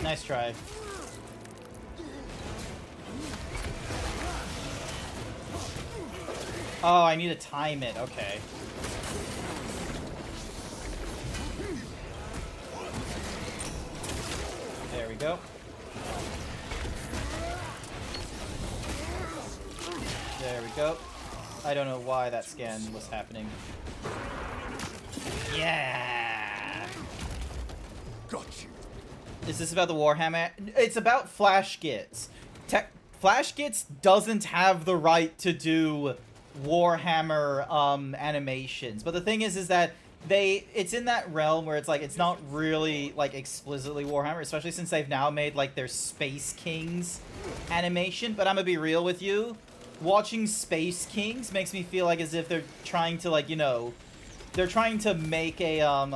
Nice try. Oh, I need to time it. Okay. There we go. There we go. I don't know why that scan was happening. Yeah! Got you. Is this about the Warhammer? It's about Flash Gits. Flash Gits doesn't have the right to do Warhammer animations, but the thing is that it's in that realm where it's like it's not really like explicitly Warhammer, especially since they've now made like their Space Kings animation. But I'm gonna be real with you, watching Space Kings makes me feel like as if they're trying to, like, you know, they're trying to make a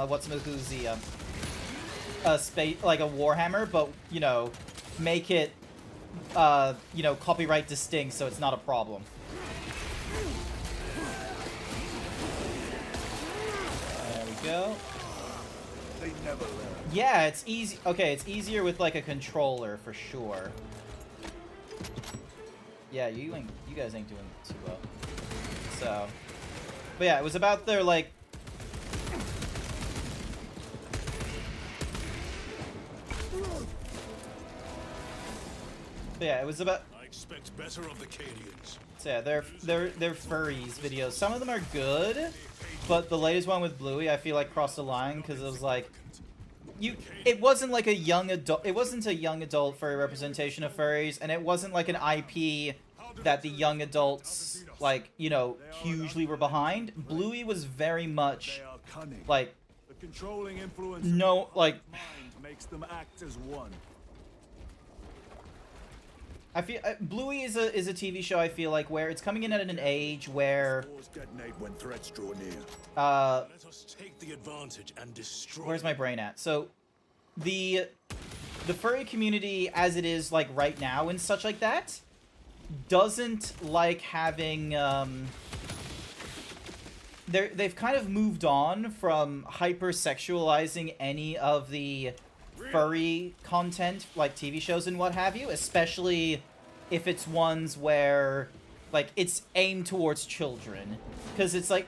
space, like a Warhammer, but, you know, make it you know, copyright distinct, so it's not a problem. There we go. They never learn. Yeah, it's easy. Okay, it's easier with like a controller for sure. Yeah, you guys ain't doing too well. So, but yeah, it was about their like. But yeah, it was about. I expect better of the Cadians. So yeah, they're furries videos. Some of them are good, but the latest one with Bluey, I feel like crossed the line because it was like, it wasn't like a young adult. It wasn't a young adult furry representation of furries, and it wasn't like an IP that the young adults, like, you know, hugely were behind. Bluey was very much like The controlling influence no, like mind makes them act as one. I feel Bluey is a TV show. I feel like where it's coming in at an age where Detonate when threats draw near. Let us take the advantage and destroy. Where's my brain at? So the furry community as it is like right now and such like that doesn't like having they've kind of moved on from hypersexualizing any of the furry content, like TV shows and what have you, especially if it's ones where like it's aimed towards children, because it's like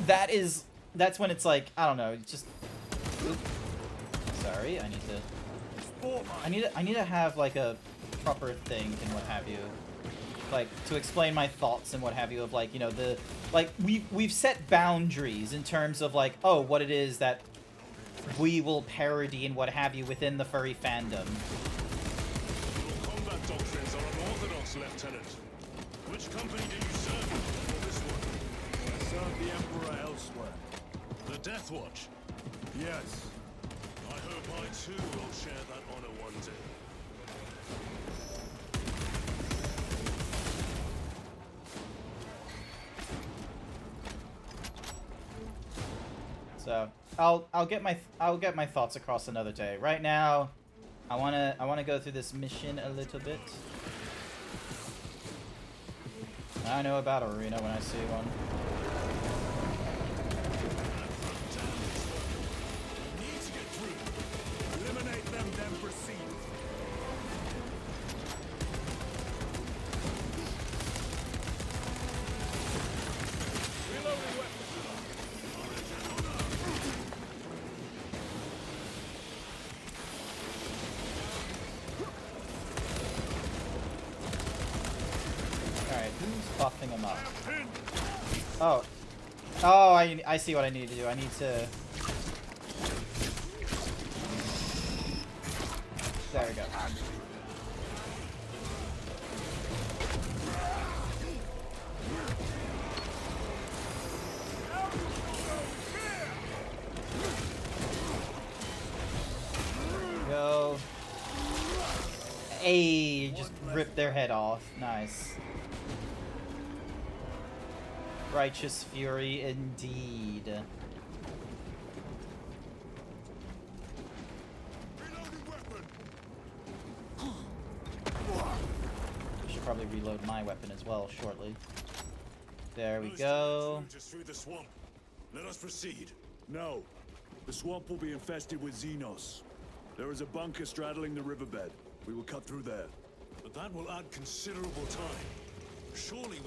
that's when it's like, I don't know, it's just sorry, I need to have like a proper thing and what have you, like to explain my thoughts and what have you of like, you know, the like we've set boundaries in terms of like, oh, what it is that we will parody and what have you within the furry fandom. Your combat doctrines are unorthodox, Lieutenant. Which company do you serve for this one? I serve the Emperor elsewhere. The Death Watch? Yes. I hope I too will share that honor one day. So I'll get my thoughts across another day. Right now, I wanna go through this mission a little bit. I know about arena when I see one. Need to get through. Eliminate them, then proceed. Reloading weapons. Alright, who's buffing him up? Oh. Oh, I see what I need to do. I need to... There we go. Go. Hey, just rip their head off. Nice. Righteous fury indeed. I should probably reload my weapon as well shortly. There we go. Just through the swamp. Let us proceed. No. The swamp will be infested with Xenos. There is a bunker straddling the riverbed. We will cut through there. But that will add considerable time. Surely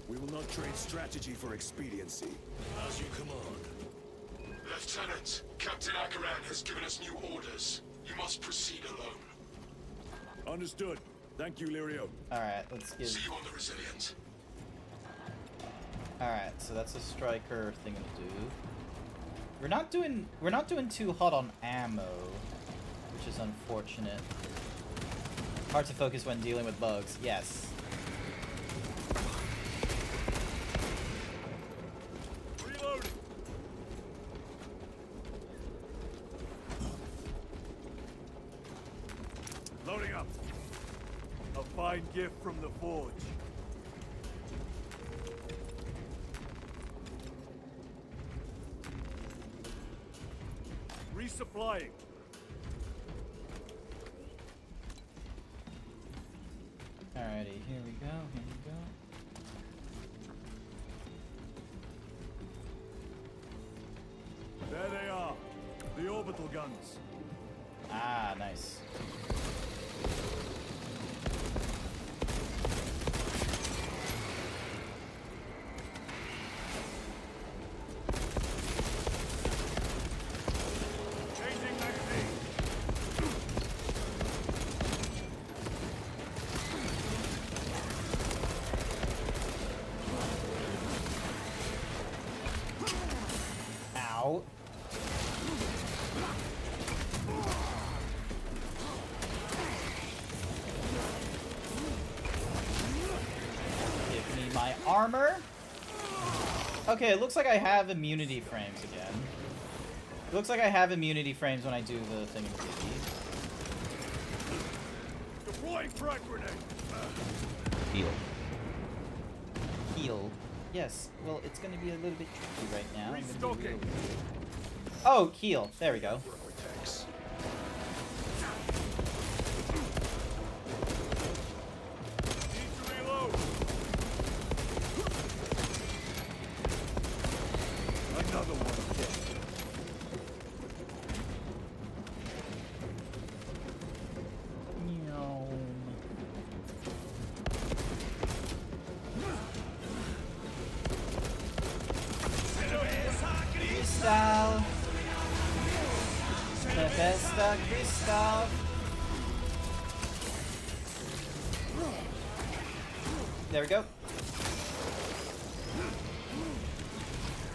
we will not trade strategy for expediency. As you command. Lieutenant, Captain Akaran has given us new orders. You must proceed alone. Understood. Thank you, Lirio. Alright, let's give... See you on the Resilient. Alright, so that's a striker thing to do. We're not doing too hot on ammo, which is unfortunate. Hard to focus when dealing with bugs, yes. Reloading. Loading up. A fine gift from the forge. Resupplying. Alrighty, here we go, here we go. There they are. The orbital guns. Ah, nice. Changing magazine. Ow. armor. Okay, it looks like I have immunity frames again. It looks like I have immunity frames when I do the thing in the Deploying frag grenade. Heal. Heal. Yes. Well, it's going to be a little bit tricky right now. Restocking. Oh, heal. There we go. Need to reload. Another one dead. Crystal. The best crystal. There we go.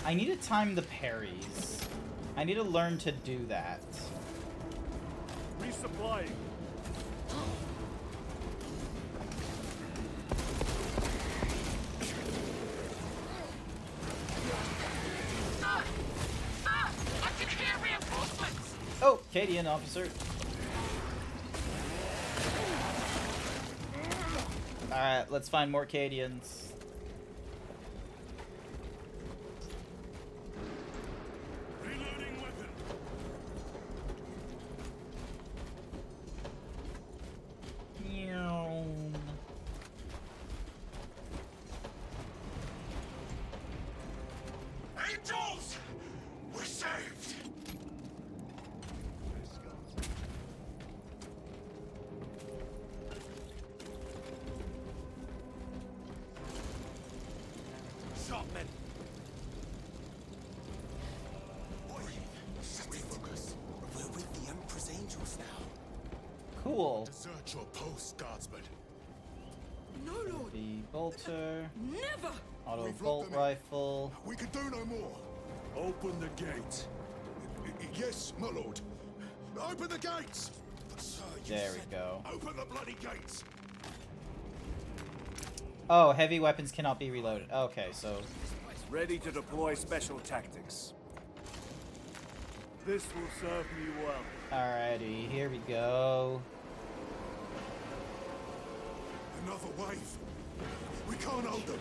I need to time the parries. I need to learn to do that. Resupplying. I can hear reinforcements! Oh, Cadian officer. Alright, let's find more Cadians. Reloading weapon. Meow. Angels! We're saved! Shotmen! Refocus. We're with the Emperor's Angels now. Cool. Desert your post, Guardsman. No, Lord. The bolter. Never. Auto We've bolt locked them in. rifle. We can do no more. Open the gate. Yes, my lord. Open the gates! Sir, you There we said go. open the bloody gates! Oh, heavy weapons cannot be reloaded. Okay, so Ready to deploy special tactics. This will serve me well. alrighty, here we go. Another wave. We can't hold them.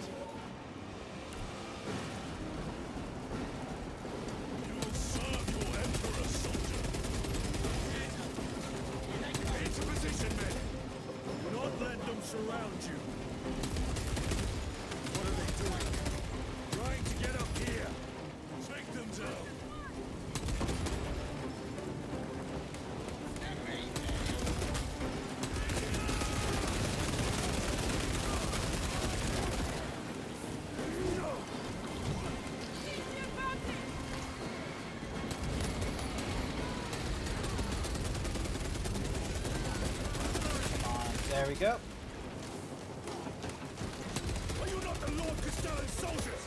You will serve your Emperor, soldier. Into position, men. Do not let them surround you. What are they doing? Trying to get up here. Take them down. There we go. Are you not the Lord Castellan's soldiers?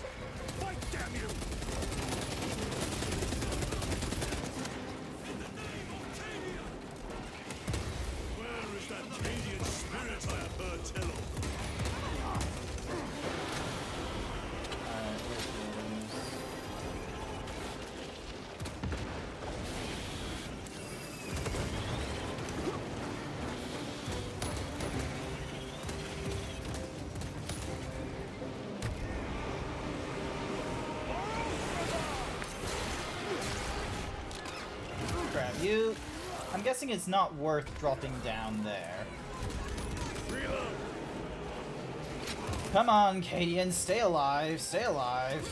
Fight, damn you! Where is that radiant spirit I have heard tell of? Alright, where's the others? Grab you. I'm guessing it's not worth dropping down there. Come on, Cadian, stay alive, stay alive.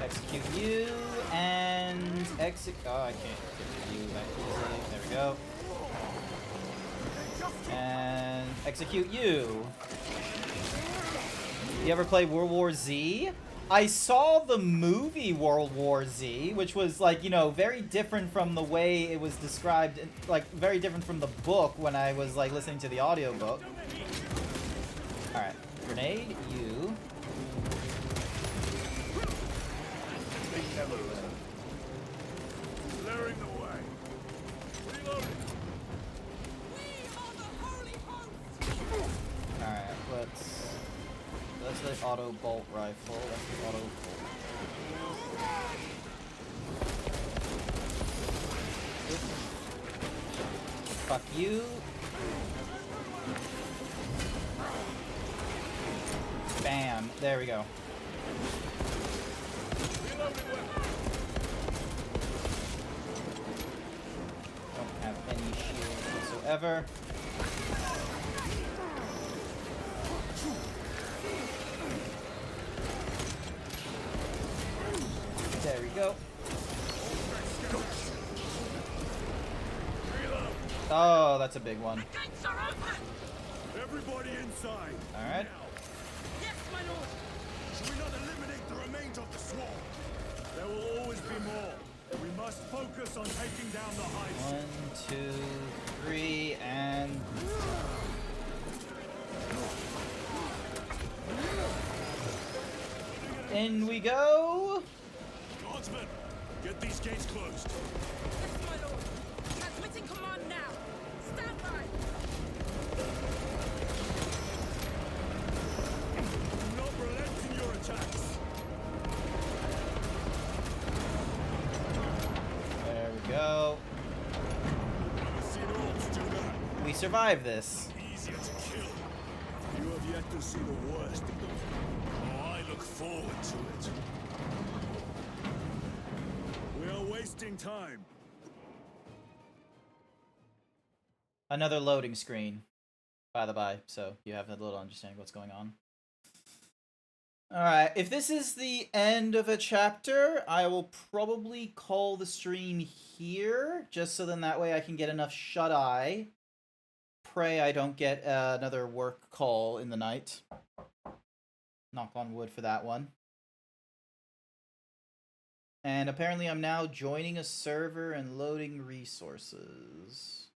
Execute you and exit. Oh, I can't get you that easily. There we go. And execute you. You ever play World War Z? I saw the movie World War Z, which was like, you know, very different from the way it was described, like very different from the book when I was like listening to the audiobook. Alright, grenade, you. Clearing the way. Reloading. the auto bolt rifle. That's the auto bolt. Fuck you. Bam. There we go. Don't have any shields whatsoever. There we go. Oh, that's a big one. Everybody inside. All right. Yes, my lord. Should we not eliminate the remains of the swarm? There will always be more. We must focus on taking down the hive. 1, 2, 3, and in we go. Guardsmen, get these gates closed. Yes, my lord. Transmitting command now. Stand by. Do not relent in your attacks. There we go. Never seen orcs do that. We survived this. Easier to kill. You have yet to see the worst of them. Oh, I look forward to it. We are wasting time. Another loading screen, by the by, so you have a little understanding what's going on. Alright, if this is the end of a chapter, I will probably call the stream here, just so then that way I can get enough shut-eye. Pray I don't get another work call in the night. Knock on wood for that one. And apparently I'm now joining a server and loading resources.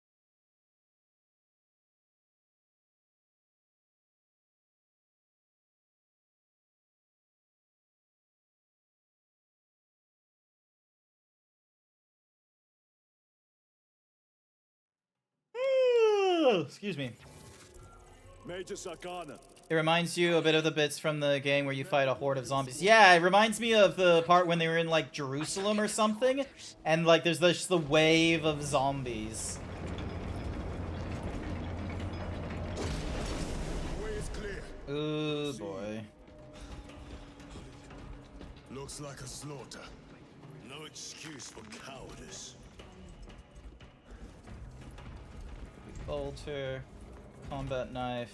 Excuse me. Major Sakana. It reminds you a bit of the bits from the game where you fight a horde of zombies. Yeah, it reminds me of the part when they were in, like, Jerusalem or something. And, like, there's just the wave of zombies. Way is clear. Ooh, boy. Looks like a slaughter. No excuse for cowardice. Bolter. Combat knife.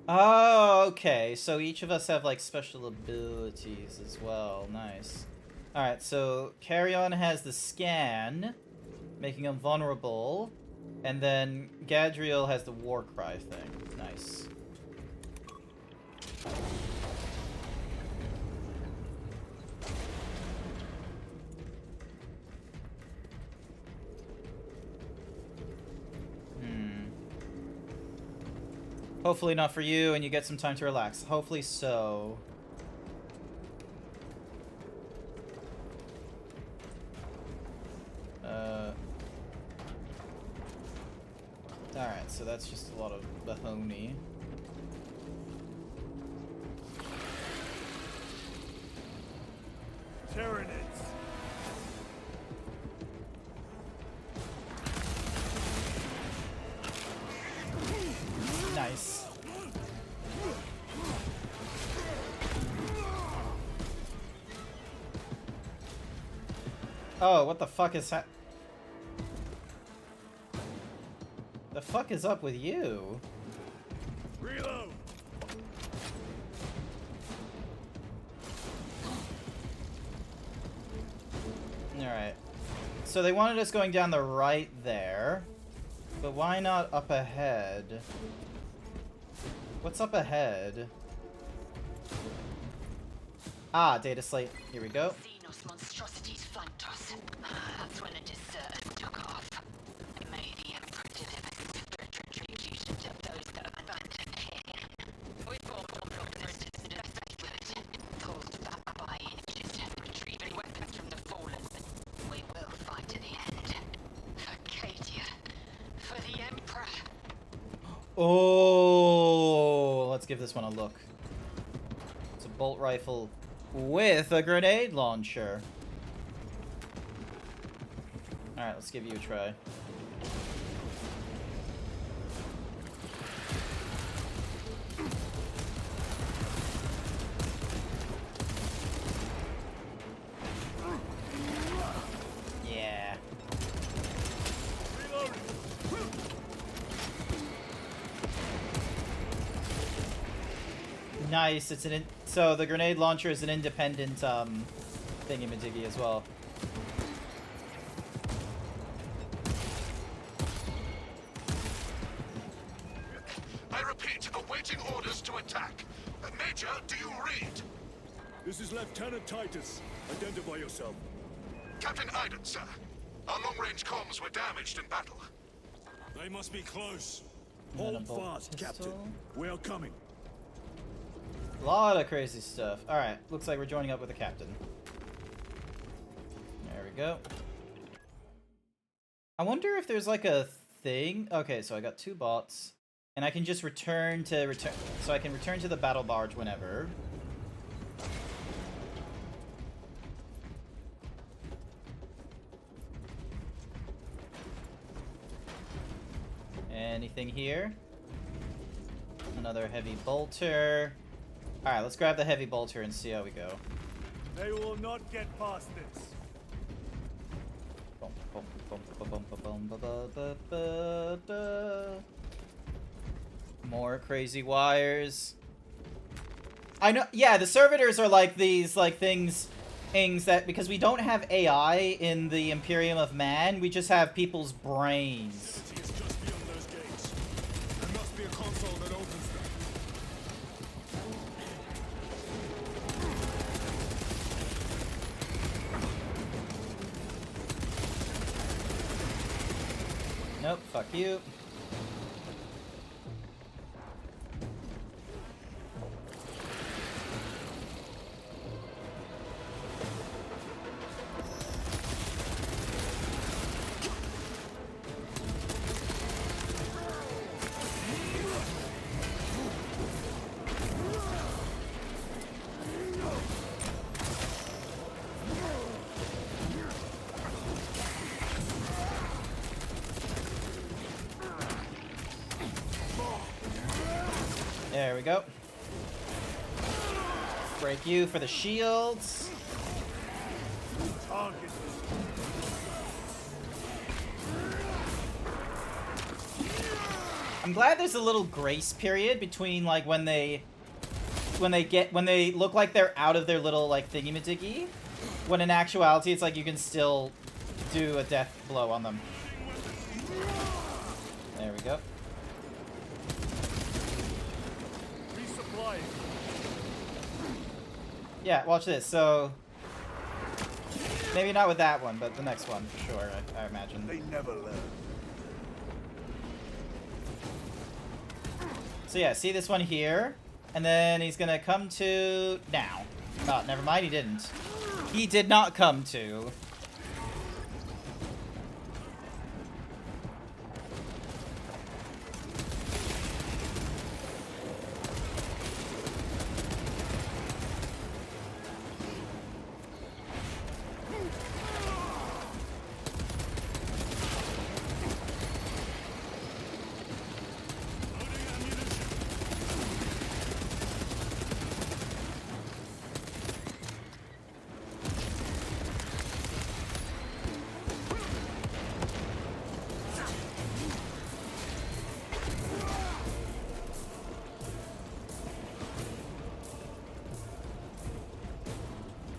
Oh, okay. So each of us have, like, special abilities as well. Nice. Alright, so Carrion has the scan, making him vulnerable. And then Gadriel has the war cry thing. Nice. Hopefully not for you, and you get some time to relax. Hopefully so. Alright, so that's just a lot of Bahoni. Tyranids. Nice. Oh, what the fuck is the fuck is up with you? Reload. Alright. So they wanted us going down the right there. But why not up ahead? What's up ahead? Ah, data slate. Here we go. Xenos monstrosities flanked us. That's when a desert took off. May the Emperor deliver spiritual tribute to those that have abandoned here. We formed resistance and evacuated, pulled back by inches, retrieving weapons from the fallen. We will fight to the end. For Kate Oh, let's give this one a look. It's a bolt rifle with a grenade launcher. Alright, let's give you a try. Yeah. Nice. It's so the grenade launcher is an independent thingy-majiggy as well. I repeat, awaiting orders to attack. Major, do you read? This is Lieutenant Titus. Identify yourself. Captain Iden, sir. Our long-range comms were damaged in battle. They must be close. And then a Hold bolt fast, pistol. Captain. We are coming. A lot of crazy stuff. Alright, looks like we're joining up with the captain. There we go. I wonder if there's like a thing. Okay, so I got 2 bots. And I can just return. So I can return to the battle barge whenever. Anything here? Another heavy bolter. Alright, let's grab the heavy bolter and see how we go. They will not get past this. More crazy wires. I know, yeah, the servitors are like these, like, things that, because we don't have AI in the Imperium of Man, we just have people's brains. It's just beyond those gates. There must be a console that opens them. Nope, fuck you. There we go. Break you for the shields. I'm glad there's a little grace period between like when they look like they're out of their little like thingy-majiggy, when in actuality it's like you can still do a death blow on them. There we go. Yeah, watch this. So, maybe not with that one, but the next one for sure, I imagine. They never learn. So yeah, see this one here? And then he's gonna come to now. Oh, never mind, he didn't. He did not come to.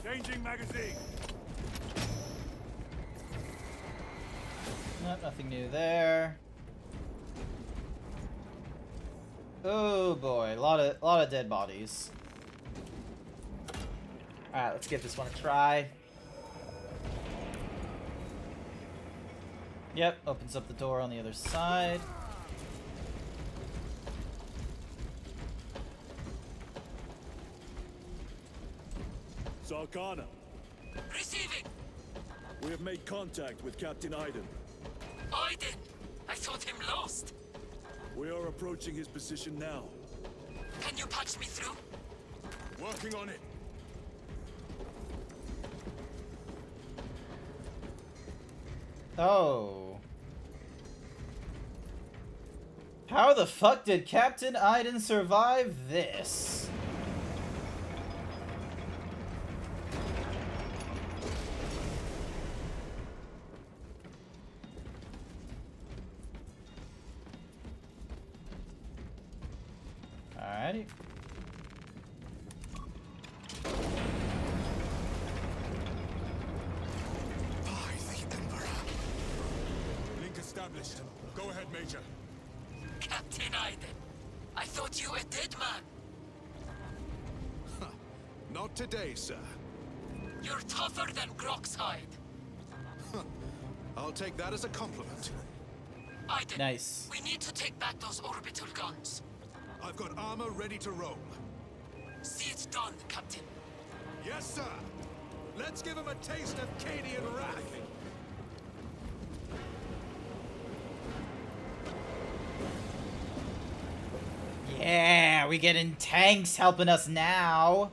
Changing magazine. Nope, nothing new there. Oh boy, a lot of dead bodies. All right, let's give this one a try. Yep, opens up the door on the other side. Sarkana. Receiving! We have made contact with Captain Iden. Iden! I thought him lost. We are approaching his position now. Can you patch me through? Working on it. Oh. How the fuck did Captain Iden survive this? Alrighty. Link established. Go ahead, Major. Captain Iden, I thought you a dead man. Not today, sir. You're tougher than Grok's hide. I'll take that as a compliment. Iden, Nice. we need to take back those orbital guns. I've got armor ready to roll. See it done, Captain. Yes, sir. Let's give him a taste of Cadian wrath. Yeah, we getting tanks helping us now.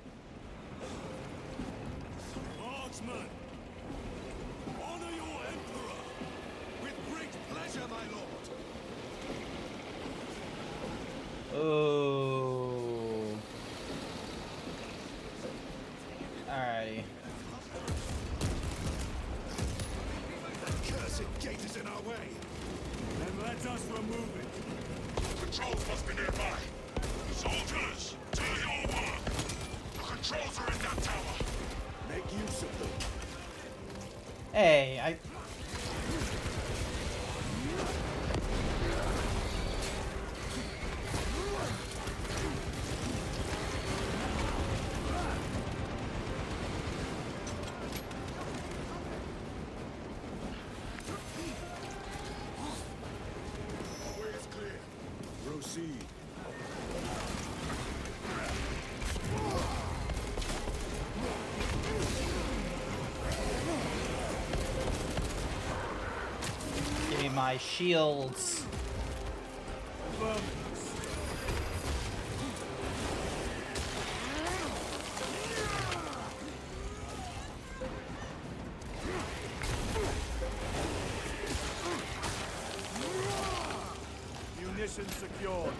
Marksman, honor your emperor. With great pleasure, my lord. Oh. Alrighty. That cursed gate is in our way. Then let us remove it. Controls must be nearby. Soldiers, do your work. The controls are in that tower. Make use of them. Hey, I... Way is clear. Proceed. Give me my shields. Munitions secured.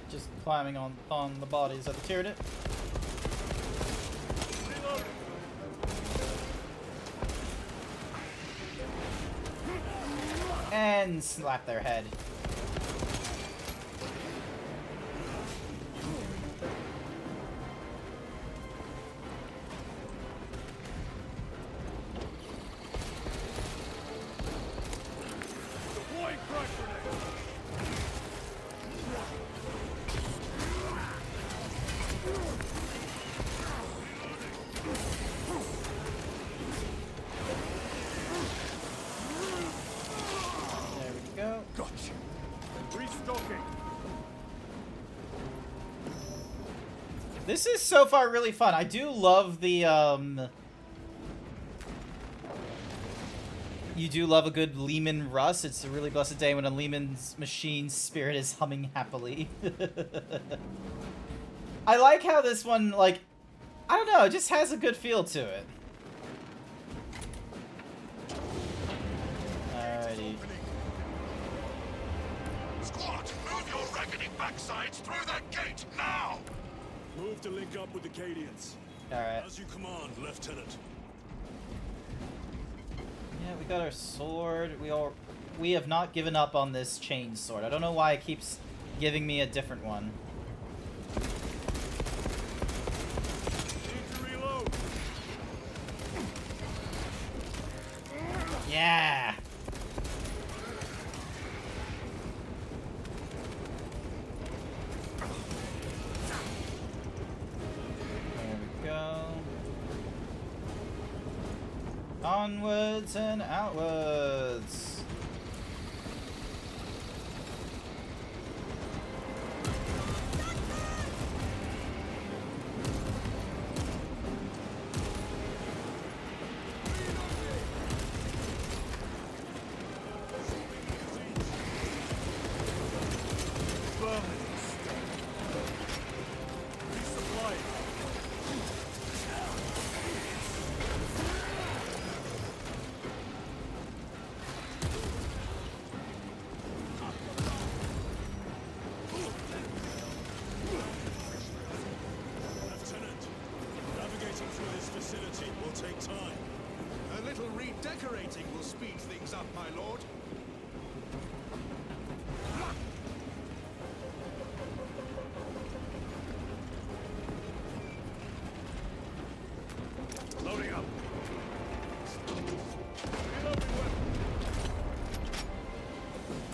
Just climbing on the bodies of the Tyranid. And slap their head. Deploying frag grenade. There we go. Gotcha. Restocking. This is so far really fun. I do love the, You do love a good Lehman Russ. It's a really blessed day when a Lehman's machine's spirit is humming happily. I like how this one, like, I don't know, it just has a good feel to it. Alrighty. Squad, move your reckoning backsides through that gate now! Move to link up with the Cadians. Alright. As you command, Lieutenant. Yeah, we got our sword. We have not given up on this chain sword. I don't know why it keeps giving me a different one. Need to reload. Yeah. There we go. Onwards and outwards. take time. A little redecorating will speed things up, my lord. Loading up.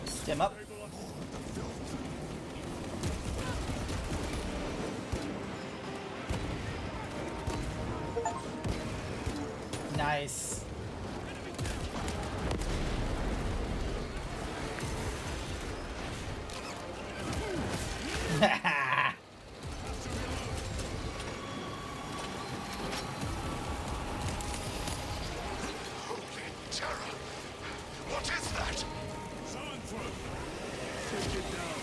Stim up. Nice. Terror! What is that? Zoanthrope! Take it down.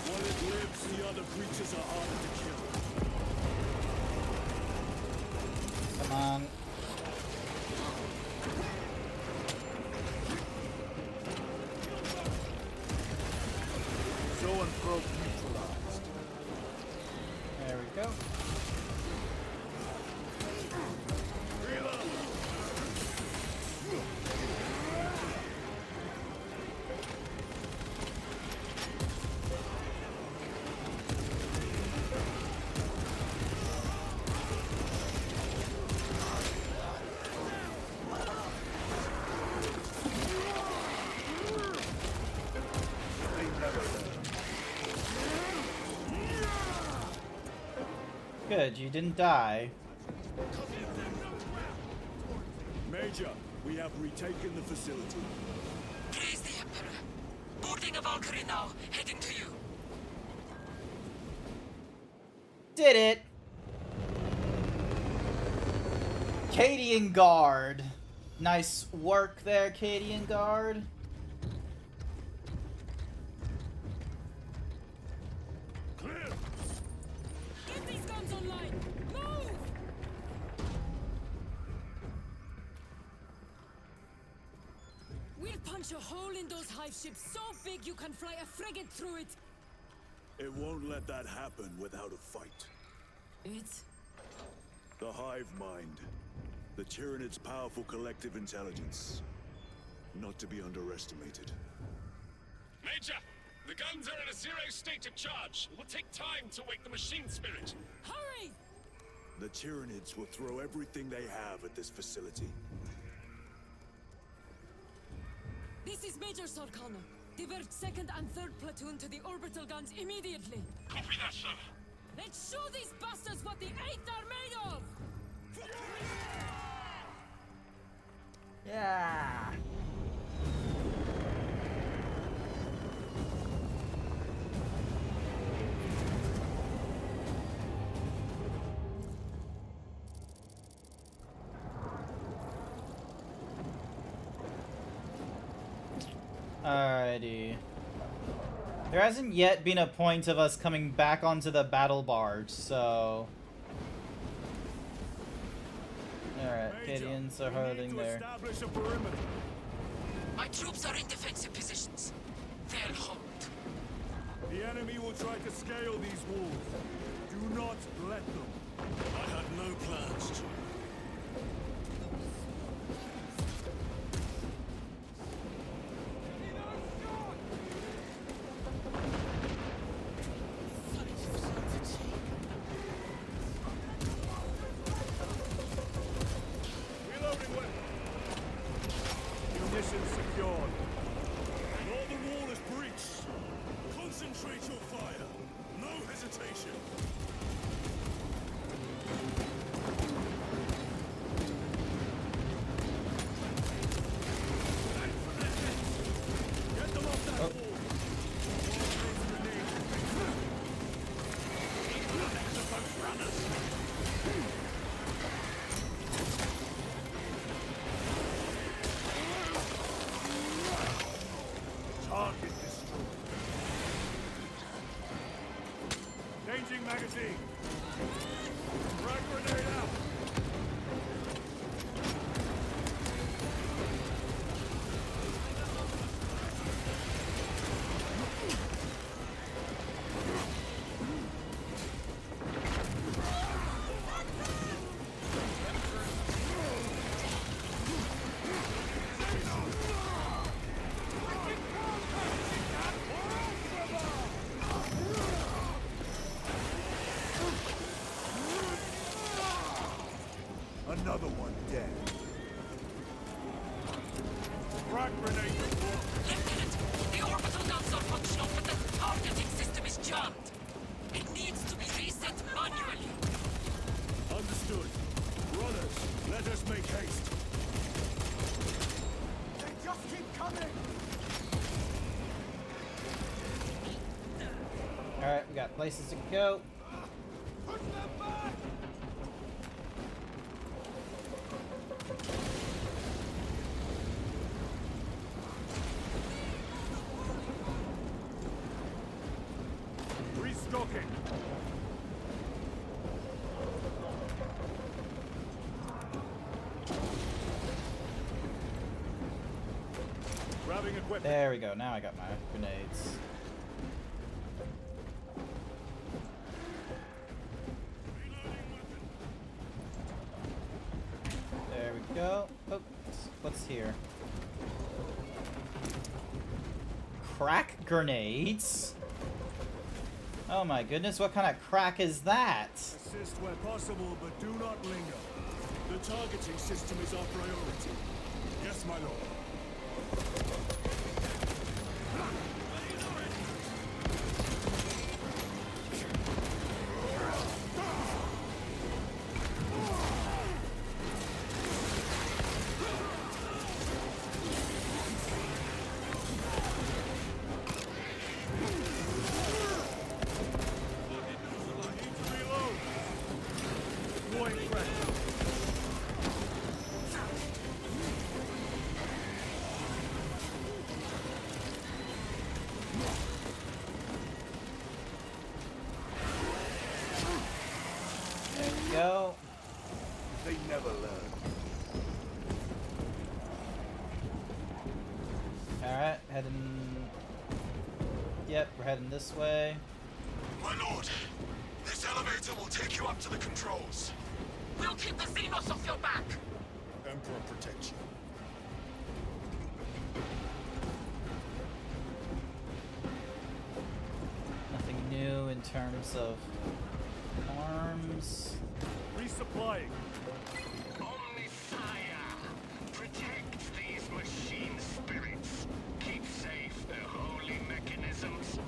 While it lives, the other creatures are harder to kill. Come on. Zoanthrope neutralized. There we go. Good, you didn't die. Major, we have retaken the facility. Praise the Emperor. Boarding a Valkyrie now, heading to you. Did it! Cadian Guard. Nice work there, Cadian Guard. Get these guns online! Move! We'll punch a hole in those hive ships so big you can fly a frigate through it! It won't let that happen without a fight. It's... The hive mind. The Tyranids' powerful collective intelligence. Not to be underestimated. Major! The guns are in a zero state of charge. It will take time to wake the machine spirit. Hurry! The Tyranids will throw everything they have at this facility. This is Major Sarkana. Divert 2nd and 3rd platoon to the orbital guns immediately. Copy that, sir. Let's show these bastards what the 8th are made of! Yeah. Alrighty. There hasn't yet been a point of us coming back onto the battle barge, so... Alright, Cadians are holding there. Establish a perimeter. My troops are in defensive positions. They'll hold. The enemy will try to scale these walls. Do not let them. I had no plans to. Reloading weapon. Munitions secured. Northern wall is breached. Concentrate your fire. No hesitation. Get them off that wall. Target destroyed. Changing magazine. Frag grenade out. Another one dead. Frag grenade deployed. Lieutenant, the orbital guns are functional, but the targeting system is jammed. It needs to be reset manually. Understood. Runners, let us make haste. They just keep coming! Alright, we got places to go. Push them back! Restocking. Grabbing equipment. There we go. Now I got my grenades. There we go. Oh, what's here? Crack grenades? Oh my goodness, what kind of crack is that? Assist where possible, but do not linger. The targeting system is our priority. Yes, my lord. Go. They never learn. Alright, heading... Yep, we're heading this way. My lord, this elevator will take you up to the controls. We'll keep the Xenos off your back. Emperor protect you. Nothing new in terms of arms. Resupplying. Omnisire! Protect these machine spirits. Keep safe their holy mechanisms,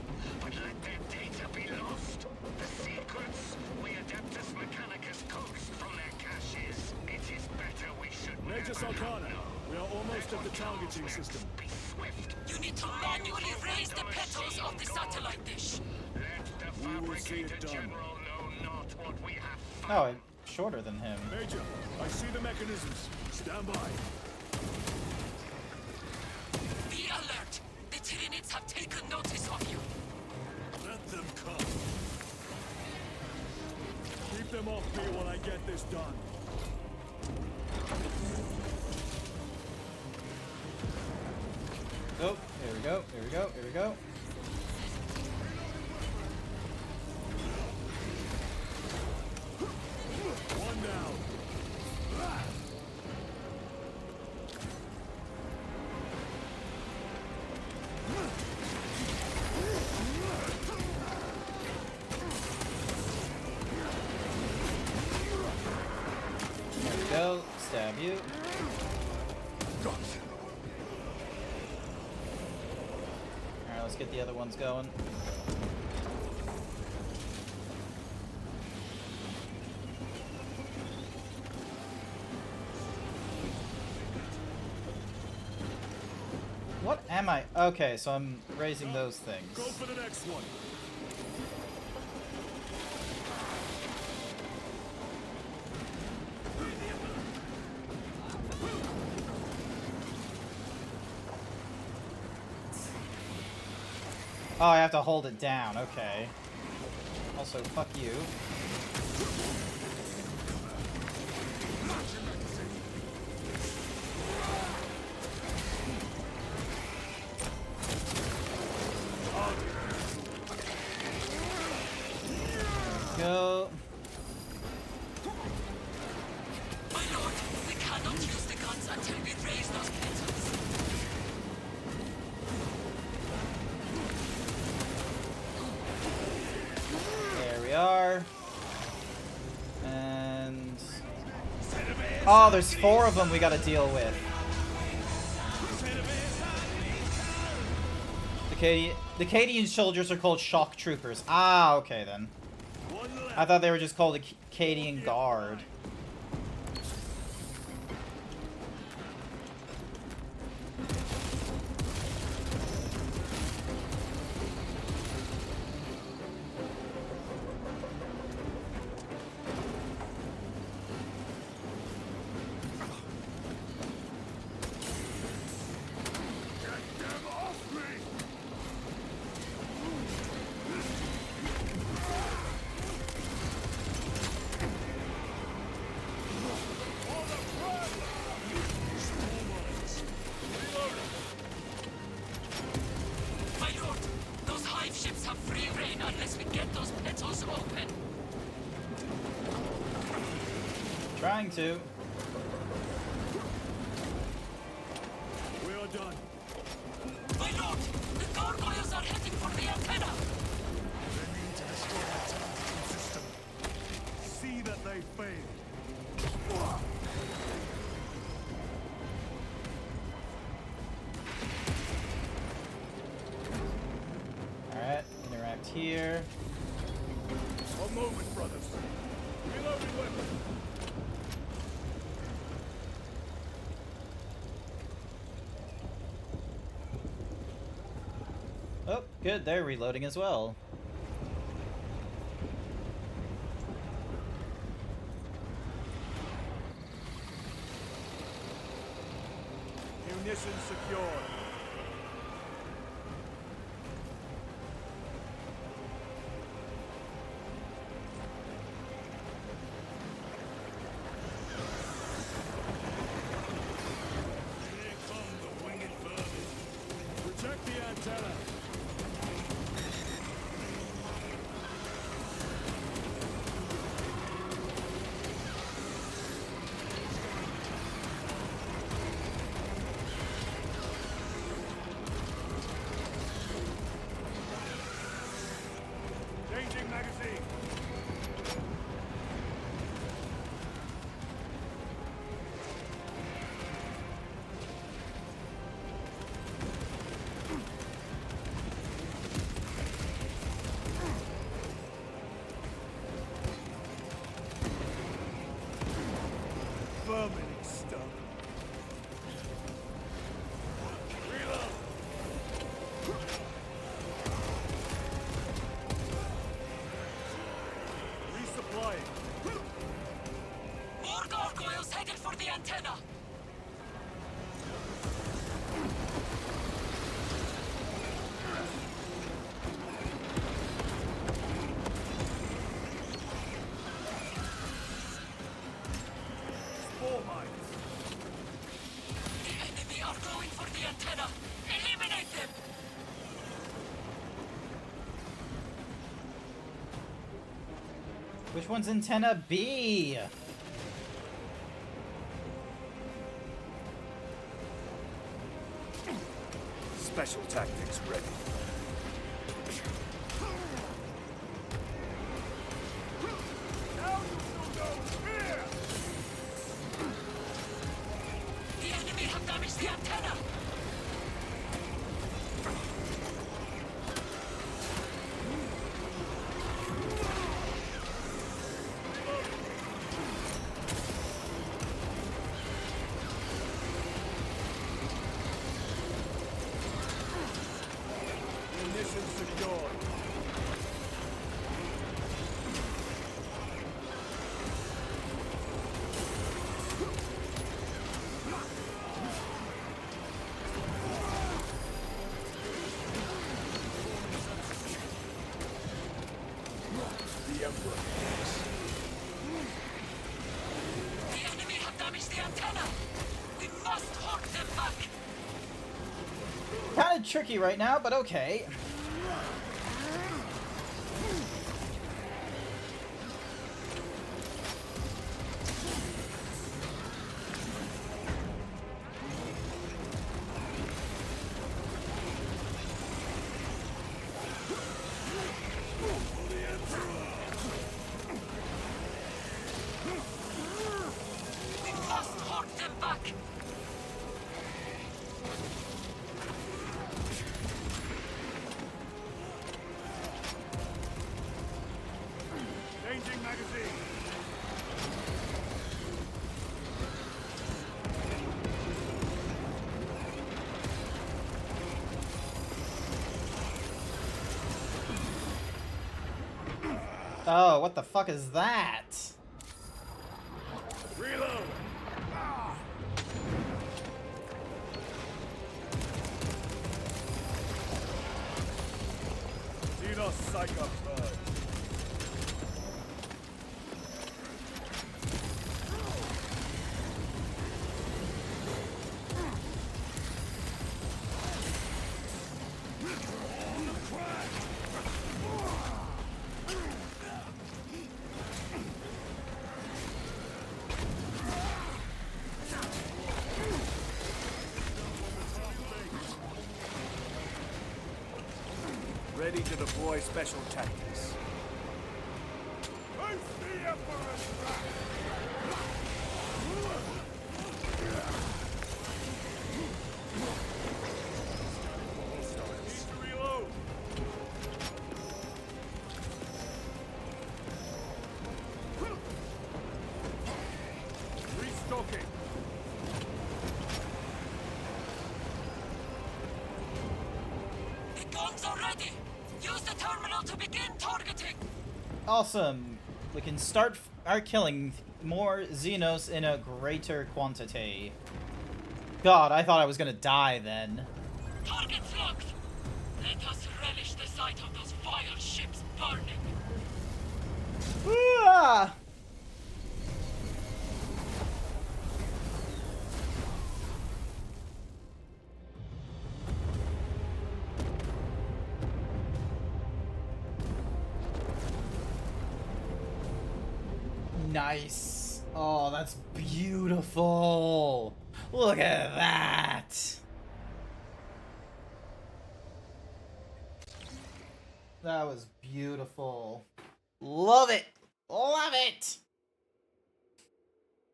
but let their data be lost. The secrets we Adeptus Mechanicus coaxed from their caches. It is better we should Magus never Arcana. know. We are almost at the targeting system. Be swift. You need to manually raise the petals of the satellite dish. Let the We will see it fabricator done. general know not what we have Oh, it's shorter than him. Major, I see the mechanisms. Stand by. Be alert. The Tyranids have taken notice of you. Let them come. Keep them off me while I get this done. Oh, here we go, here we go, here we go. One down. There we go, stab you. Alright, let's get the other ones going. What am I? Okay, so I'm raising those things. Go for the next one. Oh, I have to hold it down. Okay. Also, fuck you. Go. My lord, we cannot use the guns until we raise those petals. There we are. And... Oh, there's 4 of them we gotta deal with. The Cadian soldiers are called shock troopers. Ah, okay then. I thought they were just called the Cadian Guard. My lord, those hive ships have free reign unless we get those petals open. Trying to. We are done. My lord, the gargoyles are heading for the antenna. They need to destroy the television system. See that they fail. Alright, interact here. A moment, brothers. Reloading weapon. Oh, good, they're reloading as well. Munitions secured. Here come the winged vermin. Protect the antenna. Changing magazine. Vermin stuff. Reload. Resupplying. More gargoyles headed for the antenna. Spore mines. The enemy are going for the antenna. Eliminate them. Which one's antenna B? Special tactics ready. Now you shall go here! The enemy have damaged the antenna. Munitions secured. The Emperor. The enemy have damaged the antenna. We must hold them back. Kind of tricky right now, but okay. We must Changing magazine. Oh, what the fuck is that? Reload. Xenos Psycho Bird. Ready to deploy special tactics. Face the Emperor's Need to reload. Restocking. The guns are ready! Use the terminal to begin targeting! Awesome. We can start our killing more Xenos in a greater quantity. God, I thought I was gonna die then. Targets locked! Let us relish the sight of those vile ships burning! Ah! Nice. Oh, that's beautiful. Look at that. That was beautiful. Love it. Love it.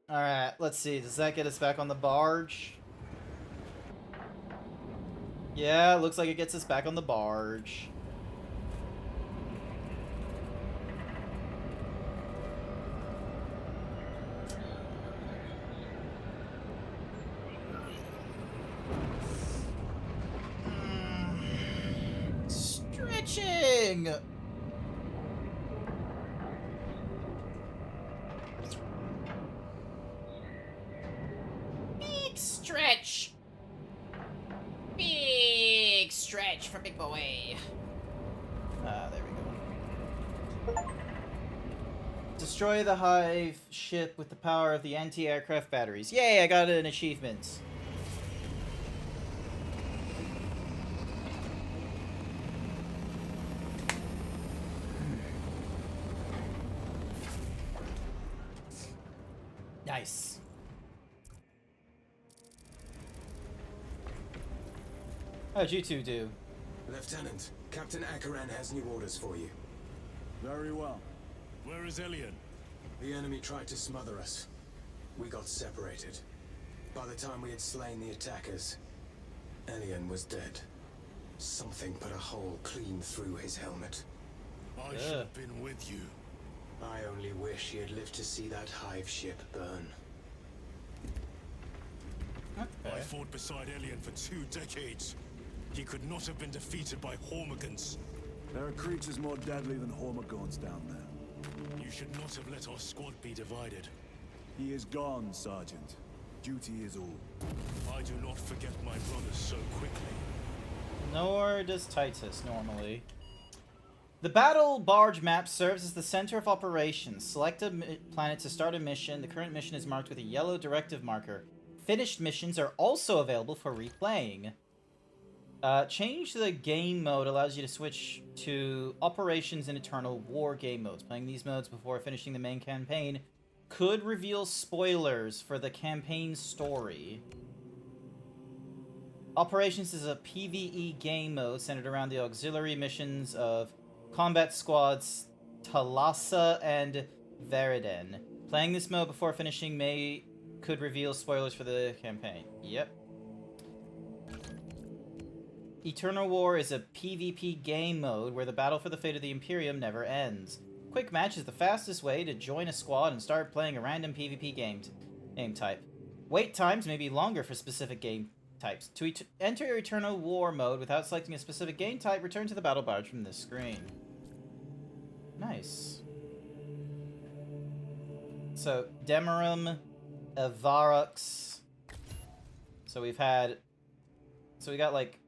All right, let's see. Does that get us back on the barge? Yeah, looks like it gets us back on the barge. Stretching. Big stretch. Big stretch for big boy. Ah, there we go. Destroy the Hive ship with the power of the anti-aircraft batteries. Yay, I got an achievement. Nice. How'd you two do? Lieutenant, Captain Akaran has new orders for you. Very well. Where is Elian? The enemy tried to smother us. We got separated. By the time we had slain the attackers, Elian was dead. Something put a hole clean through his helmet. I should have been with you. I only wish he had lived to see that Hive ship burn. I fought beside Elian for 2 decades. He could not have been defeated by Hormigons. There are creatures more deadly than Hormigons down there. You should not have let our squad be divided. He is gone, Sergeant. Duty is all. I do not forget my brothers so quickly. Nor does Titus normally. The battle barge map serves as the center of operations. Select a planet to start a mission. The current mission is marked with a yellow directive marker. Finished missions are also available for replaying. Change the game mode allows you to switch to Operations and Eternal War game modes. Playing these modes before finishing the main campaign could reveal spoilers for the campaign story. Operations is a PvE game mode centered around the auxiliary missions of Combat Squads Talassa and Veriden. Playing this mode before finishing could reveal spoilers for the campaign. Yep. Eternal War is a PvP game mode where the battle for the fate of the Imperium never ends. quick match is the fastest way to join a squad and start playing a random PvP game type. Wait times may be longer for specific game types. To enter Eternal War mode without selecting a specific game type, return to the battle barge from this screen. Nice. So, Demerum, Avarux. So we got like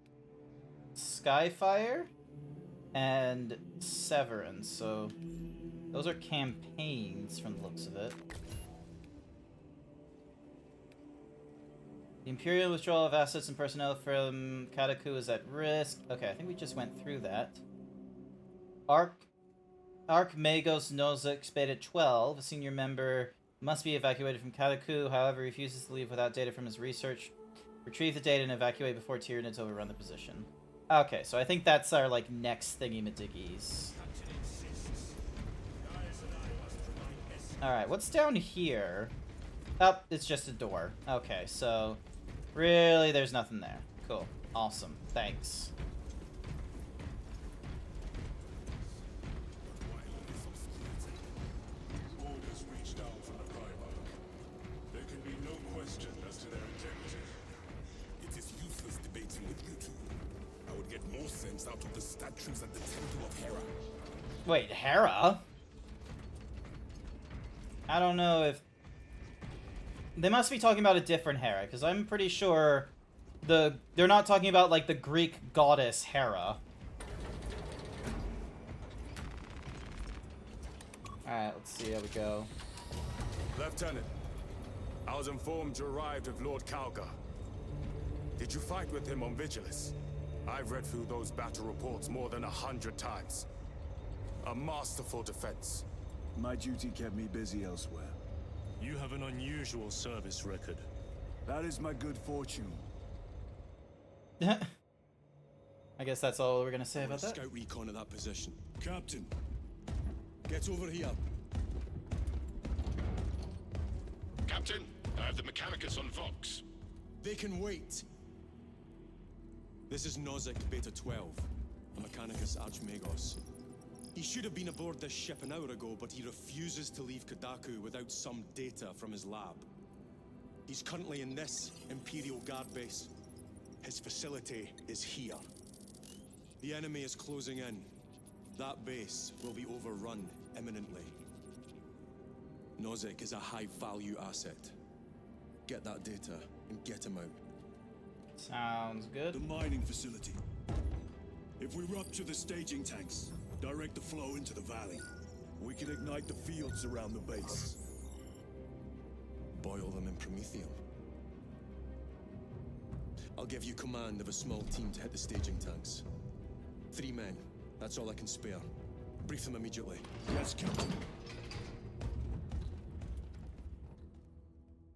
Skyfire and Severance. So those are campaigns from the looks of it. The Imperial withdrawal of assets and personnel from Kataku is at risk. Okay, I think we just went through that. Magos Nozick Beta 12, a senior member, must be evacuated from Kataku. However, he refuses to leave without data from his research. Retrieve the data and evacuate before Tyranids overrun the position. Okay, so I think that's our, like, next thingy-majiggies. Alright, what's down here? Oh, it's just a door. Okay, so really there's nothing there. Cool. Awesome. Thanks. Orders reach down from the Primarch. There can be no question as to their integrity. It is useless debating with you two. I would get more sense out of the statues at the Temple of Hera. Wait, Hera? I don't know if... They must be talking about a different Hera, because I'm pretty sure they're not talking about, like, the Greek goddess Hera. Alright, let's see how we go. Lieutenant, I was informed you arrived with Lord Kalga. Did you fight with him on Vigilus? I've read through those battle reports more than 100 times. A masterful defense. My duty kept me busy elsewhere. You have an unusual service record. That is my good fortune. I guess that's all we're gonna say about that. Scout recon at that position. Captain, get over here. Captain, I have the Mechanicus on Vox. They can wait. This is Nozick Beta 12, a Mechanicus Archmagos. He should have been aboard this ship an hour ago, but he refuses to leave Kadaku without some data from his lab. He's currently in this Imperial Guard base. His facility is here. The enemy is closing in. That base will be overrun imminently. Nozick is a high-value asset. Get that data and get him out. Sounds good. The mining facility. If we rupture the staging tanks, direct the flow into the valley, we can ignite the fields around the base. Boil them in promethium. I'll give you command of a small team to hit the staging tanks. 3 men. That's all I can spare. Brief them immediately. Yes, Captain.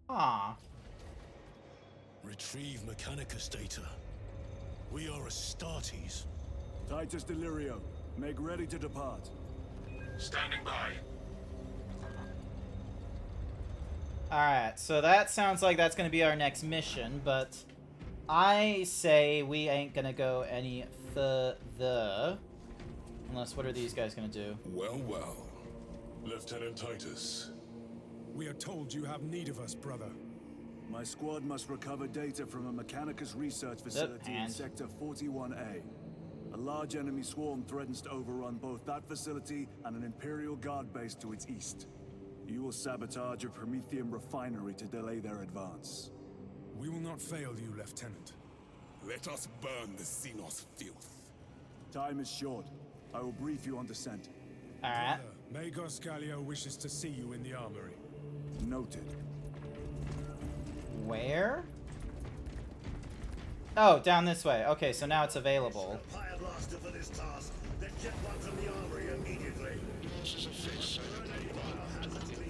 Ah. Retrieve Mechanicus data. We are Astartes. Titus Delirio, make ready to depart. Standing by. Alright, so that sounds like that's gonna be our next mission, but I say we ain't gonna go any further. Unless, what are these guys gonna do? Well, well. Lieutenant Titus. We are told you have need of us, brother. My squad must recover data from a Mechanicus research facility in Sector 41A. A large enemy swarm threatens to overrun both that facility and an Imperial Guard base to its east. You will sabotage a Promethium refinery to delay their advance. We will not fail you, Lieutenant. Let us burn the Xenos filth. Time is short. I will brief you on descent. Alright. Magos Gallio wishes to see you in the armory. Noted. Where? Oh, down this way. Okay, so now it's available. Hire blaster for this task. Then get one from the armory immediately. This is a fish, so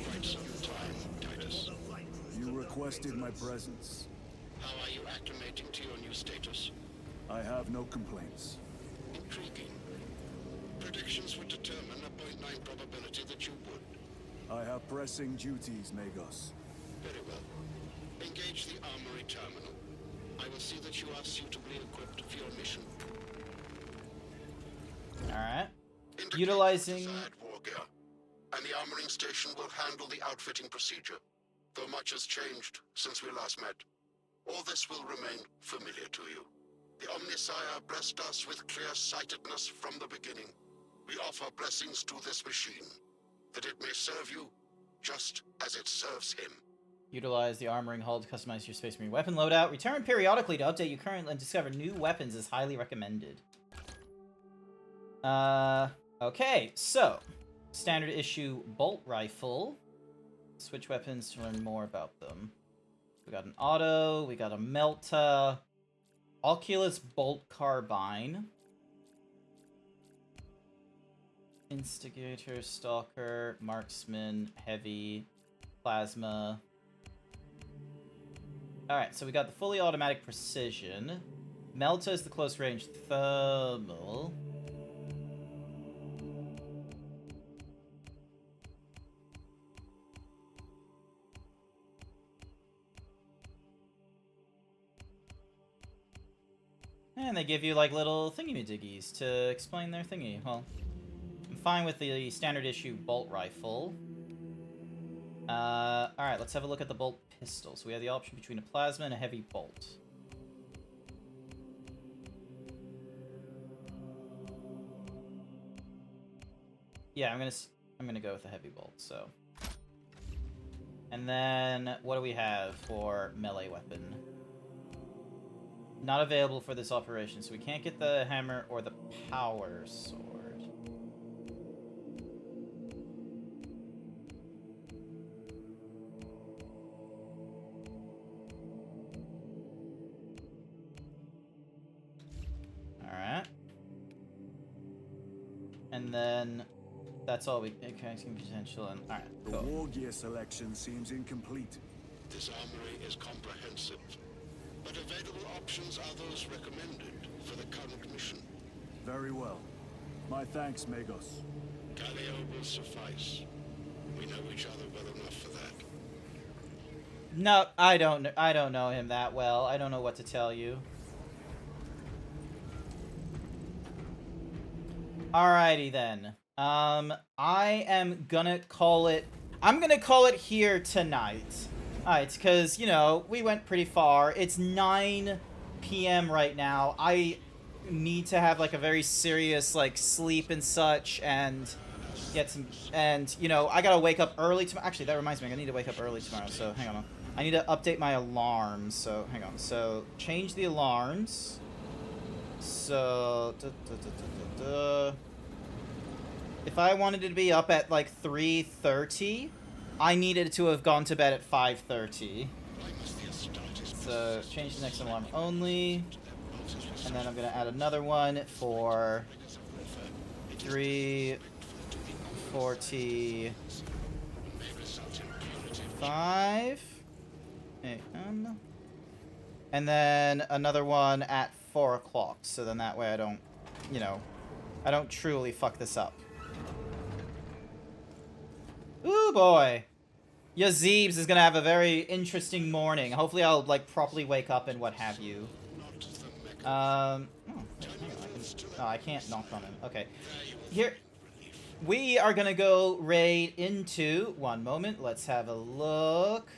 quite some time, Titus. You requested my presence. How are you acclimating to your new status? I have no complaints. Intriguing. Predictions would determine a 0.9 probability that you would. I have pressing duties, Magos. Very well. Engage the armory terminal. I will see that you are suitably equipped for your mission. Alright. Utilizing... armoring station will handle the outfitting procedure, though much has changed since we last met. All this will remain familiar to you. The Omnisire blessed us with clear-sightedness from the beginning. We offer blessings to this machine, that it may serve you just as it serves him. Utilize the armoring hull to customize your Space Marine weapon loadout. Return periodically to update your current and discover new weapons is highly recommended. Okay, so standard issue bolt rifle. Switch weapons to learn more about them. We got an auto, we got a Melta, Oculus bolt carbine, instigator, stalker, marksman, heavy, plasma. Alright, so we got the fully automatic precision. Melta is the close range thermal. And they give you like little thingy-majiggies to explain their thingy. Well, I'm fine with the standard issue bolt rifle. Alright, let's have a look at the bolt pistol. So we have the option between a plasma and a heavy bolt. Yeah, I'm gonna go with the heavy bolt, so. And then, what do we have for melee weapon? Not available for this operation, so we can't get the hammer or the power sword. Alright. And then that's all we can potential and alright, The cool. war gear selection seems incomplete. This armory is comprehensive, but available options are those recommended for the current mission. Very well. My thanks, Magos. Galileo will suffice. We know each other well enough for that. No, I don't know him that well. I don't know what to tell you. Alrighty then. I am gonna call it. I'm gonna call it here tonight. Alright, because, you know, we went pretty far. It's 9 p.m. right now. I need to have, like, a very serious, like, sleep and such, and get some, and, you know, I gotta wake up early tomorrow. Actually, that reminds me, I need to wake up early tomorrow, so hang on. I need to update my alarms, so hang on. So, change the alarms. So, if I wanted to be up at, like, 3:30... I needed to have gone to bed at 5:30. So, change the next alarm only. And then I'm going to add another one for 3:45 a.m. And then another one at 4 o'clock. So then that way I don't, you know, I don't truly fuck this up. Ooh, boy. GrantZeebs is gonna have a very interesting morning. Hopefully I'll, like, properly wake up and what have you. Oh, I can't knock on him. Okay. Here, we are gonna go right into... One moment, let's have a look.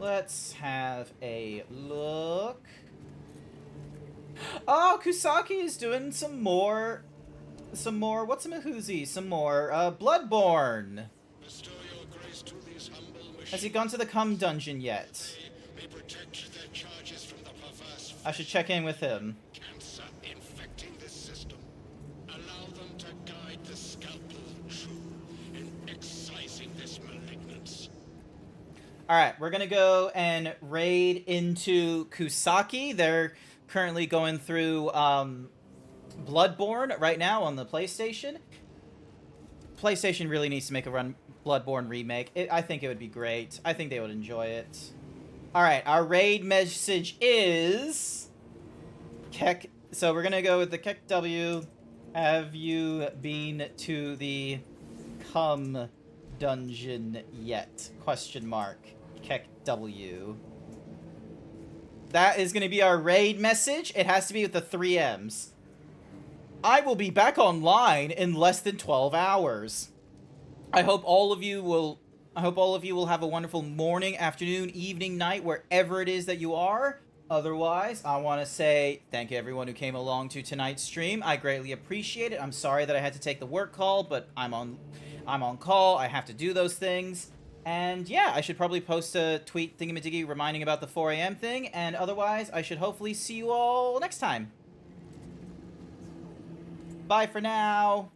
Let's have a look. Oh, Kusaki is doing some more... what's a Mahuzi? Some more, Bloodborne. Has he gone to the cum dungeon yet? I should check in with him. Cancer infecting this system. Allow them to guide the scalpel true in excising this malignance. Alright, we're gonna go and raid into Kusaki. They're currently going through Bloodborne right now on the PlayStation. PlayStation really needs to make a Bloodborne remake. I think it would be great. I think they would enjoy it. Alright, our raid message is... Kek... So we're gonna go with the Kek W. Have you been to the cum dungeon yet? Question mark. Kek W. That is gonna be our raid message. It has to be with the 3 M's. I will be back online in less than 12 hours. I hope all of you will have a wonderful morning, afternoon, evening, night, wherever it is that you are. Otherwise, I want to say thank you everyone who came along to tonight's stream. I greatly appreciate it. I'm sorry that I had to take the work call, but I'm on call. I have to do those things. And yeah, I should probably post a tweet thingamadiggy reminding about the 4 a.m. thing. And otherwise, I should hopefully see you all next time. Bye for now.